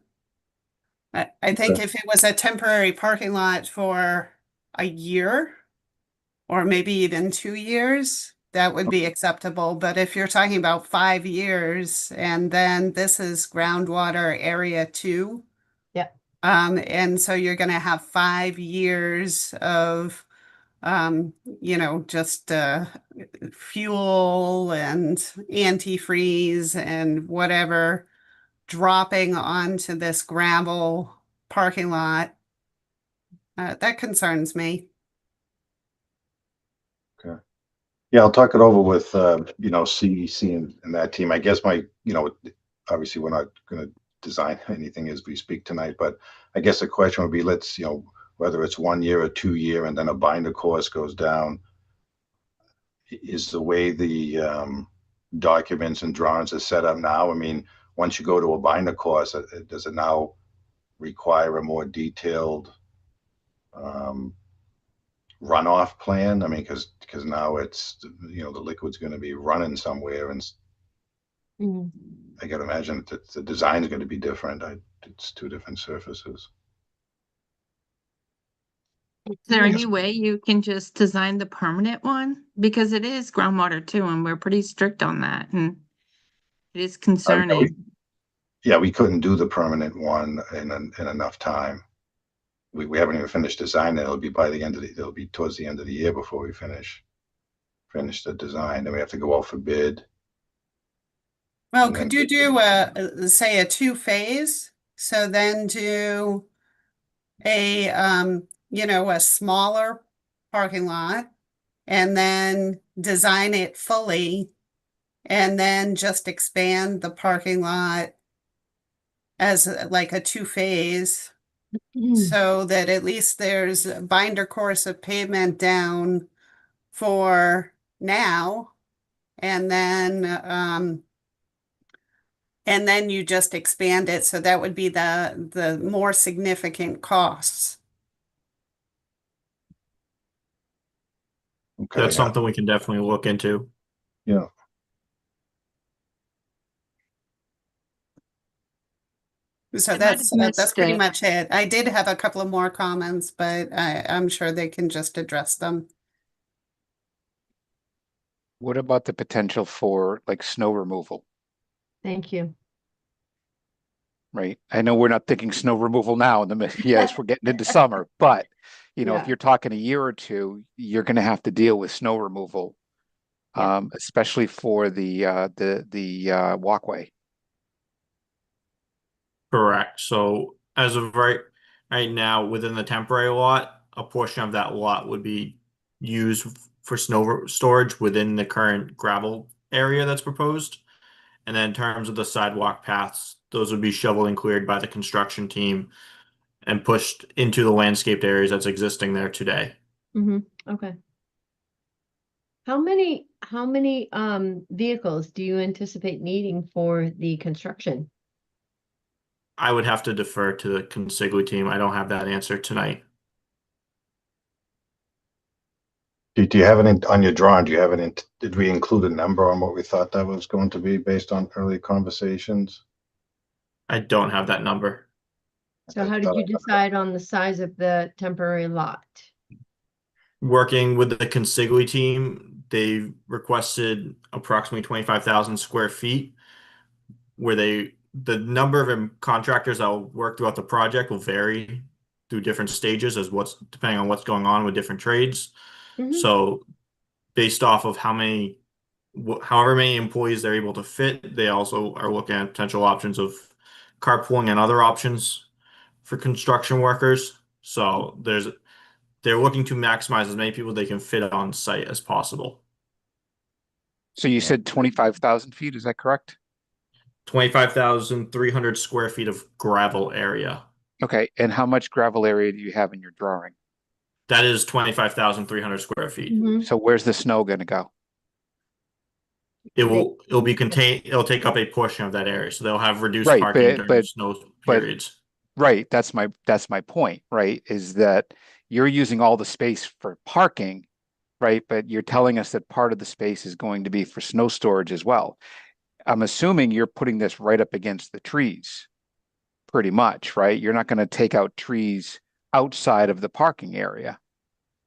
I think if it was a temporary parking lot for a year or maybe even 2 years, that would be acceptable. But if you're talking about 5 years and then this is groundwater area 2. Yeah. And so you're going to have 5 years of, just fuel and antifreeze and whatever dropping onto this gravel parking lot. That concerns me. Okay. Yeah, I'll talk it over with, CEC and that team. I guess obviously we're not going to design anything as we speak tonight, but I guess the question would be, let's, whether it's 1 year or 2 year, and then a binder course goes down, is the way the documents and drawings are set up now. I mean, once you go to a binder course, does it now require a more detailed runoff plan? I mean, because now it's, the liquid's going to be running somewhere, and I got to imagine that the design is going to be different. It's 2 different surfaces. Is there any way you can just design the permanent one? Because it is groundwater too, and we're pretty strict on that, and it is concerning. We couldn't do the permanent one in enough time. We haven't even finished designing. It'll be it'll be towards the end of the year before we finish the design. Then we have to go out for bid. Well, And could then- you do say a two-phase? So then do a, a smaller parking lot and then design it fully and then just expand the parking lot as like a two-phase so that at least there's a binder course of pavement down for now and then you just expand it, so that would be the more significant costs. Okay, That's yeah, something we can definitely look into. yeah. So I might that's have missed that's pretty it. much it. I did have a couple of more comments, but I'm sure they can just address them. What about the potential for like snow removal, Thank you. right? I know we're not thinking snow removal now in the yes, we're getting into summer, but if Yeah. you're talking a year or two, you're going to have to deal with snow removal, Yeah. especially for the walkway. Correct. So as of right now, within the temporary lot, a portion of that lot would be used for snow storage within the current gravel area that's proposed. And then in terms of the sidewalk paths, those would be shoveled and cleared by the construction team and pushed into the landscaped areas that's existing there today. Okay. How many vehicles do you anticipate needing for the construction? I would have to defer to the consigli team. I don't have that answer tonight. Do you have it on your drawing? Do you have it in? Did we include a number on what we thought that was going to be based on early conversations? I don't have that number. So how did you decide on the size of the temporary lot? Working with the consigli team, they requested approximately 25,000 square feet, where the number of contractors that will work throughout the project will vary through different stages depending on what's going on with different trades. So based off of however many employees they're able to fit, they also are looking at potential options of carpooling and other options for construction workers. So they're looking to maximize as many people they can fit on site as possible. So you said 25,000 feet, is that correct? 25,300 square feet of gravel area. Okay, and how much gravel area do you have in your drawing? That is 25,300 square feet. So where's the snow going to go? It'll be contained. It'll take up a portion of that area, so they'll have reduced Right, parking during but snow periods. right, that's my point, right? Is that you're using all the space for parking, right? But you're telling us that part of the space is going to be for snow storage as well. I'm assuming you're putting this right up against the trees, pretty much, right? You're not going to take out trees outside of the parking area.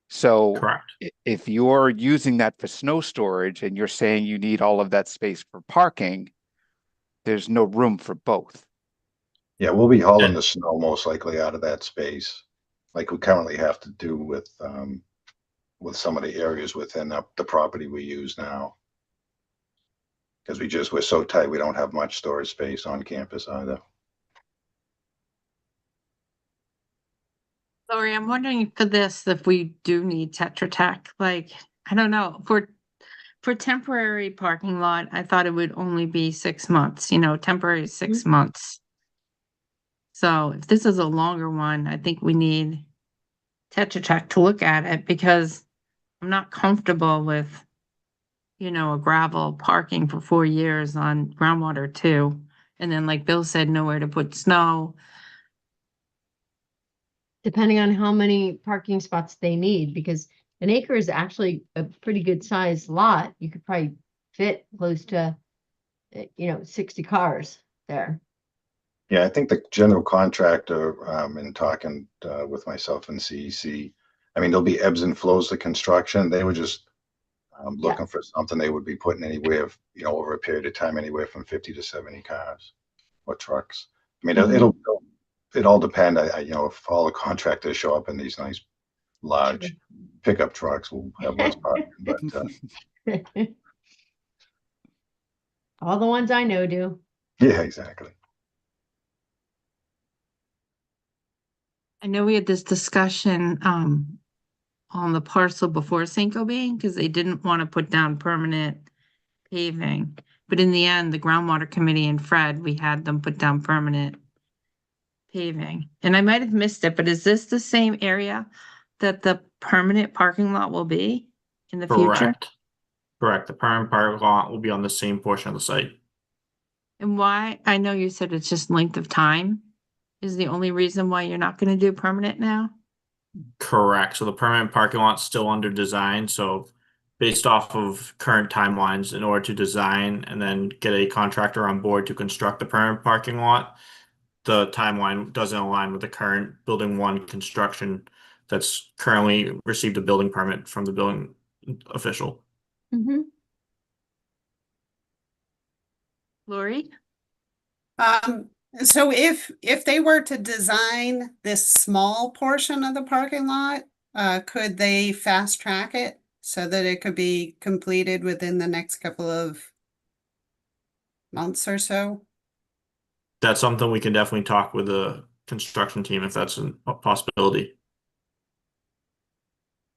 So Correct. if you're using that for snow storage and you're saying you need all of that space for parking, there's no room for both. Yeah, we'll be hauling the snow most likely out of that space, like we currently have to do with some of the areas within the property we use now. Because we're so tight, we don't have much storage space on campus either. Lori, I'm wondering for this, if we do need Tetra Tech, like, I don't know, for temporary parking lot, I thought it would only be 6 months, temporary 6 months. So if this is a longer one, I think we need Tetra Tech to look at it because I'm not comfortable with, a gravel parking for 4 years on groundwater too. And then like Bill said, nowhere to put snow. Depending on how many parking spots they need, because an acre is actually a pretty good sized lot. You could probably fit close to, 60 cars there. Yeah, I think the general contractor, in talking with myself and CEC, I mean, there'll be ebbs and flows to construction. They were just looking for something they would be putting anywhere, over a period of time, anywhere from 50 to 70 cars or trucks. I mean, it all depend. If all the contractors show up in these nice large pickup trucks, we'll have less parking. But All the ones I know do. Yeah, exactly. I know we had this discussion, on the parcel before St. Gobain, because they didn't want to put down permanent paving. But in the end, the groundwater committee and Fred, we had them put down permanent paving. And I might have missed it, but is this the same area that the permanent parking lot will be in the future? Correct. Correct. The permanent parking lot will be on the same portion of the site. And why, I know you said it's just length of time is the only reason why you're not gonna do permanent now? Correct. So the permanent parking lot's still under design. So based off of current timelines, in order to design and then get a contractor on board to construct the permanent parking lot, the timeline doesn't align with the current building one construction that's currently received a building permit from the building official. Mm-hmm. Lori? So if they were to design this small portion of the parking lot, could they fast track it so that it could be completed within the next couple of months or so? That's something we can definitely talk with the construction team if that's a possibility.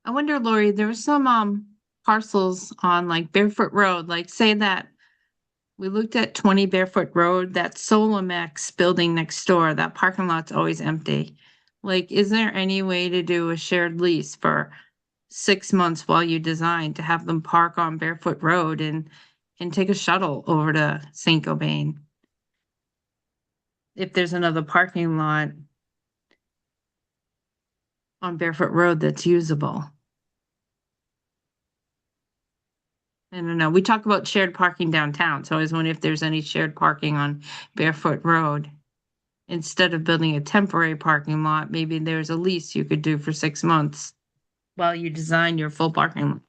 I wonder, Lori, there were some parcels on like Barefoot Road, like say that we looked at 20 Barefoot Road, that Solomex building next door, that parking lot's always empty. Like, is there any way to do a shared lease for 6 months while you design to have them park on Barefoot Road and take a shuttle over to St. Gobain? If there's another parking lot on Barefoot Road that's usable. I don't know. We talk about shared parking downtown, so I was wondering if there's any shared parking on Barefoot Road. Instead of building a temporary parking lot, maybe there's a lease you could do for 6 months while you design your full parking lot.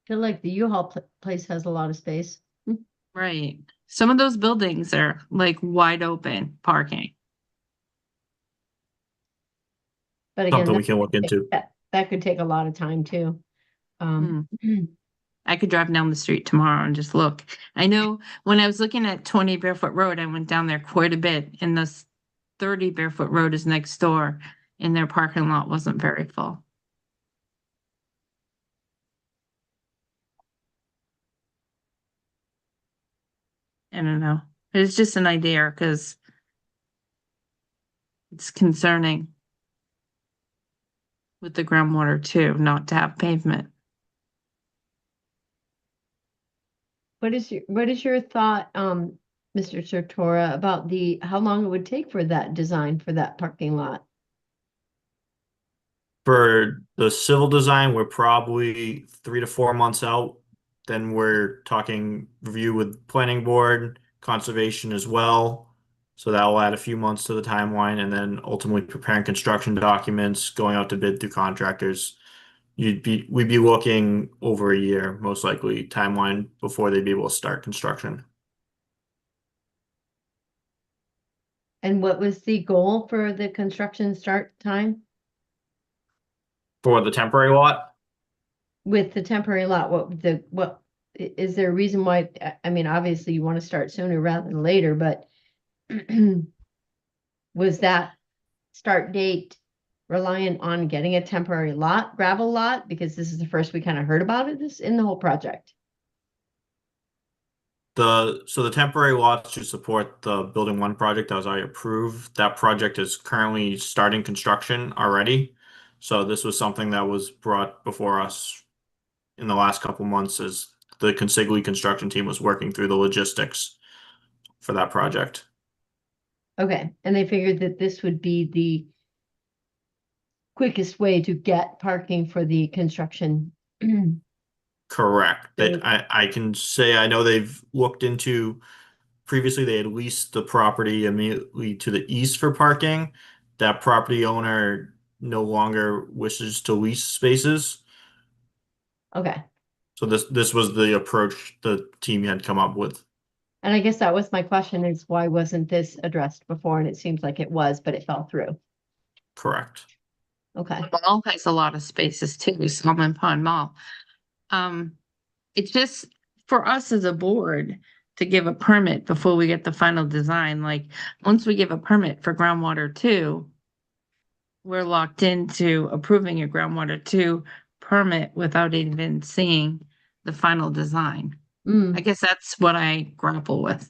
I feel like the U-Haul place has a lot of space. Right. Some of those buildings are like wide open parking. But again, Something we can look into. that could take a lot of time too. I could drive down the street tomorrow and just look. I know when I was looking at 20 Barefoot Road, I went down there quite a bit, and this 30 Barefoot Road is next door, and their parking lot wasn't very full. I don't know. It's just an idea because it's concerning with the groundwater too, not to have pavement. What is your thought, Mr. Sartora, about how long it would take for that design for that parking lot? For the civil design, we're probably 3 to 4 months out. Then we're talking review with planning board, conservation as well. So that will add a few months to the timeline, and then ultimately preparing construction documents, going out to bid through contractors. We'd be looking over a year, most likely, timeline before they'd be able to start construction. And what was the goal for the construction start time? For the temporary lot? With the temporary lot, what is there a reason why? I mean, obviously you want to start sooner rather than later, but was that start date reliant on getting a temporary gravel lot? Because this is the first we kind of heard about it in the whole project. So the temporary lots to support the building one project that was already approved. That project is currently starting construction already. So this was something that was brought before us in the last couple months as the Consigli construction team was working through the logistics for that project. Okay, and they figured that this would be the quickest way to get parking for the construction. Correct. I can say I know they've looked into previously they had leased the property immediately to the east for parking. That property owner no longer wishes to lease spaces. Okay. So this was the approach the team had come up with. And I guess that was my question, is why wasn't this addressed before? And it seems like it was, but it fell through. Correct. Okay. The mall has a lot of spaces too, Salmon Pond Mall. It's just for us as a board to give a permit before we get the final design, like, once we give a permit for groundwater two, we're locked into approving a groundwater two permit without even seeing the final design. I guess that's what I grapple with.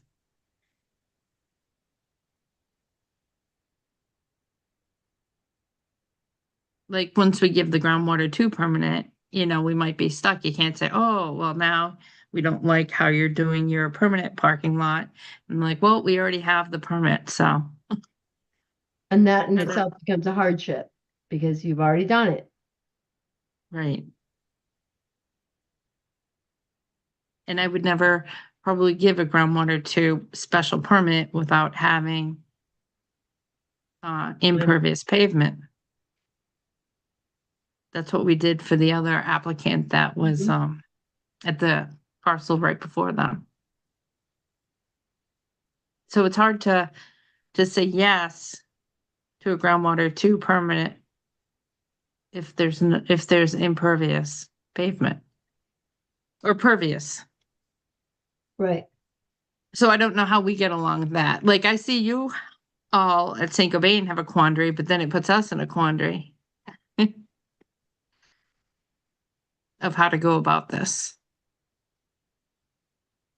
Like, once we give the groundwater two permanent, we might be stuck. You can't say, oh, well, now we don't like how you're doing your permanent parking lot. I'm like, well, we already have the permit, so. And that in itself becomes a hardship because you've already done it. Right. And I would never probably give a groundwater two special permit without having impervious pavement. That's what we did for the other applicant that was at the parcel right before them. So it's hard to say yes to a groundwater two permanent if there's impervious pavement or pervious. Right. So I don't know how we get along with that. Like, I see you all at St. Gobain have a quandary, but then it puts us in a quandary of how to go about this.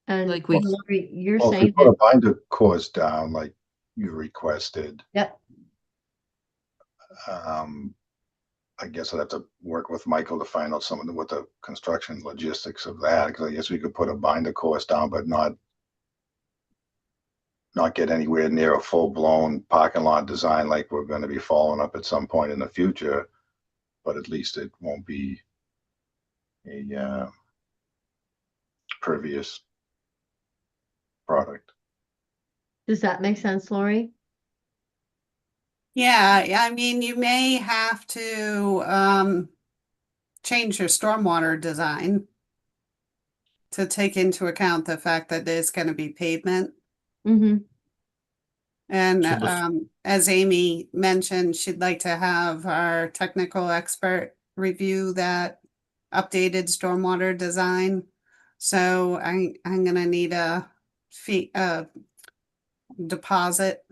And like we, Lori, you're Well, if we saying put a that, binder course down like you requested, yep, I guess I'd have to work with Michael to find out some of what the construction logistics of that, because I guess we could put a binder course down, but not get anywhere near a full-blown parking lot design like we're going to be following up at some point in the future. But at least it won't be a pervious product. does that make sense, Lori? Yeah, I mean, you may have to change your stormwater design to take into account the fact that there's going to be pavement. Mm-hmm. And So the- as Amy mentioned, she'd like to have our technical expert review that updated stormwater design. So I'm gonna need a fee deposit.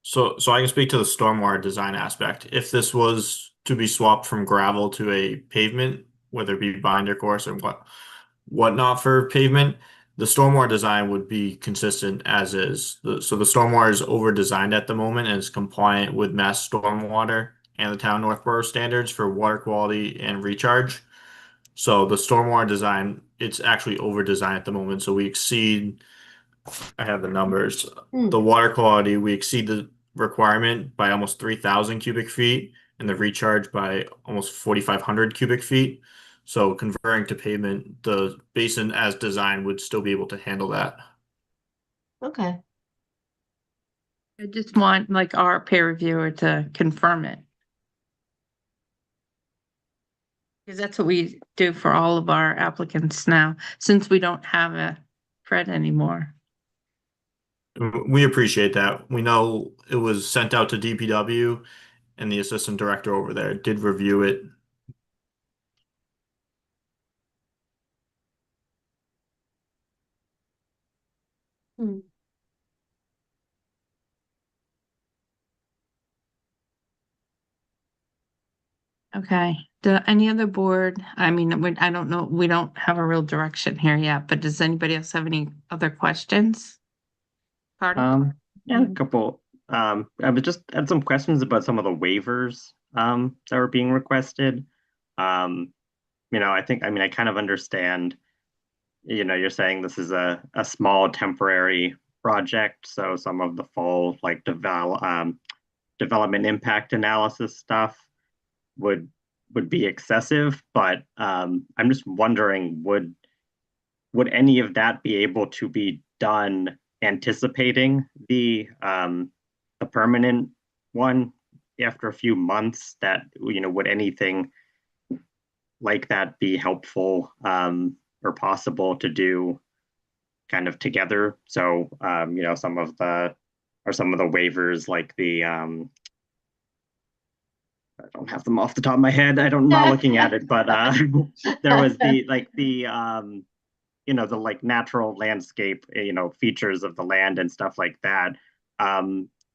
So I can speak to the stormwater design aspect. If this was to be swapped from gravel to a pavement, whether it be binder course or whatnot for pavement, the stormwater design would be consistent as is. So the stormwater is over designed at the moment and is compliant with Mass Stormwater and the town Northborough standards for water quality and recharge. So the stormwater design, it's actually over designed at the moment. So we exceed, I have the numbers. The water quality, we exceed the requirement by almost 3,000 cubic feet and the recharge by almost 4,500 cubic feet. So converting to pavement, the basin as designed would still be able to handle that. Okay. I just want like our peer reviewer to confirm it. Because that's what we do for all of our applicants now, since we don't have a Fred anymore. We appreciate that. We know it was sent out to DPW and the assistant director over there did review it. Okay, any other board, I mean, I don't know, we don't have a real direction here yet, but does anybody else have any other questions? Pardon? Yeah, a couple. I was just had some questions about some of the waivers that were being requested. I kind of understand, you're saying this is a small temporary project, so some of the full like development impact analysis stuff would be excessive, but I'm just wondering, would any of that be able to be done anticipating the permanent one after a few months? That would anything like that be helpful or possible to do kind of together? So some of the waivers like the I don't have them off the top of my head. I'm not looking at it, but there was the like natural landscape, features of the land and stuff like that.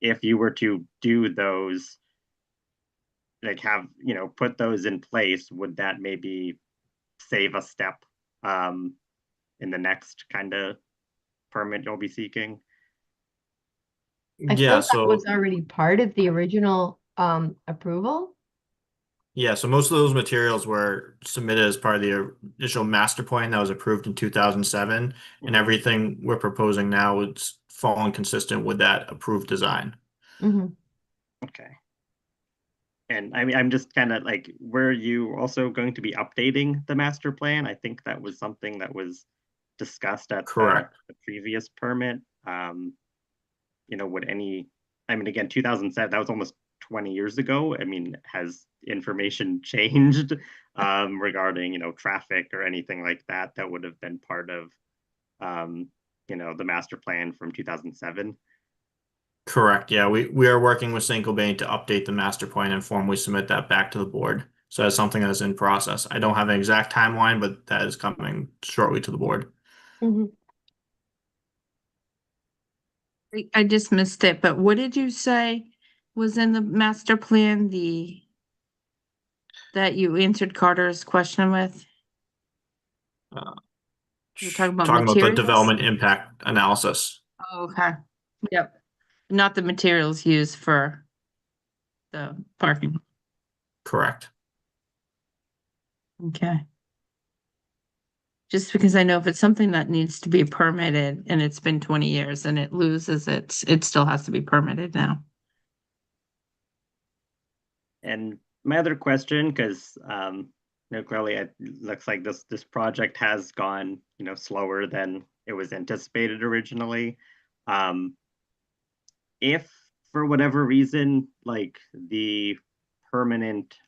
If you were to do those, like have, put those in place, would that maybe save a step in the next kind of permit you'll be seeking? I Yeah, thought that was so already part of the original approval. yeah, so most of those materials were submitted as part of the initial master plan that was approved in 2007, and everything we're proposing now is falling consistent with that approved design. Okay. And I mean, I'm just kind of like, were you also going to be updating the master plan? I think that was something that was discussed at Correct. the previous permit. Would any, I mean, again, 2007, that was almost 20 years ago. I mean, has information changed regarding, traffic or anything like that that would have been part of, the master plan from 2007? Correct. Yeah, we are working with St. Gobain to update the master plan and formally submit that back to the board. So that's something that's in process. I don't have an exact timeline, but that is coming shortly to the board. I just missed it, but what did you say was in the master plan, that you answered Carter's question with? You're talking about Talking about the materials? development impact analysis. Oh, okay. Yep. Not the materials used for the parking. Correct. Okay. Just because I know if it's something that needs to be permitted and it's been 20 years and it loses it still has to be permitted now. And my other question, because clearly it looks like this project has gone, slower than it was anticipated originally. If for whatever reason, like the permanent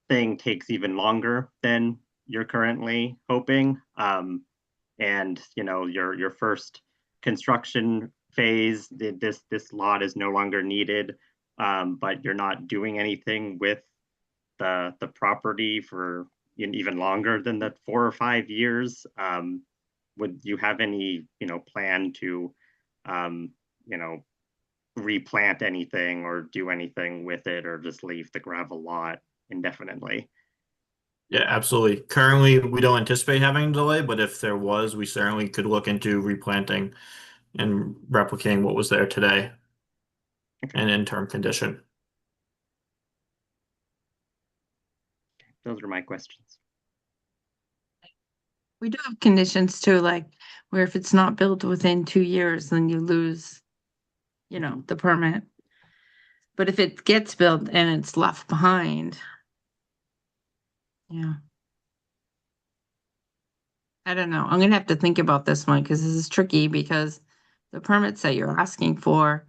thing takes even longer than you're currently hoping, and your first construction phase, this lot is no longer needed, but you're not doing anything with the property for even longer than that 4 or 5 years. Would you have any plan to replant anything or do anything with it, or just leave the gravel lot indefinitely? Yeah, absolutely. Currently, we don't anticipate having a delay, but if there was, we certainly could look into replanting and replicating what was there today in interim condition. Those are my questions. We do have conditions too, like where if it's not built within 2 years, then you lose, the permit. But if it gets built and it's left behind, yeah. I don't know. I'm gonna have to think about this one because this is tricky because the permits that you're asking for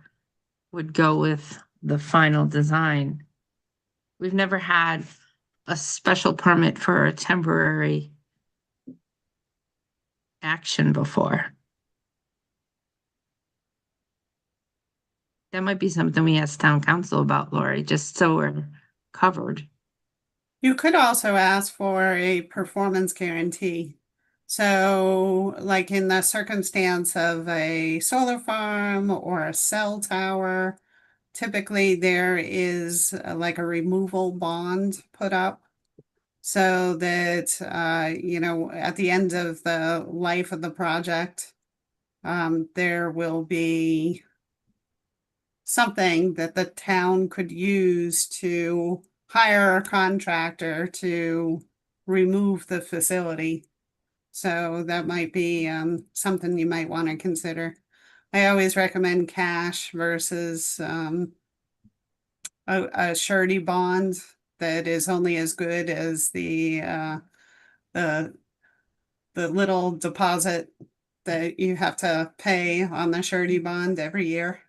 would go with the final design. We've never had a special permit for a temporary action before. That might be something we ask town council about, Lori, just so we're covered. You could also ask for a performance guarantee. So, like in the circumstance of a solar farm or a cell tower, typically there is like a removal bond put up so that, at the end of the life of the project, there will be something that the town could use to hire a contractor to remove the facility. So that might be something you might want to consider. I always recommend cash versus a surety bond that is only as good as the little deposit that you have to pay on the surety bond every year.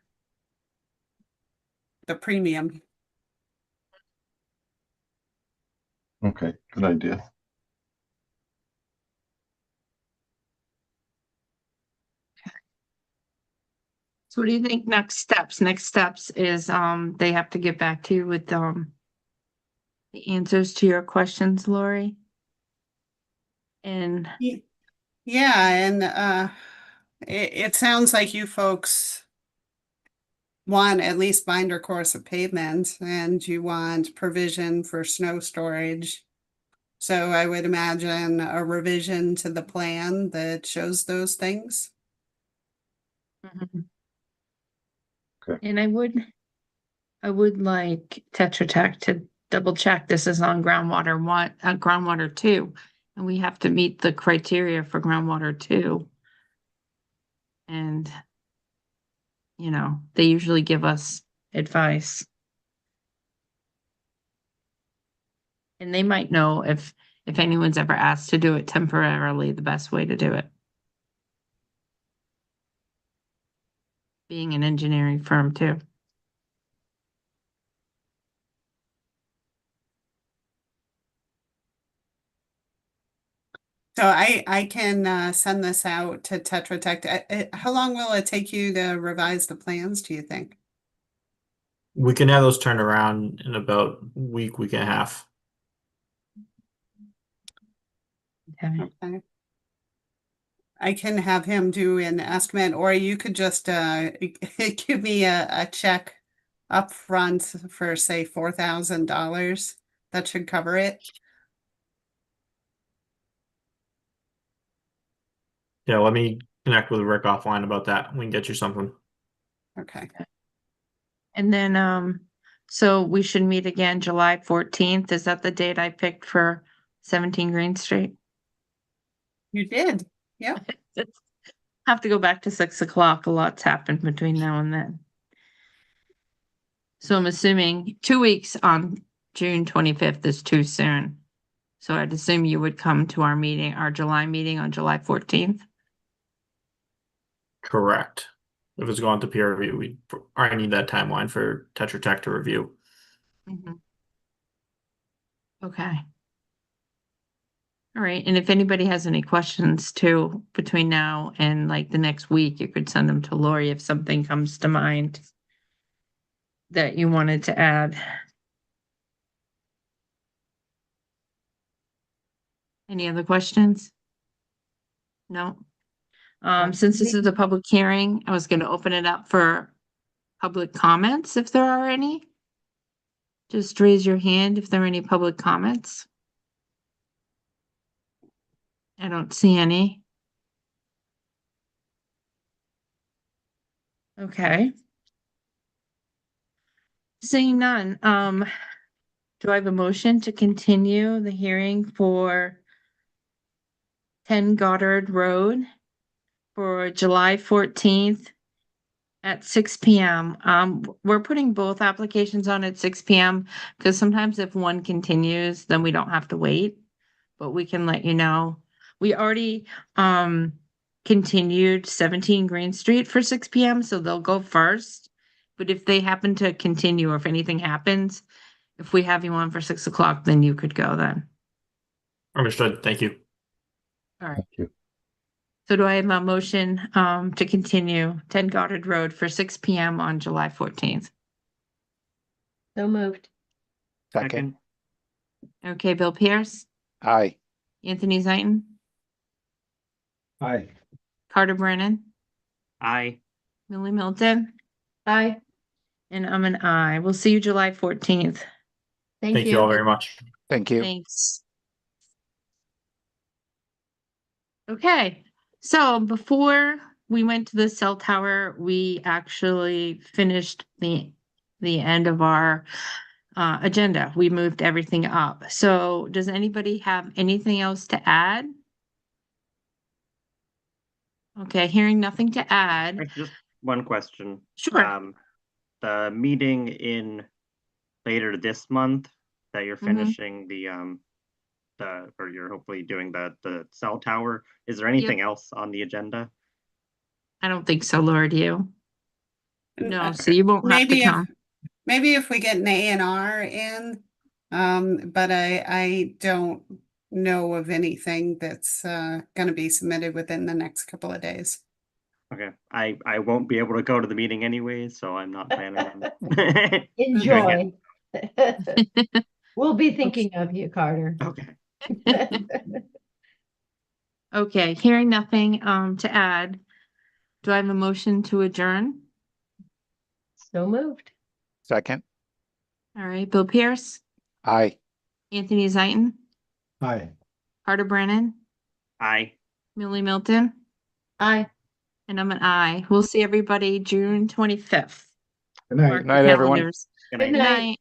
The premium. Okay, good idea. So what do you think next steps? Next steps is, they have to get back to you with, the answers to your questions, Lori. And Yeah, and it sounds like you folks want at least binder course of pavement and you want provision for snow storage. So I would imagine a revision to the plan that shows those things. Mhm. Okay. And I would like Tetra Tech to double check this is on groundwater one, groundwater two, and we have to meet the criteria for groundwater two. And, you know, they usually give us advice. And they might know if anyone's ever asked to do it temporarily, the best way to do it. Being an engineering firm too. So I can send this out to Tetra Tech. How long will it take you to revise the plans, do you think? We can have those turned around in about week and a half. Okay. Okay. I can have him do an estimate, or you could just give me a check up front for say $4,000. That should cover it. Yeah, let me connect with Rick offline about that. We can get you something. Okay. And then, so we should meet again July 14th. Is that the date I picked for 17 Green Street? You did. Yep. Have to go back to 6 o'clock. A lot's happened between now and then. So I'm assuming 2 weeks on June 25th is too soon. So I'd assume you would come to our meeting, our July meeting on July 14th. Correct. If it's going to peer review, I need that timeline for Tetra Tech to review. Mhm. Okay. All right, and if anybody has any questions too, between now and like the next week, you could send them to Lori if something comes to mind that you wanted to add. Any other questions? No? Since this is a public hearing, I was gonna open it up for public comments if there are any. Just raise your hand if there are any public comments. I don't see any. Okay. Seeing none, do I have a motion to continue the hearing for 10 Goddard Road for July 14th at 6 p.m. We're putting both applications on at 6 p.m. because sometimes if one continues, then we don't have to wait, but we can let you know. We already continued 17 Green Street for 6 p.m., so they'll go first. But if they happen to continue or if anything happens, if we have you on for 6 o'clock, then you could go then. Understood. Thank you. All right. Thank you. So do I have a motion to continue 10 Goddard Road for 6 p.m. on July 14th? So moved. Second. Okay, Bill Pierce, Aye. Anthony Zaitin, Aye. Carter Brennan, Aye. Millie Milton, Aye. and I'm an aye. We'll see you July 14th. Thank you all you. very much. Thank you. Thanks. Okay, so before we went to the cell tower, we actually finished the end of our agenda. We moved everything up. So does anybody have anything else to add? Okay, hearing nothing to add. Just one question. Sure. The meeting in later this month that you're finishing or you're hopefully doing the cell tower. Is there anything else on the agenda? I don't think so, Laura, do you? No, so you won't have to come. Maybe if we get an A&R in, but I don't know of anything that's going to be submitted within the next couple of days. Okay, I won't be able to go to the meeting anyway, so I'm not planning on. Enjoy. We'll be thinking of you, Carter. Okay. Okay, hearing nothing to add. Do I have a motion to adjourn? So moved. Second, All right, Bill Pierce, aye. Anthony Zaitin, Hi. Carter Brennan, Aye. Millie Milton, Aye. and I'm an aye. We'll see everybody June 25th. Good night. Mark Good your night, everyone. calendars. Good Good night. Good night. night.